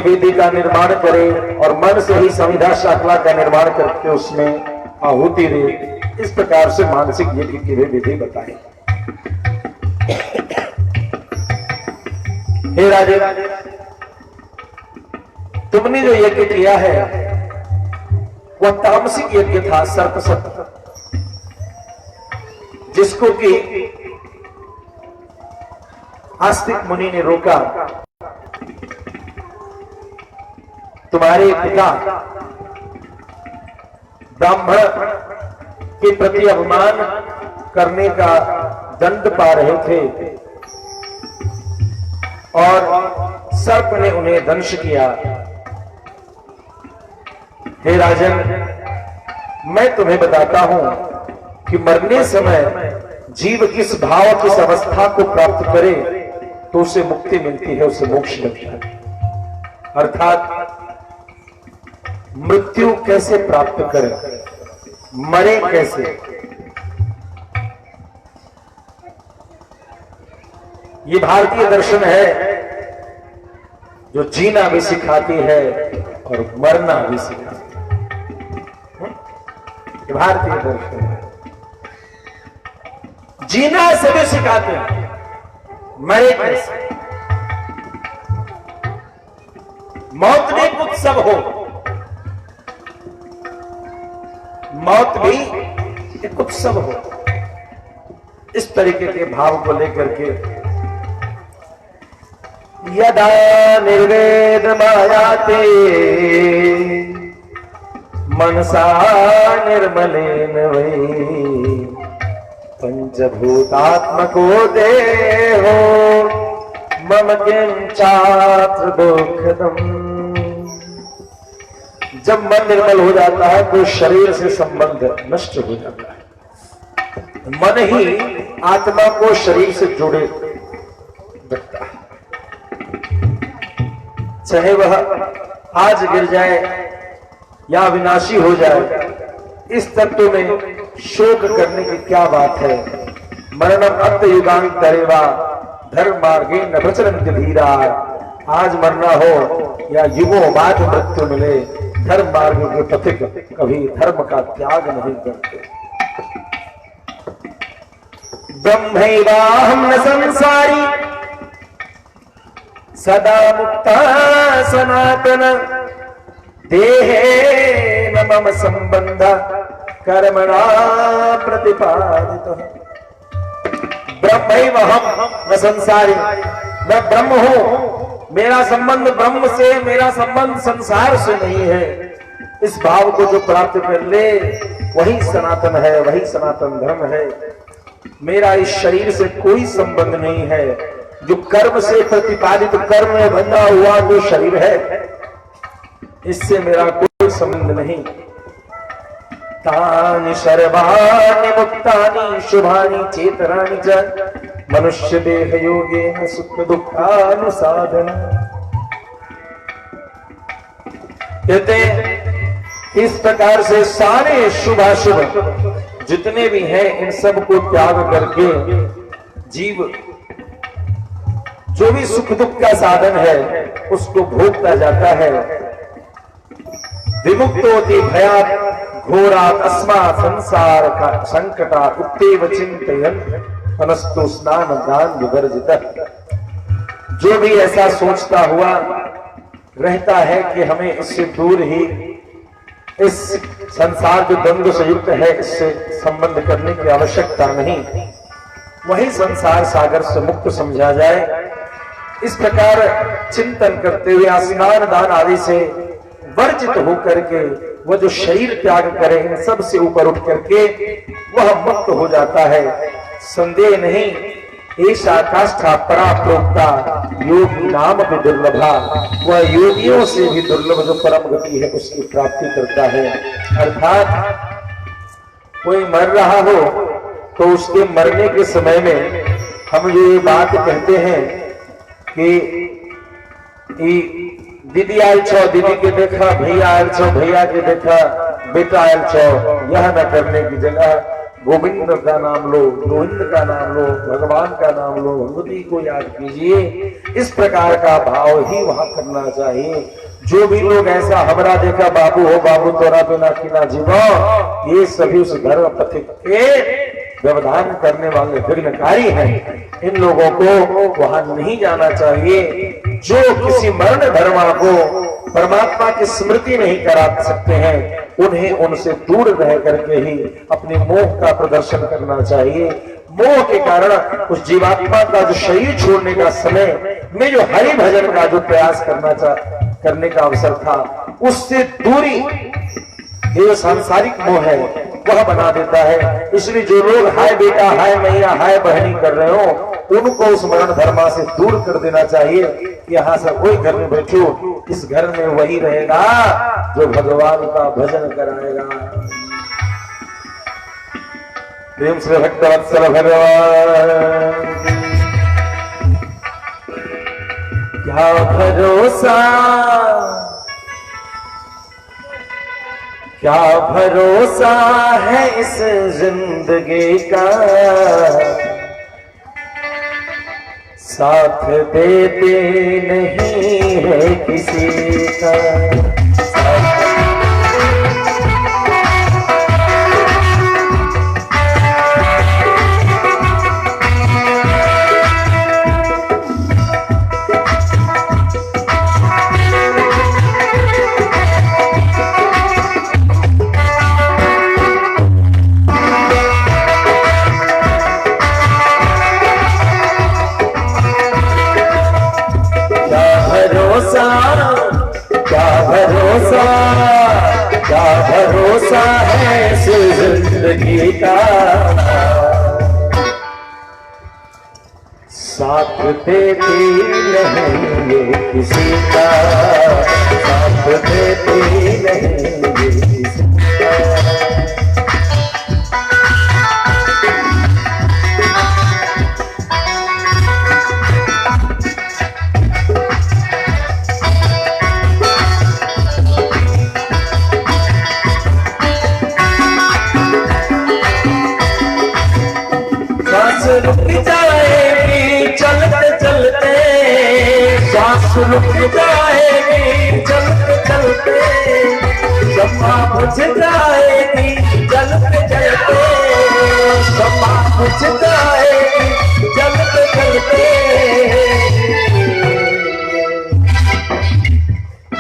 वेदी का निर्माण करे और मन से ही संविधा शाखला का निर्माण करके उसमें आहुति दे। इस प्रकार से मानसिक यज्ञ की विधि बताए। हे राजे, तुमने जो यज्ञ किया है वह तामसिक यज्ञ था, सर्पसत, जिसको कि आस्तिक मुनि ने रोका। तुम्हारे पिता ब्राह्मण के प्रति अपमान करने का दंड पा रहे थे और सर्प ने उन्हें दंश किया। हे राजन, मैं तुम्हें बताता हूं कि मरने समय जीव किस भाव, किस अवस्था को प्राप्त करे तो उसे मुक्ति मिलती है, उसे मोक्ष मिलता है। अर्थात मृत्यु कैसे प्राप्त करे, मरे कैसे, ये भारतीय दर्शन है जो जीना भी सिखाती है और मरना भी सिखाती है। ये भारतीय दर्शन है। जीना सभी सिखाते हैं, मरे कैसे। मौत भी कुछ सब हो, मौत भी एक उत्सव हो, इस तरीके के भाव को लेकर के यदा निर्वेद मायाते मनसा निर्मलेन वै पंचभूतात्मको देहो मम किंचात्र दुःखदम्। जब मन निर्मल हो जाता है तो शरीर से संबंध नष्ट हो जाता है। मन ही आत्मा को शरीर से जोड़े रखता है। चाहे वह आज गिर जाए या विनाशी हो जाए, इस तत्व में शोक करने की क्या बात है। मरणम अंत युगांतरेवा धर्म मार्गे न प्रचलन्ति धीरा। आज मरना हो या युगों बाद मृत्यु मिले, धर्म मार्ग के पथिक कभी धर्म का त्याग नहीं करते। ब्रह्मैवाहं न संसारी सदा मुक्ता सनातन देहे न मम संबंध कर्मणा प्रतिपादितः। ब्रह्मैवाहं न संसारी, मैं ब्रह्म हूं, मेरा संबंध ब्रह्म से, मेरा संबंध संसार से नहीं है। इस भाव को जो प्राप्त कर ले वही सनातन है, वही सनातन धर्म है। मेरा इस शरीर से कोई संबंध नहीं है। जो कर्म से प्रतिपादित कर्म में बंधा हुआ जो शरीर है, इससे मेरा कोई संबंध नहीं। तानि सर्वाणि मुक्तानि शुभानि चेतनानि च मनुष्य देह योगेन सुख दुःखानुसाधन। कहते इस प्रकार से सारे शुभाशुभ जितने भी हैं, इन सब को त्याग करके जीव जो भी सुख दुख का साधन है उसको भोगता जाता है। विमुक्तोति भयात् घोरात् अस्मात् संसार का संकटा उत्तेव चिंतयन् मनस्तु स्नान दान विवर्जितः। जो भी ऐसा सोचता हुआ रहता है कि हमें इससे दूर ही, इस संसार जो द्वंद्व से युक्त है इससे संबंध करने की आवश्यकता नहीं, वही संसार सागर से मुक्त समझा जाए। इस प्रकार चिंतन करते हुए स्नान दान आदि से वर्जित होकर के वह जो शरीर त्याग करे, इन सब से ऊपर उठ करके वह मुक्त हो जाता है। संदेह नहीं, ऐसा काष्ठा परा प्रोक्ता योगी नाम भी दुर्लभा। वह योगियों से भी दुर्लभ जो परम गति है उसकी प्राप्ति करता है। अर्थात कोई मर रहा हो तो उसके मरने के समय में हम जो ये बात कहते हैं कि दीदी आयल छो, दीदी के देखा, भैया आयल छो, भैया के देखा, बेटा आयल छो, यह न करने की जगह गोविंद का नाम लो, गोविंद का नाम लो, भगवान का नाम लो, भगवती को याद कीजिए। इस प्रकार का भाव ही वहां करना चाहिए। जो भी लोग ऐसा हमरा देखा बाबू हो बाबू तोरा बिना किना जीवो, ये सभी उस धर्म पथिक के व्यवधान करने वाले विघ्नकारी हैं। इन लोगों को वहां नहीं जाना चाहिए। जो किसी मरण धर्मा को परमात्मा की स्मृति नहीं करा सकते हैं, उन्हें उनसे दूर रह करके ही अपने मोह का प्रदर्शन करना चाहिए। मोह के कारण उस जीवात्मा का जो शरीर छोड़ने का समय में जो हरि भजन का जो प्रयास करने का अवसर था, उससे दूरी ये सांसारिक मोह है वह बना देता है। इसलिए जो लोग हाय बेटा, हाय मैया, हाय बहनी कर रहे हो, उनको उस मरण धर्मा से दूर कर देना चाहिए कि यहाँ से कोई घर में बैठो, इस घर में वही रहेगा जो भगवान का भजन कराएगा। प्रेम से भक्तवत्सल भगवान क्या भरोसा, क्या भरोसा है इस जिंदगी का, साथ देते नहीं है किसी का। क्या भरोसा है इस जिंदगी का, साथ देते नहीं ये किसी का, साथ देते नहीं ये किसी का। रुक जाएगी चलते चलते, सांस रुक जाएगी चलते चलते, क्षमा बुझ जाएगी चलते चलते, क्षमा बुझ जाएगी चलते चलते।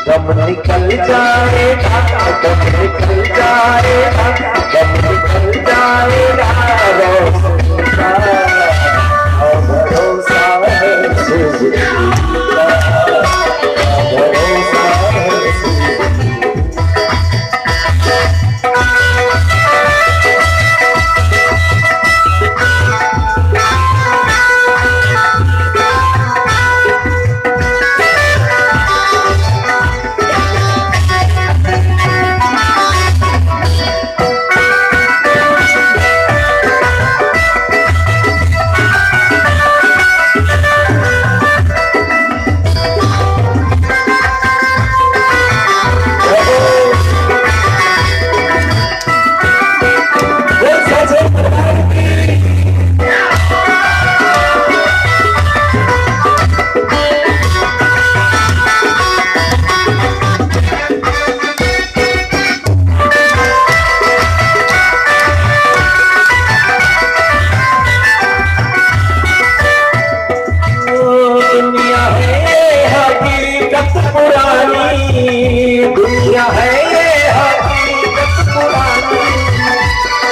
दम निकल जाएगा, दम निकल जाएगा, दम निकल जाएगा, भरोसा है भरोसा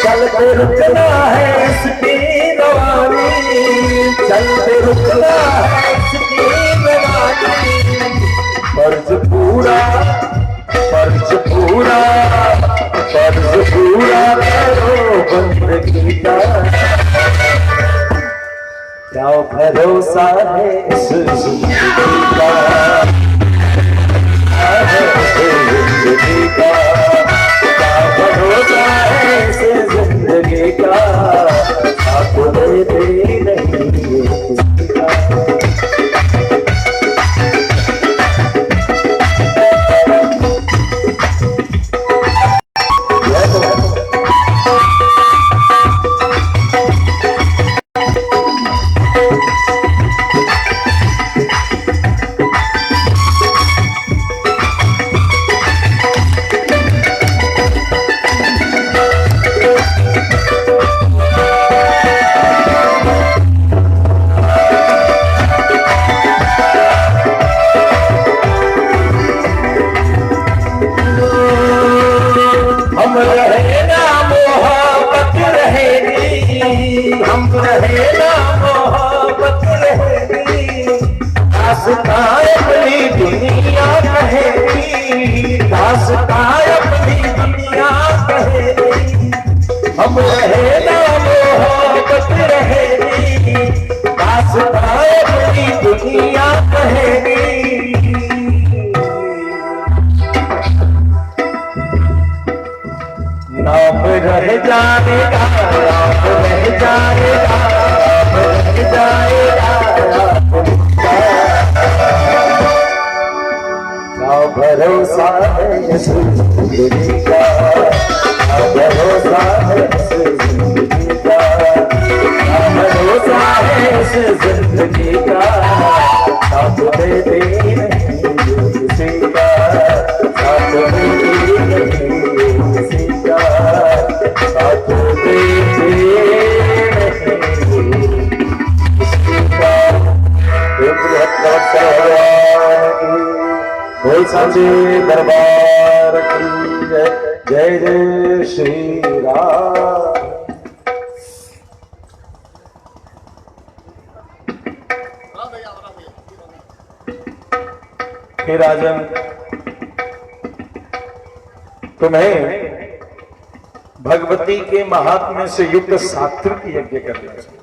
चलते रुकना है इसकी रवानी, चलते रुकना है इसकी रवानी। फर्ज पूरा, फर्ज पूरा, फर्ज पूरा करो बंदगी का, क्या भरोसा है इस जिंदगी का, जिंदगी का क्या भरोसा है इस जिंदगी हम रहे ना मोहब्बत रहेगी, हम रहे ना मोहब्बत रहेगी, दास्तां अपनी दुनिया कहेगी, दास्तां अपनी दुनिया कहेगी। हम रहे ना मोहब्बत रहेगी, दास्तां अपनी दुनिया कहेगी। नाम रह जाएगा, नाम रह जाएगा, नाम रह जाएगा, क्या भरोसा है इस जिंदगी का, क्या भरोसा है इस जिंदगी का, क्या भरोसा है इस जिंदगी का, साथ देते नहीं किसी का, साथ देते नहीं किसी का, साथ देते नहीं किसी का। बोल साचे दरबार की जय, जय जय श्री राम। हे राजन, तुम्हें भगवती के महात्म्य से युक्त सात्विक यज्ञ करना चाहिए।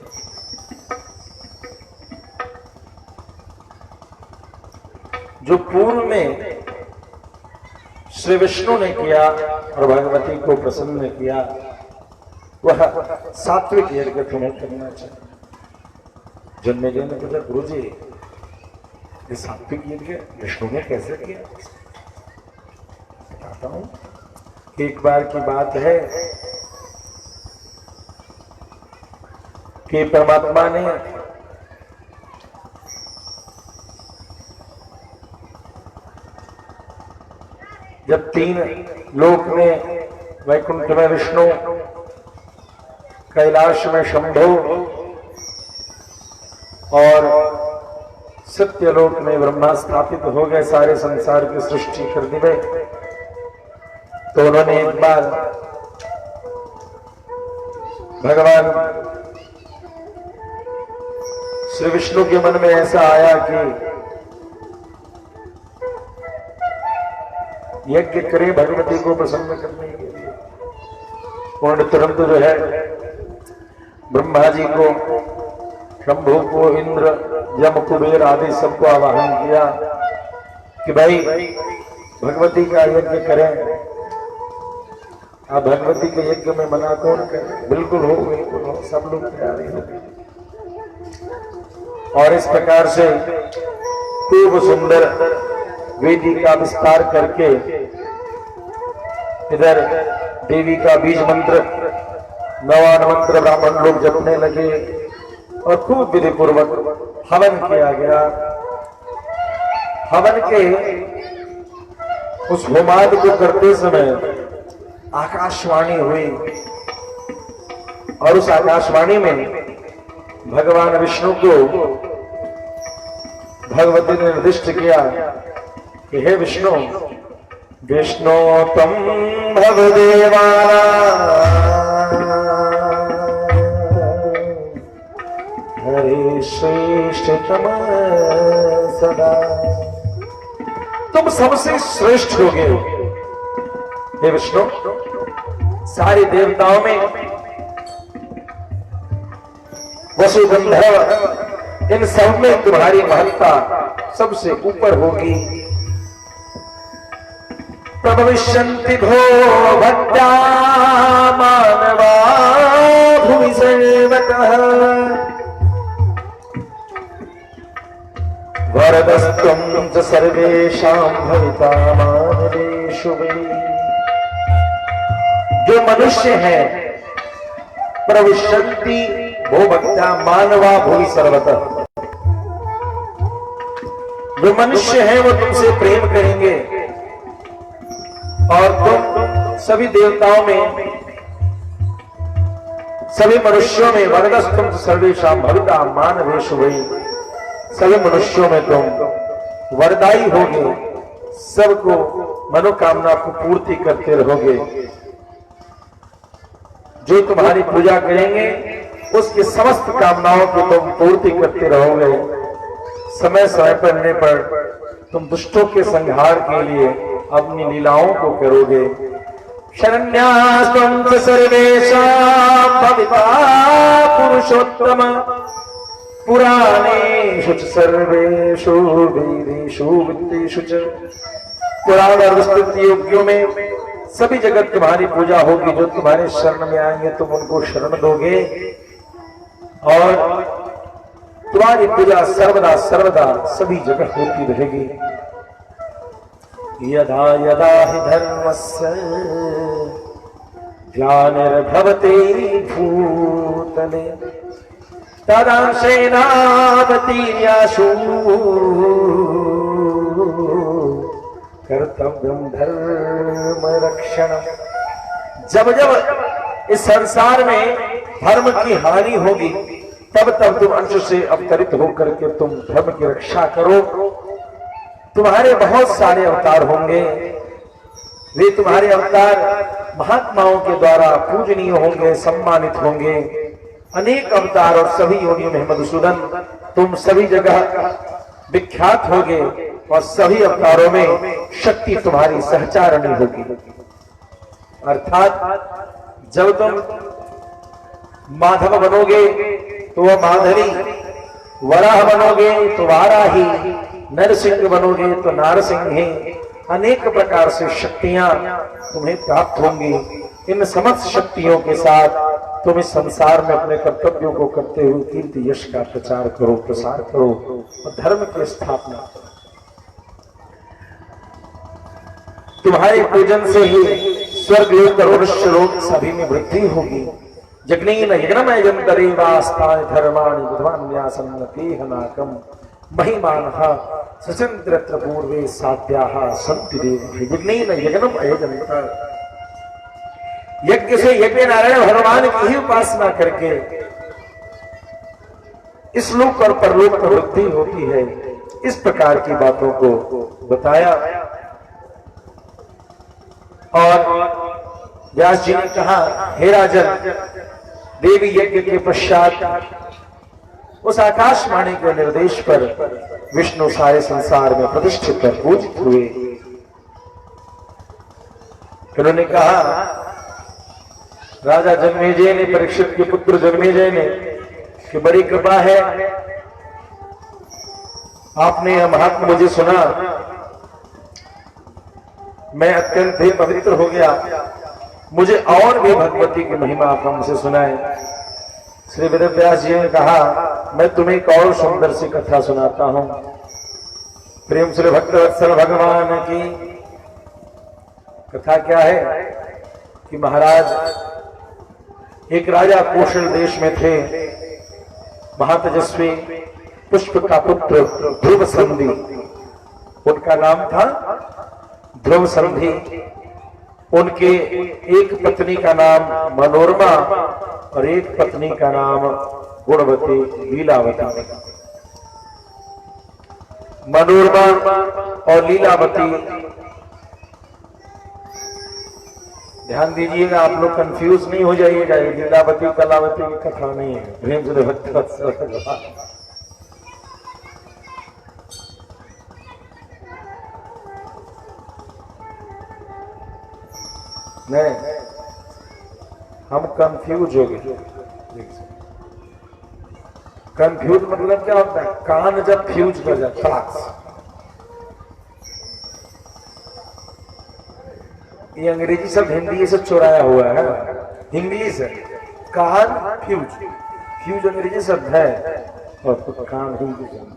जो पूर्व में श्री विष्णु ने किया और भगवती को प्रसन्न किया, वह सात्विक यज्ञ तुम्हें करना चाहिए। जन्मेजय ने पूछा, गुरु जी ये सात्विक यज्ञ विष्णु ने कैसे किया? बताता हूं। एक बार की बात है कि परमात्मा ने जब तीन लोक में, वैकुंठ में विष्णु, कैलाश में शंभु और सत्यलोक में ब्रह्मा स्थापित हो गए, सारे संसार की सृष्टि कर दी गई, तो उन्होंने एक बार भगवान श्री विष्णु के मन में ऐसा आया कि यज्ञ करे भगवती को प्रसन्न करने के लिए। उन्होंने तुरंत जो है ब्रह्मा जी को, शंभु को, इंद्र, यम, कुबेर आदि सबको आवाहन किया कि भाई भगवती का यज्ञ करें। आप भगवती के यज्ञ में मना कौन करे? बिल्कुल हो, बिल्कुल हो, सब लोग तैयार हो गए। और इस प्रकार से खूब सुंदर वेदी का विस्तार करके इधर देवी का बीज मंत्र, नवान मंत्र ब्राह्मण लोग जपने लगे और खूब विधि पूर्वक हवन किया गया। हवन के उस होमाद को करते समय आकाशवाणी हुई और उस आकाशवाणी में भगवान विष्णु को भगवती ने निर्दिष्ट किया कि हे विष्णु, विष्णु तम भवदेवाना हरे श्रेष्ठतम सदा, तुम सबसे श्रेष्ठ हो गए हे विष्णु। सारे देवताओं में वसुगंधर्व, इन सब में तुम्हारी महत्ता सबसे ऊपर होगी। प्रभविष्यन्ति भो भक्त्या मानवा भुवि सर्वतः, वरदस्त्वं च सर्वेषां भविता मानवेषु वै। जो मनुष्य है प्रविशन्ति भो भक्त्या मानवा भुवि सर्वतः, जो मनुष्य है वो तुमसे प्रेम करेंगे और तुम सभी देवताओं में, सभी मनुष्यों में, वरदस्तुम सर्वेषां भविता मानवेषु वै, सभी मनुष्यों में तुम वरदायी होगे, सबको मनोकामना को पूर्ति करते रहोगे। जो तुम्हारी पूजा करेंगे उसकी समस्त कामनाओं की तुम पूर्ति करते रहोगे। समय समय पड़ने पर तुम दुष्टों के संहार के लिए अपनी लीलाओं को करोगे। शरण्यास्त्वं च सर्वेषां भविता पुरुषोत्तम पुराणेषु च सर्वेषु वेदेषु वित्तेषु च। पुराण और विस्तृत योग्यों में सभी जगत तुम्हारी पूजा होगी। जो तुम्हारे शरण में आएंगे तुम उनको शरण दोगे और तुम्हारी पूजा सर्वदा सर्वदा सभी जगह होती रहेगी। यदा यदा हि धर्मस्य ग्लानिर्भवति भूतले तदांशेनावतीर्याशु कर्तव्यं धर्म रक्षणम्। जब जब इस संसार में धर्म की हानि होगी तब तब तुम अंश से अवतरित होकर के तुम धर्म की रक्षा करो। तुम्हारे बहुत सारे अवतार होंगे, वे तुम्हारे अवतार महात्माओं के द्वारा पूजनीय होंगे, सम्मानित होंगे। अनेक अवतार और सभी योनियों में मधुसूदन तुम सभी जगह विख्यात होगे और सभी अवतारों में शक्ति तुम्हारी सहचारणी होगी। अर्थात जब तुम माधव बनोगे तो वह माधवी, वराह बनोगे तो वाराही, नरसिंह बनोगे तो नारसिंह। अनेक प्रकार से शक्तियां तुम्हें प्राप्त होंगी। इन समस्त शक्तियों के साथ तुम इस संसार में अपने कर्तव्यों को करते हुए कीर्ति यश का प्रचार करो, प्रसार करो और धर्म की स्थापना करो। तुम्हारे पूजन से ही स्वर्ग लोक और मनुष्य लोक सभी में वृद्धि होगी। जगनेन यज्ञमयं दरेवास्ताय धर्माणि बुधवान्यासन्नतेह नाकम् महिमानः सचन्द्रत्र पूर्वे साध्याः सन्ति देव। यज्ञेन यज्ञम अयजन्त। यज्ञ से यज्ञ नारायण भगवान की ही उपासना करके इस लोक और परलोक में वृद्धि होती है। इस प्रकार की बातों को बताया और व्यास जी ने कहा, हे राजन, देवी यज्ञ के पश्चात उस आकाशवाणी के निर्देश पर विष्णु सारे संसार में प्रतिष्ठित और पूजित हुए। उन्होंने कहा, राजा जन्मेजय ने, परीक्षित के पुत्र जन्मेजय ने, कि बड़ी कृपा है, आपने यह महात्मा मुझे सुना, मैं अत्यंत ही पवित्र हो गया, मुझे और भी भगवती की महिमा आप हमसे सुनाए। श्री वेदव्यास जी ने कहा, मैं तुम्हें एक और सुंदर सी कथा सुनाता हूं। प्रेम श्री भक्तवत्सल भगवान की कथा क्या है कि महाराज एक राजा कौशल देश में थे, महातेजस्वी पुष्प का पुत्र ध्रुव संधि, उनका नाम था ध्रुव संधि। उनके एक पत्नी का नाम मनोरमा और एक पत्नी का नाम गुणवती लीलावती। मनोरमा और लीलावती, ध्यान दीजिएगा, आप लोग कंफ्यूज नहीं हो जाइएगा, लीलावती कलावती की कथा नहीं है। प्रेम से भक्त नहीं, हम कंफ्यूज हो गए। कंफ्यूज मतलब क्या होता है? कान जब फ्यूज कर जाता है। ये अंग्रेजी शब्द हिंदी से चुराया हुआ है, इंग्लिश है। कान फ्यूज, फ्यूज अंग्रेजी शब्द है और कान हिंदी शब्द।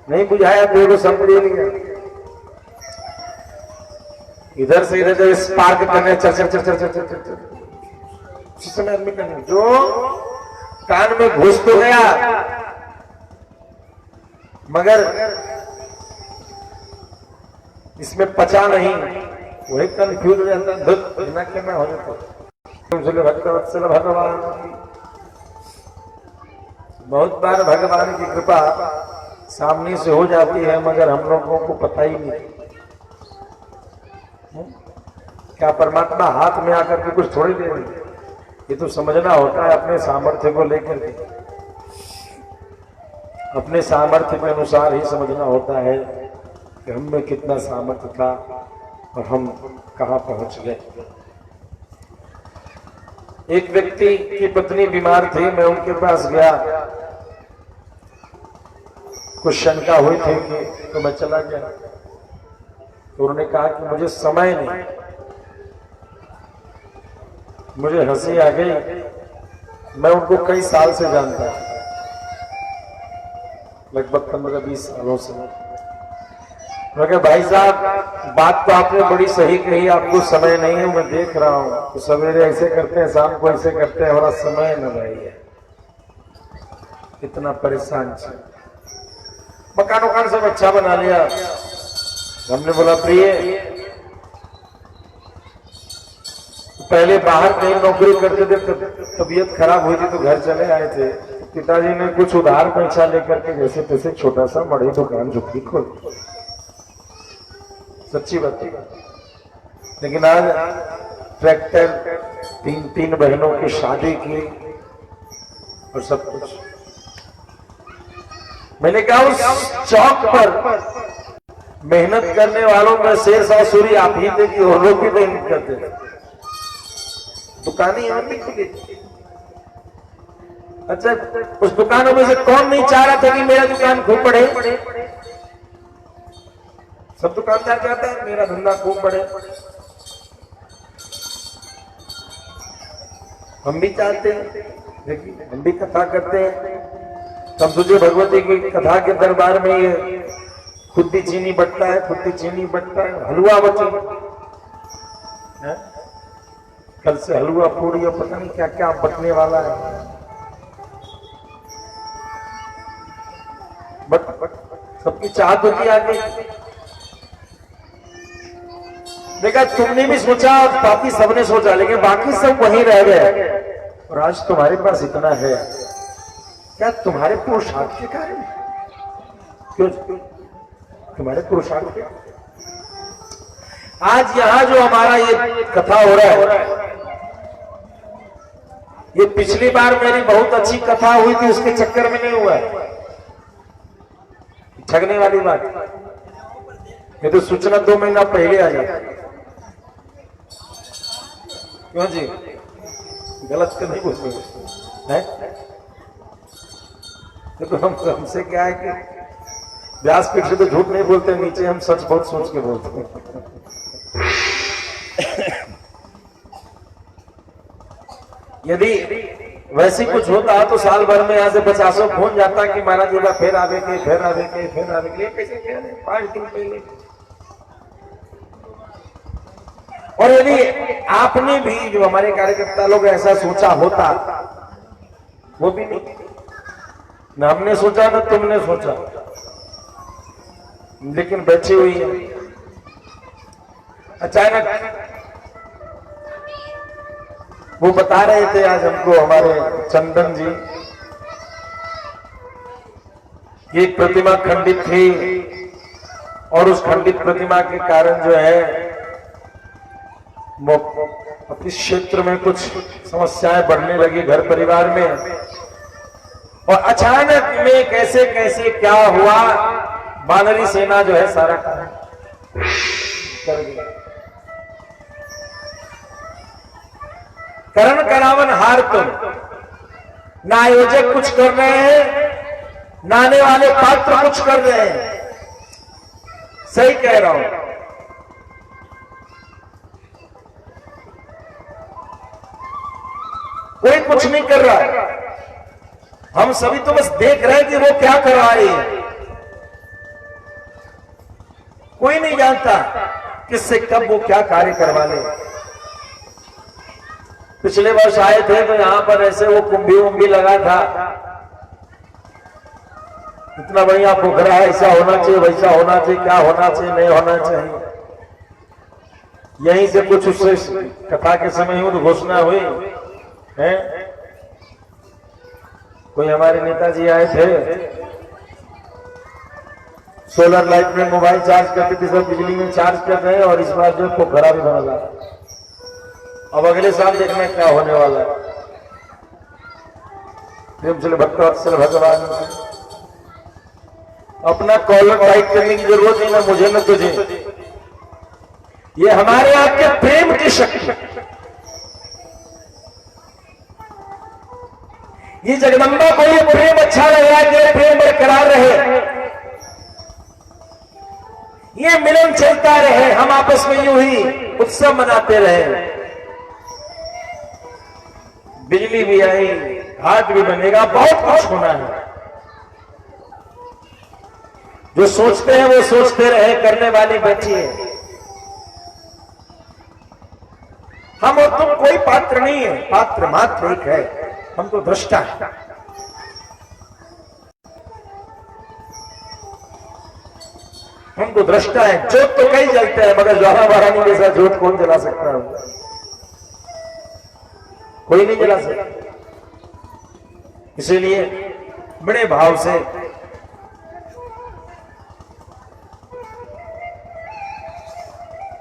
नहीं बुझाया तो को समझ लिया। इधर से इधर जब स्पार्क करने चर चर चर चर चर चर चर समय आदमी करने जो कान में घुस तो गया मगर इसमें पचा नहीं, वही कंफ्यूज हो जाता है, धुत करना हो जाता। भक्तवत्सल भगवान की बहुत बार भगवान की कृपा सामने से हो जाती है मगर हम लोगों को पता ही नहीं। क्या परमात्मा हाथ में आकर के कुछ थोड़ी देर ये तो समझना होता है अपने सामर्थ्य को लेकर के, अपने सामर्थ्य के अनुसार ही समझना होता है कि हम में कितना सामर्थ्य था और हम कहां पहुंच गए। एक व्यक्ति की पत्नी बीमार थी, मैं उनके पास गया, कुछ शंका हुई थी कि तो मैं चला गया। तो उन्होंने कहा कि मुझे समय नहीं। मुझे हंसी आ गई, मैं उनको कई साल से जानता, लगभग 15-20 सालों से। मैं कहा भाई साहब बात तो आपने बड़ी सही कही, आपको समय नहीं है, मैं देख रहा हूं तो सवेरे ऐसे करते हैं, शाम को ऐसे करते हैं, हमारा समय न रही है, इतना परेशान से। मकान वकान सब अच्छा बना लिया। हमने बोला प्रिय पहले बाहर कहीं नौकरी करते थे, तबीयत खराब हुई थी तो घर चले आए थे। पिताजी ने कुछ उधार पैसा लेकर के जैसे तैसे छोटा सा बड़ी दुकान झुकी खोल, सच्ची बात है। लेकिन आज ट्रैक्टर, तीन बहनों की शादी की और सब कुछ। मैंने कहा उस चौक पर मेहनत करने वालों में शेर सासुरी आप ही थे कि और लोग भी मेहनत करते थे। दुकानें यहाँ भी खुली। अच्छा, उस दुकानों में से कौन नहीं चाह रहा था कि मेरा दुकान खूब बढ़े? सब दुकानदार चाहते हैं मेरा धंधा खूब बढ़े। हम भी चाहते हैं, देखिए हम भी कथा करते हैं। तब तुझे भगवती की कथा के दरबार में ये खुद्दी चीनी बटता है, खुद्दी चीनी बटता है, हलवा बचे। कल से हलवा पूरी और पता नहीं क्या क्या बटने वाला है। बट सबकी चाहत होती आगे। देखा तुमने भी सोचा, बाकी सबने सोचा, लेकिन बाकी सब वहीं रह गए। और आज तुम्हारे पास इतना है, क्या तुम्हारे पुरुषार्थ के कारण? क्यों तुम्हारे पुरुषार्थ के? आज यहां जो हमारा ये कथा हो रहा है, ये पिछली बार मेरी बहुत अच्छी कथा हुई थी, उसके चक्कर में नहीं हुआ है। ठगने वाली बात, ये तो सूचना 2 महीना पहले आ जाती। क्यों जी, गलत तो नहीं बोलते हैं? देखो हमसे क्या है कि व्यासपीठ से तो झूठ नहीं बोलते, नीचे हम सच बहुत सोच के बोलते हैं। यदि वैसे कुछ होता तो साल भर में यहाँ से 50 फोन जाता कि महाराज जी फिर आवे के, फिर आवे के, फिर आवे के। कैसे क्या 5 दिन पहले। और यदि आपने भी, जो हमारे कार्यकर्ता लोग, ऐसा सोचा होता, वो भी नहीं, ना हमने सोचा ना तुमने सोचा, लेकिन बची हुई है। अचानक वो बता रहे थे आज हमको, हमारे चंदन जी, ये प्रतिमा खंडित थी और उस खंडित प्रतिमा के कारण जो है अपने क्षेत्र में कुछ समस्याएं बढ़ने लगी, घर परिवार में। और अचानक में कैसे कैसे क्या हुआ, बानरी सेना जो है सारा काम कर गई। करण करावन हार तुम, ना आयोजक कुछ कर रहे हैं, ना आने वाले पात्र कुछ कर रहे हैं। सही कह रहा हूं। कोई कुछ नहीं कर रहा है, हम सभी तो बस देख रहे हैं कि वो क्या करवा रही है। कोई नहीं जानता किससे कब वो क्या कार्य करवा ले। पिछले वर्ष आए थे तो यहां पर ऐसे वो कुंभी लगा था, इतना बढ़िया पोखरा है, ऐसा होना चाहिए, वैसा होना चाहिए, क्या होना चाहिए, नहीं होना चाहिए। यहीं से कुछ उससे कथा के समय ही तो घोषणा हुई है। कोई हमारे नेताजी आए थे, सोलर लाइट में मोबाइल चार्ज करते थे, सब बिजली में चार्ज कर रहे हैं, और इस बार जो पोखरा भी बना। अब अगले साल देखना क्या होने वाला है। प्रेम से भक्तवत्सल भगवान, अपना कॉलर टाइट करने की जरूरत नहीं, ना मुझे ना तुझे, ये हमारे आपके प्रेम की शक्ति, ये जगदम्बा को ये प्रेम अच्छा लग रहा है कि प्रेम बरकरार रहे, ये मिलन चलता रहे, हम आपस में यूं ही उत्सव मनाते रहे, बिजली भी आई, घाट भी बनेगा, बहुत कुछ होना है। जो सोचते हैं वो सोचते रहे, करने वाली बैठी है। हम और तुम कोई पात्र नहीं है, पात्र मात्र एक है, हम तो दृष्टा है। हम तो दृष्टा है। जोत तो कई जलते हैं, मगर ज्वाला महारानी जैसा जोत कौन जला सकता है? कोई नहीं जला सकता। इसीलिए बड़े भाव से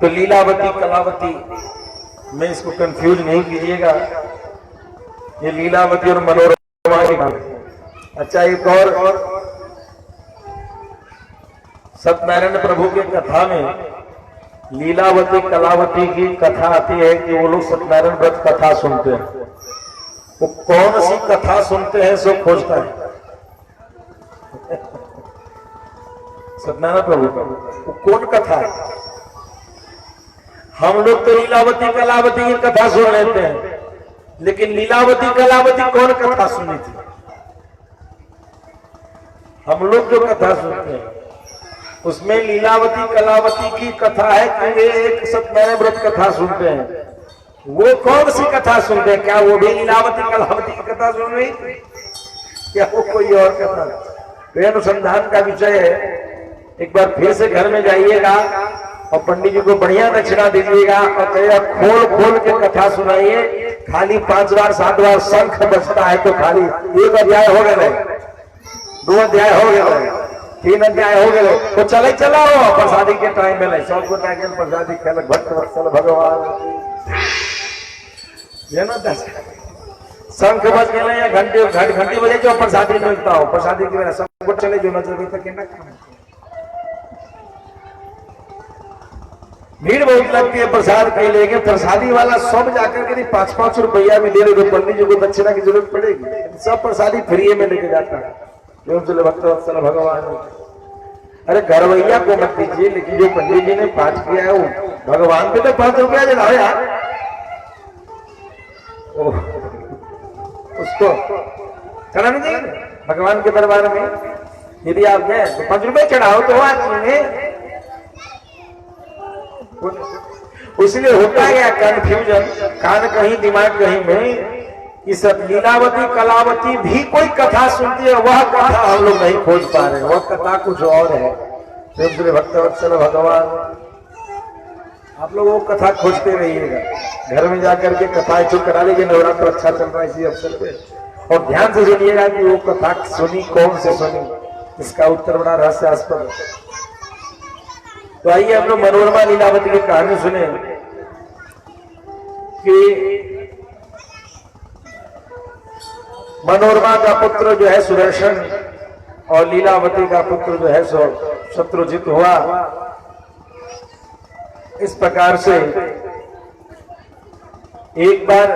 तो लीलावती कलावती में इसको कंफ्यूज नहीं कीजिएगा, ये लीलावती और मनोरमा की बात है। अच्छा, एक और सत्यनारायण प्रभु के कथा में लीलावती कलावती की कथा आती है कि वो लोग सत्यनारायण व्रत कथा सुनते हैं। वो कौन सी कथा सुनते हैं सो खोजता है सत्यनारायण प्रभु का वो कौन कथा है। हम लोग तो लीलावती कलावती की कथा सुन लेते हैं, लेकिन लीलावती कलावती कौन कथा सुनी थी? हम लोग जो कथा सुनते हैं उसमें लीलावती कलावती की कथा है कि वे एक सत्यनारायण व्रत कथा सुनते हैं। वो कौन सी कथा सुनते हैं? क्या वो भी लीलावती कलावती की कथा सुन रही, क्या वो कोई और कथा? तो अनुसंधान का विषय है। एक बार फिर से घर में जाइएगा और पंडित जी को बढ़िया दक्षिणा दीजिएगा और कहिएगा खोल खोल के कथा सुनाइए। खाली 5 बार 7 बार शंख बजता है तो खाली एक अध्याय हो गए, 2 अध्याय हो गए, 3 अध्याय हो गए, तो चले चलाओ प्रसादी के टाइम में सब को प्रसादी खेल भक्त वत्सल भगवान शंख बज गए या घंटी बजे जो प्रसादी मिलता हो, प्रसादी की वजह सबको चले जो नजर तक भीड़ बहुत लगती है प्रसाद के लेके। प्रसादी वाला सब जाकर के 5-5 रुपया में ले रहे, तो पंडित जी को दक्षिणा की जरूरत पड़ेगी। सब प्रसादी फ्री में लेके जाता है भक्त वत्सल भगवान। अरे घरवैया को मत दीजिए, लेकिन जो पंडित जी ने पाठ किया है वो भगवान पे तो 5 रुपया जलाओ यार। उसको चढ़ा नहीं चाहिए भगवान के दरबार में। यदि आप गए तो 5 रुपये चढ़ाओ तो आदमी। इसलिए होता गया कंफ्यूजन, कान कहीं दिमाग कहीं में। इस लीलावती कलावती भी कोई कथा सुनती है, वह कथा हम लोग नहीं खोज पा रहे, वह कथा कुछ और है। प्रेम भक्तवत्सल भगवान, आप लोग वो कथा खोजते रहिएगा, घर में जाकर के कथा चुप करा लीजिए। नवरात्र अच्छा चल रहा है इसी अवसर पे, और ध्यान से सुनिएगा कि वो कथा सुनी कौन से सुनी, इसका उत्तर बड़ा रहस्यास्पद है। तो आइए हम लोग मनोरमा लीलावती की कहानी सुने कि मनोरमा का पुत्र जो है सुदर्शन और लीलावती का पुत्र जो है सो शत्रुजित हुआ। इस प्रकार से एक बार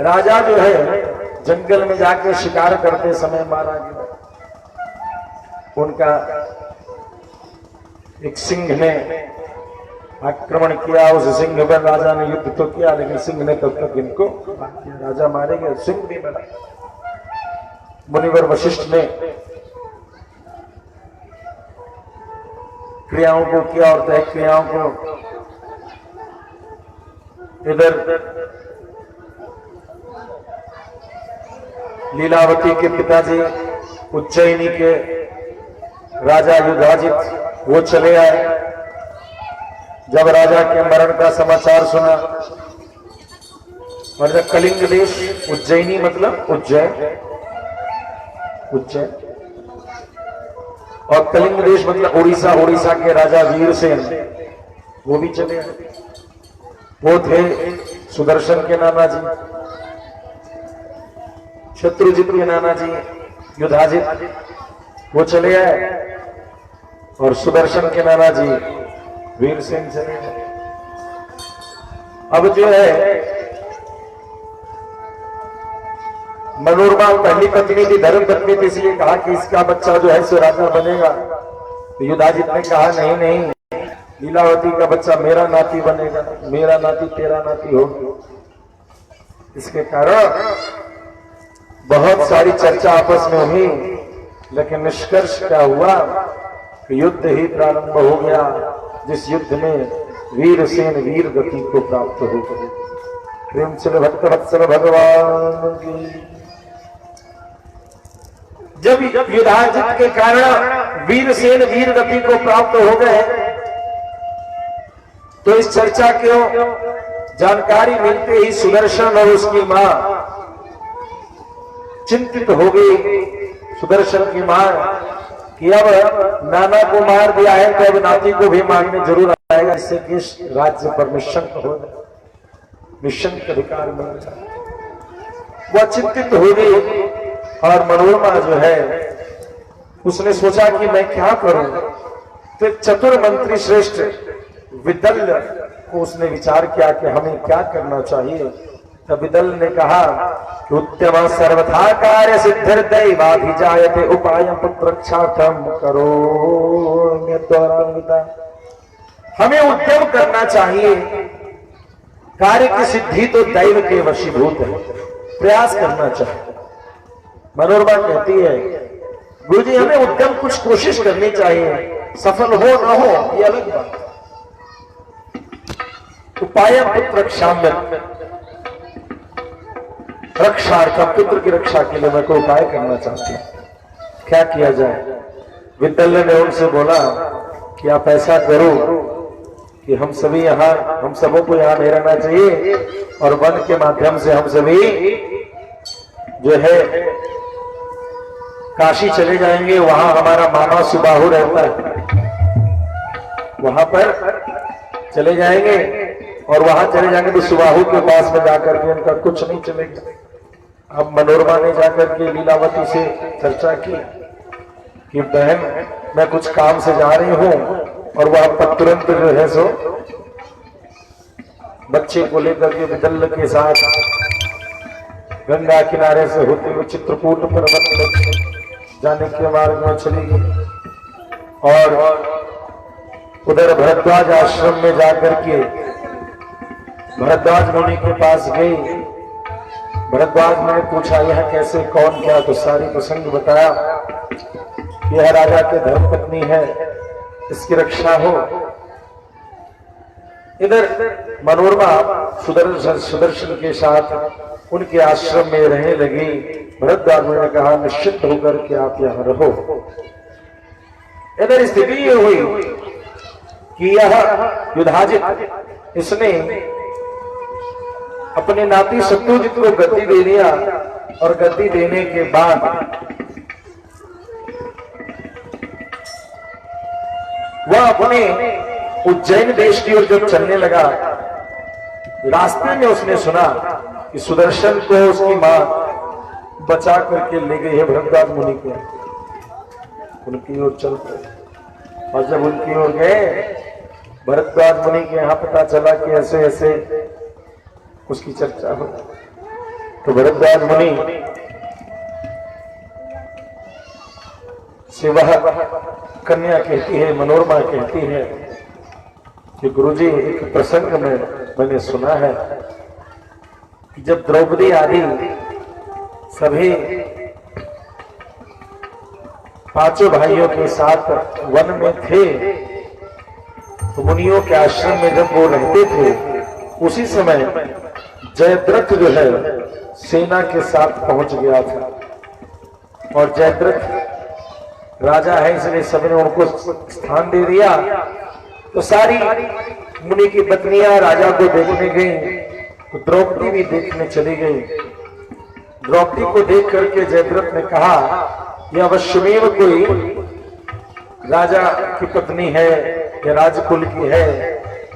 राजा जो है जंगल में जाकर शिकार करते समय मारा गया। उनका एक सिंह ने आक्रमण किया, उस सिंह पर राजा ने युद्ध तो किया, लेकिन सिंह ने तब तक इनको राजा मारे गए, सिंह भी मरा। मुनिवर वशिष्ठ ने क्रियाओं को किया और तय क्रियाओं को इधर लीलावती के पिताजी उज्जैनी के राजा युधाजित वो चले आए। जब राजा के मरण का समाचार सुना, और कलिंग देश उज्जैनी मतलब उज्जैन, और कलिंग देश मतलब उड़ीसा, उड़ीसा के राजा वीरसेन वो भी चले आए। वो थे सुदर्शन के नाना जी। शत्रुजित के नाना जी युधाजित वो चले आए और सुदर्शन के नाना जी वीर सिंह चले गए। अब जो है मनोरमा पहली पत्नी थी, धर्म पत्नी थी, इसलिए कहा कि इसका बच्चा जो है सो राजा बनेगा। तो युधाजित ने कहा नहीं नहीं, लीलावती का बच्चा मेरा नाती बनेगा, मेरा नाती तेरा नाती होगा। इसके कारण बहुत सारी चर्चा आपस में हुई, लेकिन निष्कर्ष क्या हुआ कि युद्ध ही प्रारंभ हो गया, जिस युद्ध में वीरसेन वीर गति को प्राप्त हो गए। प्रेम चले भक्त वत्सल भगवान की। जब युधाजित के कारण वीरसेन वीर गति को प्राप्त हो गए, तो इस चर्चा क्यों जानकारी मिलते ही सुदर्शन और उसकी मां चिंतित हो गई। सुदर्शन की मां कि अब नाना को मार दिया है तो अब नाती को भी मारने जरूर आएगा, इससे कि राज्य पर निशंक हो, निशंक अधिकार मिल जाए। वह चिंतित हो गई और मनोरमा जो है उसने सोचा कि मैं क्या करूं। तो चतुर मंत्री श्रेष्ठ विदल को उसने विचार किया कि हमें क्या करना चाहिए। तब विदल ने कहा कि उत्तम सर्वथा कार्य सिद्धिर्दैवाभिजायते उपायं पुत्ररक्षार्थं करो। हमें उद्यम करना चाहिए, कार्य की सिद्धि तो दैव के वशीभूत है, प्रयास करना चाहिए। मनोरमा कहती है गुरुजी हमें उद्यम कुछ कोशिश करनी चाहिए, सफल हो न हो ये अलग बात। उपाय पुत्र रक्षार्थम, पुत्र की रक्षा के लिए मैं कोई उपाय करना चाहती हूं, क्या किया जाए। विद्यालय ने उनसे बोला कि आप ऐसा करो कि हम सभी यहाँ, हम सबों को यहाँ नहीं रहना चाहिए और वन के माध्यम से हम सभी जो है काशी चले जाएंगे। वहां हमारा मामा सुबाहु रहता है, वहां पर चले जाएंगे और वहां चले जाएंगे तो सुबाहु के पास में जाकर के उनका कुछ नहीं चलेगा। अब मनोरमा ने जाकर के लीलावती से चर्चा की कि बहन मैं कुछ काम से जा रही हूं, और वह तुरंत जो है सो बच्चे को लेकर के विदल के साथ गंगा किनारे से होते हुए चित्रकूट पर्वत जाने के मार्ग में चली गई और उधर भरद्वाज आश्रम में जाकर के भरद्वाज मुनि के पास गई। भरद्वाज ने पूछा यह कैसे, कौन, क्या, तो सारी प्रसंग बताया। यह राजा के धर्मपत्नी है, इसकी रक्षा हो। इधर मनोरमा सुदर्शन के साथ उनके आश्रम में रहने लगी। भरद्वाज ने कहा निश्चित होकर के आप यहां रहो। इधर स्थिति ये हुई कि यह युधाजित इसने अपने नाती शत्रुजित को गद्दी दे दिया और गद्दी देने के बाद वह अपने उज्जैन देश की ओर जब चलने लगा, रास्ते में उसने सुना कि सुदर्शन को उसकी मां बचा करके ले गई है भरद्वाज मुनि को। उनकी ओर चल पड़े और जब उनकी ओर गए भरद्वाज मुनि के यहां पता चला कि ऐसे ऐसे उसकी चर्चा हो, तो भरद्वाज मुनि से वह कन्या कहती है, मनोरमा कहती है कि गुरुजी एक प्रसंग में मैंने सुना है कि जब द्रौपदी आदि सभी पांचों भाइयों के साथ वन में थे तो मुनियों के आश्रम में जब वो रहते थे, उसी समय जयद्रथ जो है सेना के साथ पहुंच गया था और जयद्रथ राजा है इसलिए सभी ने उनको स्थान दे दिया। तो सारी मुनि की पत्नियां राजा को देखने गई, तो द्रौपदी भी देखने चली गई। द्रौपदी को देख करके जयद्रथ ने कहा यह अवश्यमेव कोई राजा की पत्नी है या राजकुल की है,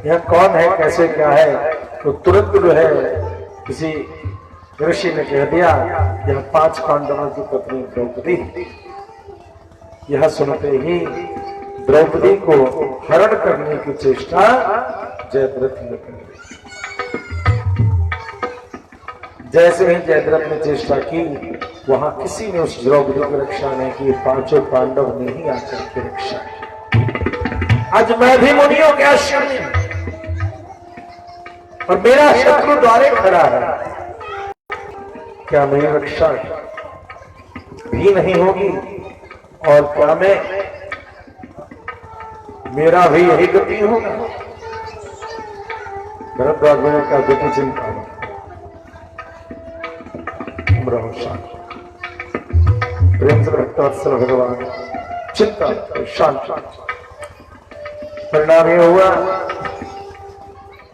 यह कौन है, कैसे क्या है। तो तुरंत जो है किसी ऋषि ने कह दिया, यह 5 पांडवों की पत्नी द्रौपदी। यह सुनते ही द्रौपदी को हरण करने की चेष्टा जयद्रथ ने कर दी। जैसे ही जयद्रथ ने चेष्टा की, वहां किसी ने उस द्रौपदी की रक्षा नहीं की, 5 पांडव ने ही आकर की रक्षा की। आज मैं भी मुनियों के आश्रम में और मेरा शत्रु द्वारे खड़ा है, क्या मेरी रक्षा भी नहीं होगी? और क्या मेरा भी यही गति होगा? भरद्वाज ने कहा, दुखी चिंता रहो, शांत प्रेम से भक्तवत्सल भगवान, चिंता शांत। परिणाम यह हुआ,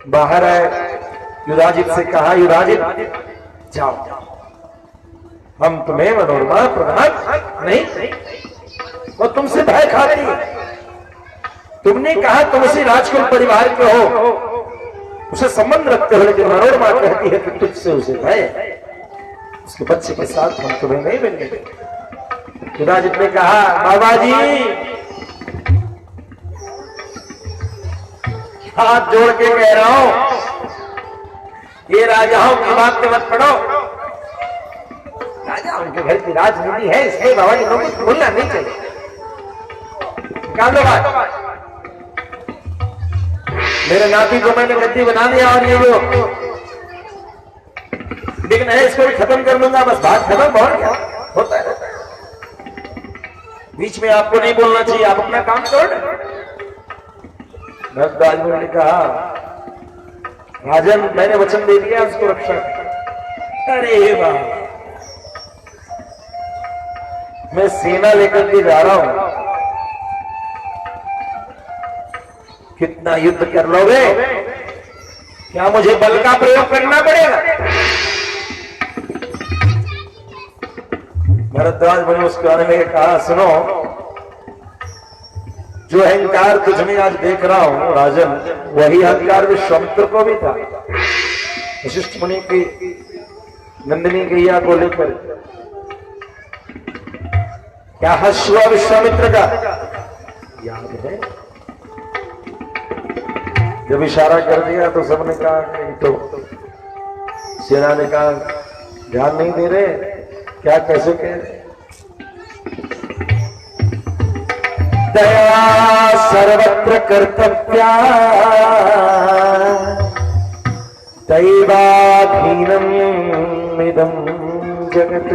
बाहर आए, युधाजित से कहा, युधाजित जाओ, हम तुम्हें मनोरमा प्रदान नहीं, वो तुमसे भय खा रही है। तुमने कहा तुम उसी राजकुल परिवार के हो, उसे संबंध रखते हो, लेकिन मनोरमा कहती है कि तुझसे उसे भय, उसके बच्चे के साथ हम तुम्हें नहीं मिलेंगे। युधाजित ने कहा, बाबा जी हाथ जोड़ के कह रहा हूं, ये राजाओं की बात में मत पड़ो, राजा उनके घर की राजनीति है, इसलिए बाबा जी लोगों को बोलना नहीं चाहिए। बात मेरे नाती को मैंने गद्दी बना दिया और ये जो विघ्न है इसको भी खत्म कर लूंगा, बस बात खत्म। और क्या होता है, बीच में आपको नहीं बोलना चाहिए, आप अपना काम करो। भरद्वाज ने कहा, राजन मैंने वचन दे दिया उसको रक्षा कर। अरे वाह, मैं सेना लेकर के जा रहा हूं, कितना युद्ध कर लोगे? क्या मुझे बल का प्रयोग करना पड़ेगा? भरद्वाज ने उसके बारे में कहा, सुनो, जो अहंकार तुझ में आज देख रहा हूं राजन, वही अहंकार विश्वामित्र को भी था। वशिष्ठ मुनि की नंदिनी गैया को लेकर क्या हर्ष हुआ विश्वामित्र का, याद है? जब इशारा कर दिया तो सबने कहा कि तो सेना ने कहा, ध्यान नहीं दे रहे, क्या कैसे कह रहे? दया सर्वत्र कर्तव्या, दैवाधीनम् इदं जगत्,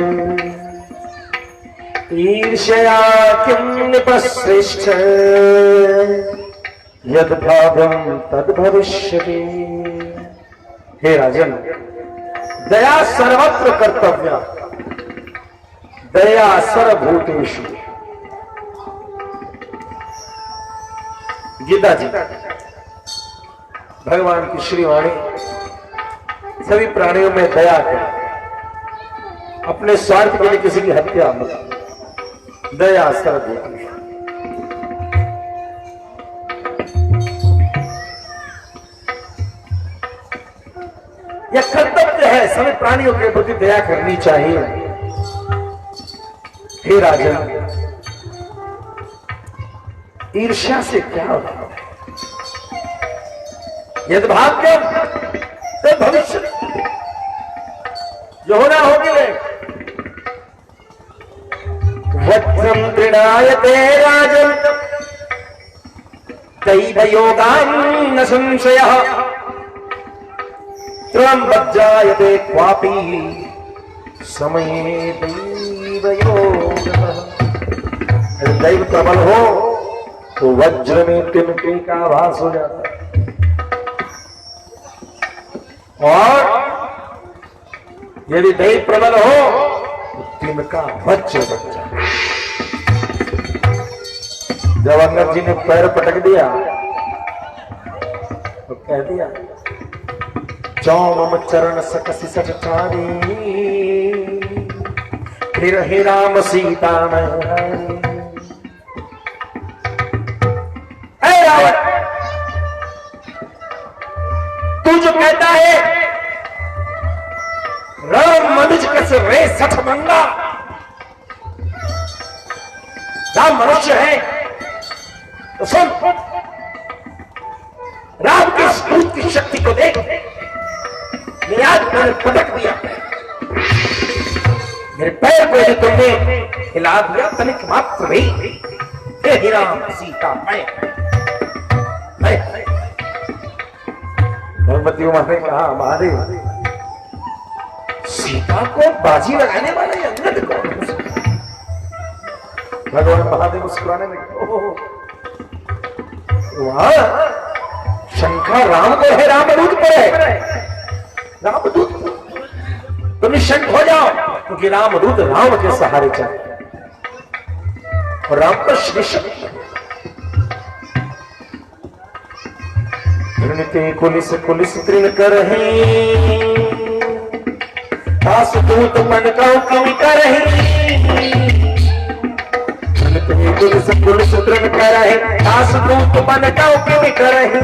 ईर्ष्या किं निपश्रेष्ठ, यद भावं तद भविष्यति। हे राजन, दया सर्वत्र कर्तव्या, दया सर्वभूतेषु। गीता जी भगवान की श्रीवाणी, सभी प्राणियों में दया कर, अपने स्वार्थ के लिए किसी की हत्या मत, दया सर्वभूतेषु। यह कर्तव्य है, सभी प्राणियों के प्रति दया करनी चाहिए। हे राजन, ईर्ष्या से क्या होता है? यदि भाग्यम तो भविष्य, जो होना होगी। वज्रम दृढ़ायते राजन, दैवयोगान् न संशयः, त्वं वज्रायते क्वापि समये दैवयोगः। दैव प्रबल हो तो वज्र में तिनके का आभास हो जाता है, और यदि दैव प्रबल हो तो तिनका वज्र बन जाता है। जब अंगद जी ने पैर पटक दिया तो कह दिया, चौम चरण सकसी सटचारी, फिर हे राम सीता में। तू जो कहता है राम मानुष कस रे सठ मंगा। राम मनुष्य है तो सुन, राम की इस दूत की शक्ति को देख। मैं आज मैंने पटक दिया, मेरे पैर को यदि तुमने हिला दिया तनिक मात्र भी, हे राम सीता मैं भगवती उमा ने कहा, महादेव सीता को बाजी लगाने वाले अंगद कौन है? भगवान महादेव मुस्कुराने लगे, वहां शंका राम को है, रामदूत पर है। रामदूत तुम निश्चिंत हो जाओ, क्योंकि रामदूत राम के सहारे चले और राम का श्री शक्ति। कुलिस कुलिस तृण करही, दास दूत मन का कवि करही। कुलिस कुलिस तृण करही, दास दूत मन का कवि करही।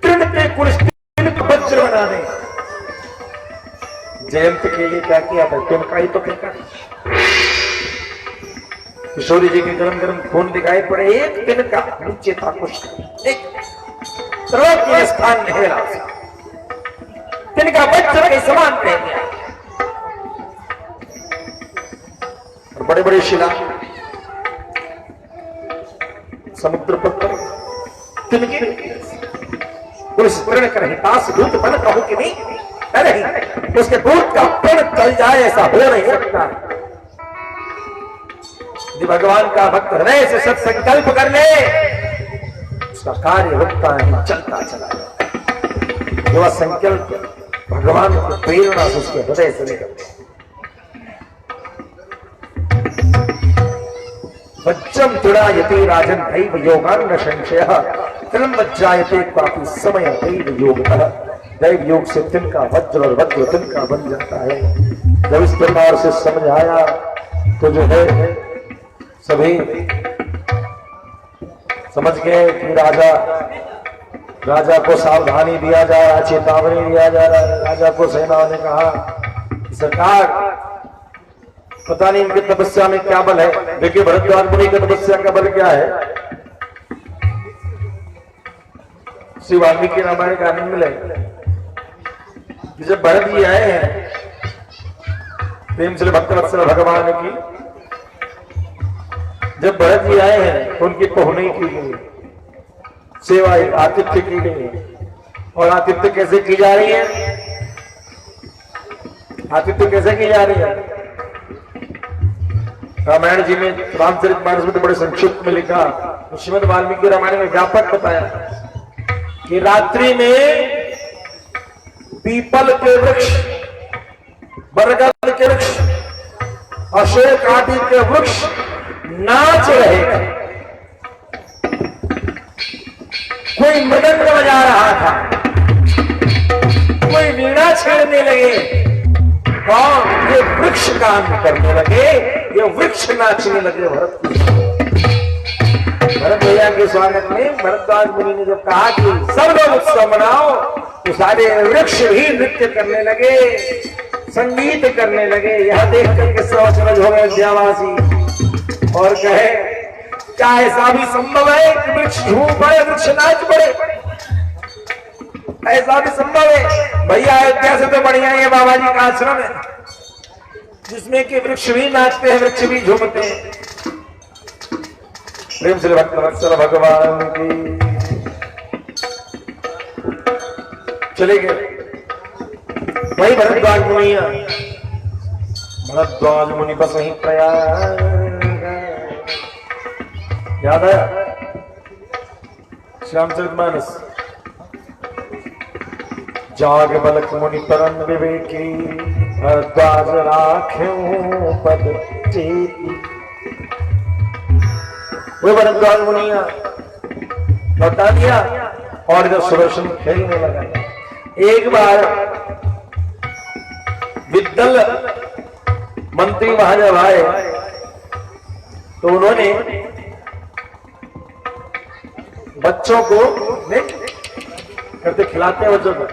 तृण के कुलिस वज्र बना दे। जयंत के लिए क्या किया था? तुम का ही तो फेंका। किशोरी जी के गरम गरम खून दिखाई पड़े, एक दिन का नीचे था कुछ, एक के स्थान नहीं मिला, दिन का वज्र के समान रह गया। और बड़े बड़े शिला समुद्र पत्थर तिनके पुलिस तृण कर दास दूत बन कहूं कि नहीं, उसके दूत का पेड़ चल जाए ऐसा हो नहीं सकता। यदि भगवान का भक्त हृदय से सत संकल्प कर ले, उसका कार्य होता है, चलता चला जाता है। जो संकल्प भगवान की प्रेरणा से उसके हृदय से निकलते, वज्रम तुड़ायते राजन दैव योगान न संशयः, तिलम वज्रायते काफी समय दैव योगतः। दैव योग से तिनका वज्र और वज्र तिनका बन जाता है। जब इस प्रकार से समझाया तो जो है सभी समझ गए कि राजा को सावधानी दिया जा रहा, चेतावनी दिया जा रहा है। राजा को सेना ने कहा, सरकार पता नहीं इनकी तपस्या में क्या बल है। देखिए भरद्वाज मुनि की तपस्या का बल क्या है। श्री वाल्मीकि रामायण का आनंद मिले। जब भरत जी आए हैं प्रेम से भक्तवत्सल भगवान की, जब भरत जी आए हैं तो उनकी पहुनी की गई, सेवा आतिथ्य की गई। और आतिथ्य कैसे की जा रही है? आतिथ्य कैसे की जा रही है? रामायण जी में रामचरितमानस में तो बड़े संक्षिप्त में लिखा, श्रीमद् वाल्मीकि रामायण में व्यापक बताया कि रात्रि में पीपल के वृक्ष, बरगद के वृक्ष, अशोक आदि के वृक्ष नाच रहे थे। कोई मृदंग बजा रहा था, कोई वीणा छेड़ने लगे, और ये वृक्ष काम करने लगे, ये वृक्ष नाचने लगे। भरत भैया के स्वागत में भरद्वाज मुनि ने जब कहा कि सब लोग उत्सव मनाओ, तो सारे वृक्ष भी नृत्य करने लगे, संगीत करने लगे। यह देख करके सोच रहे हो गए अयोध्यावासी और कहे, क्या ऐसा भी संभव है कि वृक्ष झूम पड़े, वृक्ष नाच पड़े? ऐसा भी संभव है? भैया अयोध्या से तो बढ़िया ये बाबा जी का आश्रम है, जिसमें कि वृक्ष भी नाचते हैं, वृक्ष भी झूमते हैं। प्रेम से भक्तवत्सल भगवान की चले गए। वही भरद्वाज मुनिया, भरद्वाज मुनि बस वहीं प्रयाग। याद है श्यामचरितमानस, जाग बलक मुनि परम विवेकी, भरद्वाज राख्यों पद चेती। वो भरद्वाज मुनिया लौटा दिया और जब सुदर्शन खेलने लगा, एक बार विद्दल मंत्री वहां जब आए तो उन्होंने बच्चों को करते खिलाते हैं बच्चों को,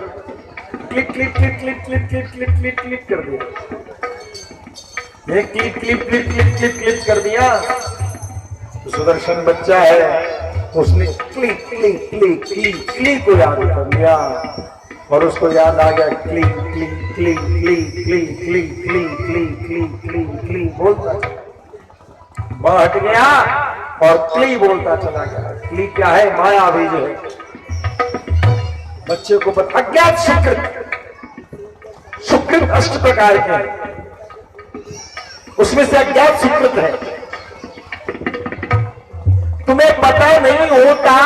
click click click click click click click click click कर दिया, ये click click click click click click कर दिया। सुदर्शन बच्चा है, उसने click click click click click को याद कर लिया और उसको याद आ गया click click click click click click click click click click click बोलता चला, वह हट गया और क्ली बोलता चला गया। क्ली क्या है? माया बीज है। बच्चे को पता, अज्ञात सुकृत, सुकृत 8 प्रकार के, उसमें से अज्ञात सुकृत है, तुम्हें पता नहीं होता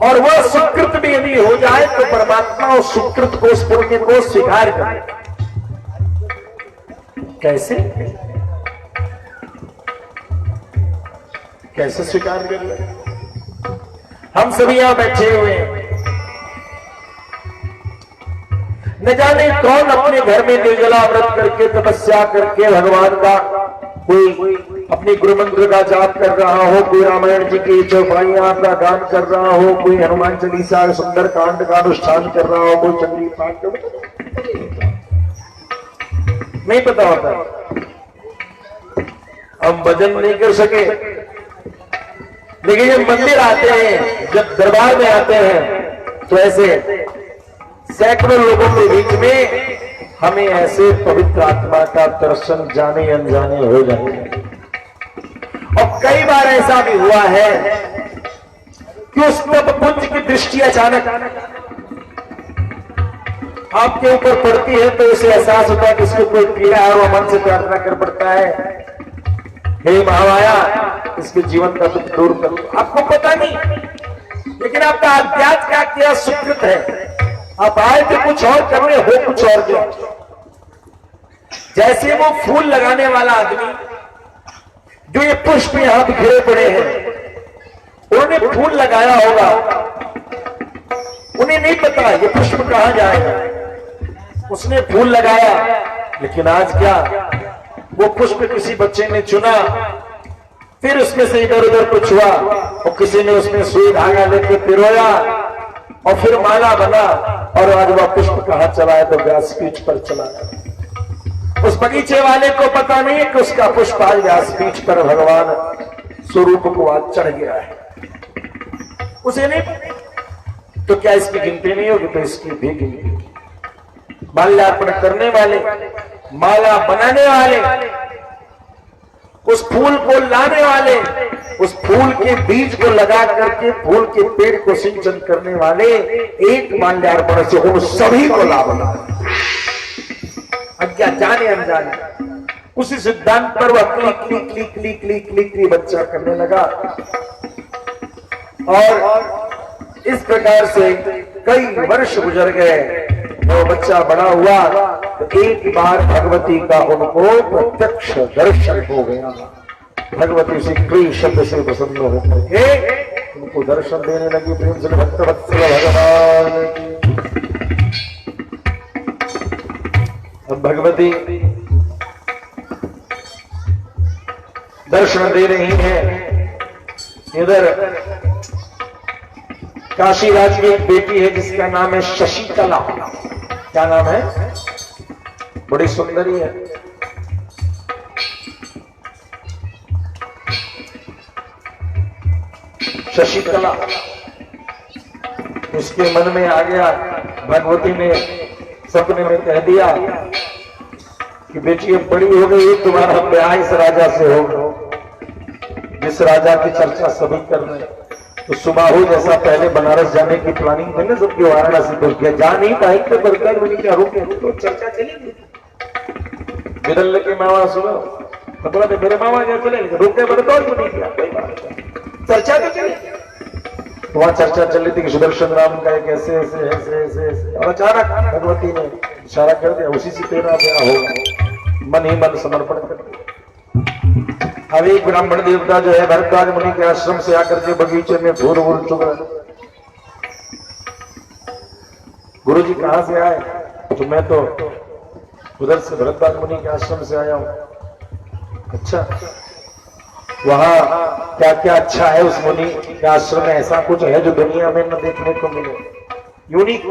और वह सुकृत भी यदि हो जाए तो परमात्मा उस सुकृत को, उस पुण्य को स्वीकार करे। कैसे कैसे स्वीकार कर ले? हम सभी यहां बैठे हुए हैं, न जाने कौन अपने घर में निर्जला व्रत करके, तपस्या करके भगवान का कोई अपनी गुरु मंत्र का जाप कर रहा हो, कोई रामायण जी की चौपाइयां का गान कर रहा हो, कोई हनुमान चालीसा सुंदर कांड का अनुष्ठान कर रहा हो, कोई चंडी पाठ नहीं पता होता। हम भजन नहीं कर सके, लेकिन जब मंदिर आते हैं, जब दरबार में आते हैं, तो ऐसे सैकड़ों लोगों के बीच में हमें ऐसे पवित्र आत्मा का दर्शन जाने अनजाने हो जाते हैं। और कई बार ऐसा भी हुआ है कि उस तप पुंज की दृष्टि अचानक आपके ऊपर पड़ती है, तो उसे एहसास होता है कि इसको कोई पीड़ा है और वह मन से प्रार्थना कर पड़ता है, हे महामाया इसके जीवन का दुख दूर करो। आपको पता नहीं, लेकिन आपका अज्ञात का क्या सुकृत है, आप आए थे कुछ और करने, हो कुछ और गया। जैसे वो फूल लगाने वाला आदमी, जो ये पुष्प यहां बिखरे पड़े हैं, उन्होंने फूल लगाया होगा, उन्हें नहीं पता ये पुष्प कहां जाएगा, उसने फूल लगाया, लेकिन आज क्या, वो पुष्प किसी बच्चे ने चुना, फिर उसमें से इधर उधर कुछ हुआ और किसी ने उसमें सुई धागा लेके पिरोया और फिर माला बना, और आज वह पुष्प कहां चला है, तो व्यासपीठ पर चला है। उस बगीचे वाले को पता नहीं कि उसका पुष्प आज व्यासपीठ पर भगवान स्वरूप को आज चढ़ गया है, उसे नहीं। तो क्या इसकी गिनती नहीं होगी? तो इसकी भी गिनती। माल्यार्पण करने वाले, माला बनाने वाले, उस फूल को लाने वाले, उस फूल के बीज को लगा करके फूल के पेड़ को सिंचन करने वाले, एक माल्यार्पण से उन सभी को लाभ होना। अज्ञा जाने अनजाने उसी सिद्धांत पर वह click click click click click click click बच्चा करने लगा, और इस प्रकार से कई वर्ष गुजर गए। वो बच्चा बड़ा हुआ तो एक बार भगवती का उनको प्रत्यक्ष दर्शन हो गया। भगवती से कई शब्द से प्रसन्न होकर के उनको दर्शन देने लगी। प्रेम से भक्त वत्सल भगवान की। अब भगवती दर्शन दे रही है। इधर काशी राज की एक बेटी है जिसका नाम है शशिकला। क्या नाम है? बड़ी सुंदरी है। शशिकला। उसके मन में आ गया, भगवती ने सपने में कह दिया कि बेटी अब बड़ी हो गई, तुम्हारा ब्याह इस राजा से हो जिस राजा की चर्चा सभी कर रहे हैं। तो सुबाहु जैसा पहले बनारस जाने की प्लानिंग थी ना सबकी, वाराणसी तो क्या जा नहीं पाई तो बरकर बनी क्या रुके तो चर्चा चलेगी। बिरल के मामा सुनो तो बोला मेरे मामा क्या चले रुके बरकर तो नहीं किया, कोई बात चर्चा तो चलेगी। वहां चर्चा चल रही थी कि सुदर्शन राम का एक ऐसे ऐसे ऐसे ऐसे ऐसे, और अचानक भगवती ने इशारा कर दिया उसी से तेरा ब्याह होगा। मन ही मन समर्पण कर दिया। अब एक ब्राह्मण देवता जो है भरद्वाज मुनि के आश्रम से आकर के बगीचे में फूल वूल चुग रहे। गुरु जी कहां से आए? तो मैं तो उधर से भरद्वाज मुनि के आश्रम से आया हूं। अच्छा, वहाँ क्या क्या अच्छा है उस मुनि के आश्रम में, ऐसा कुछ है जो दुनिया में न देखने को मिले। यूनिक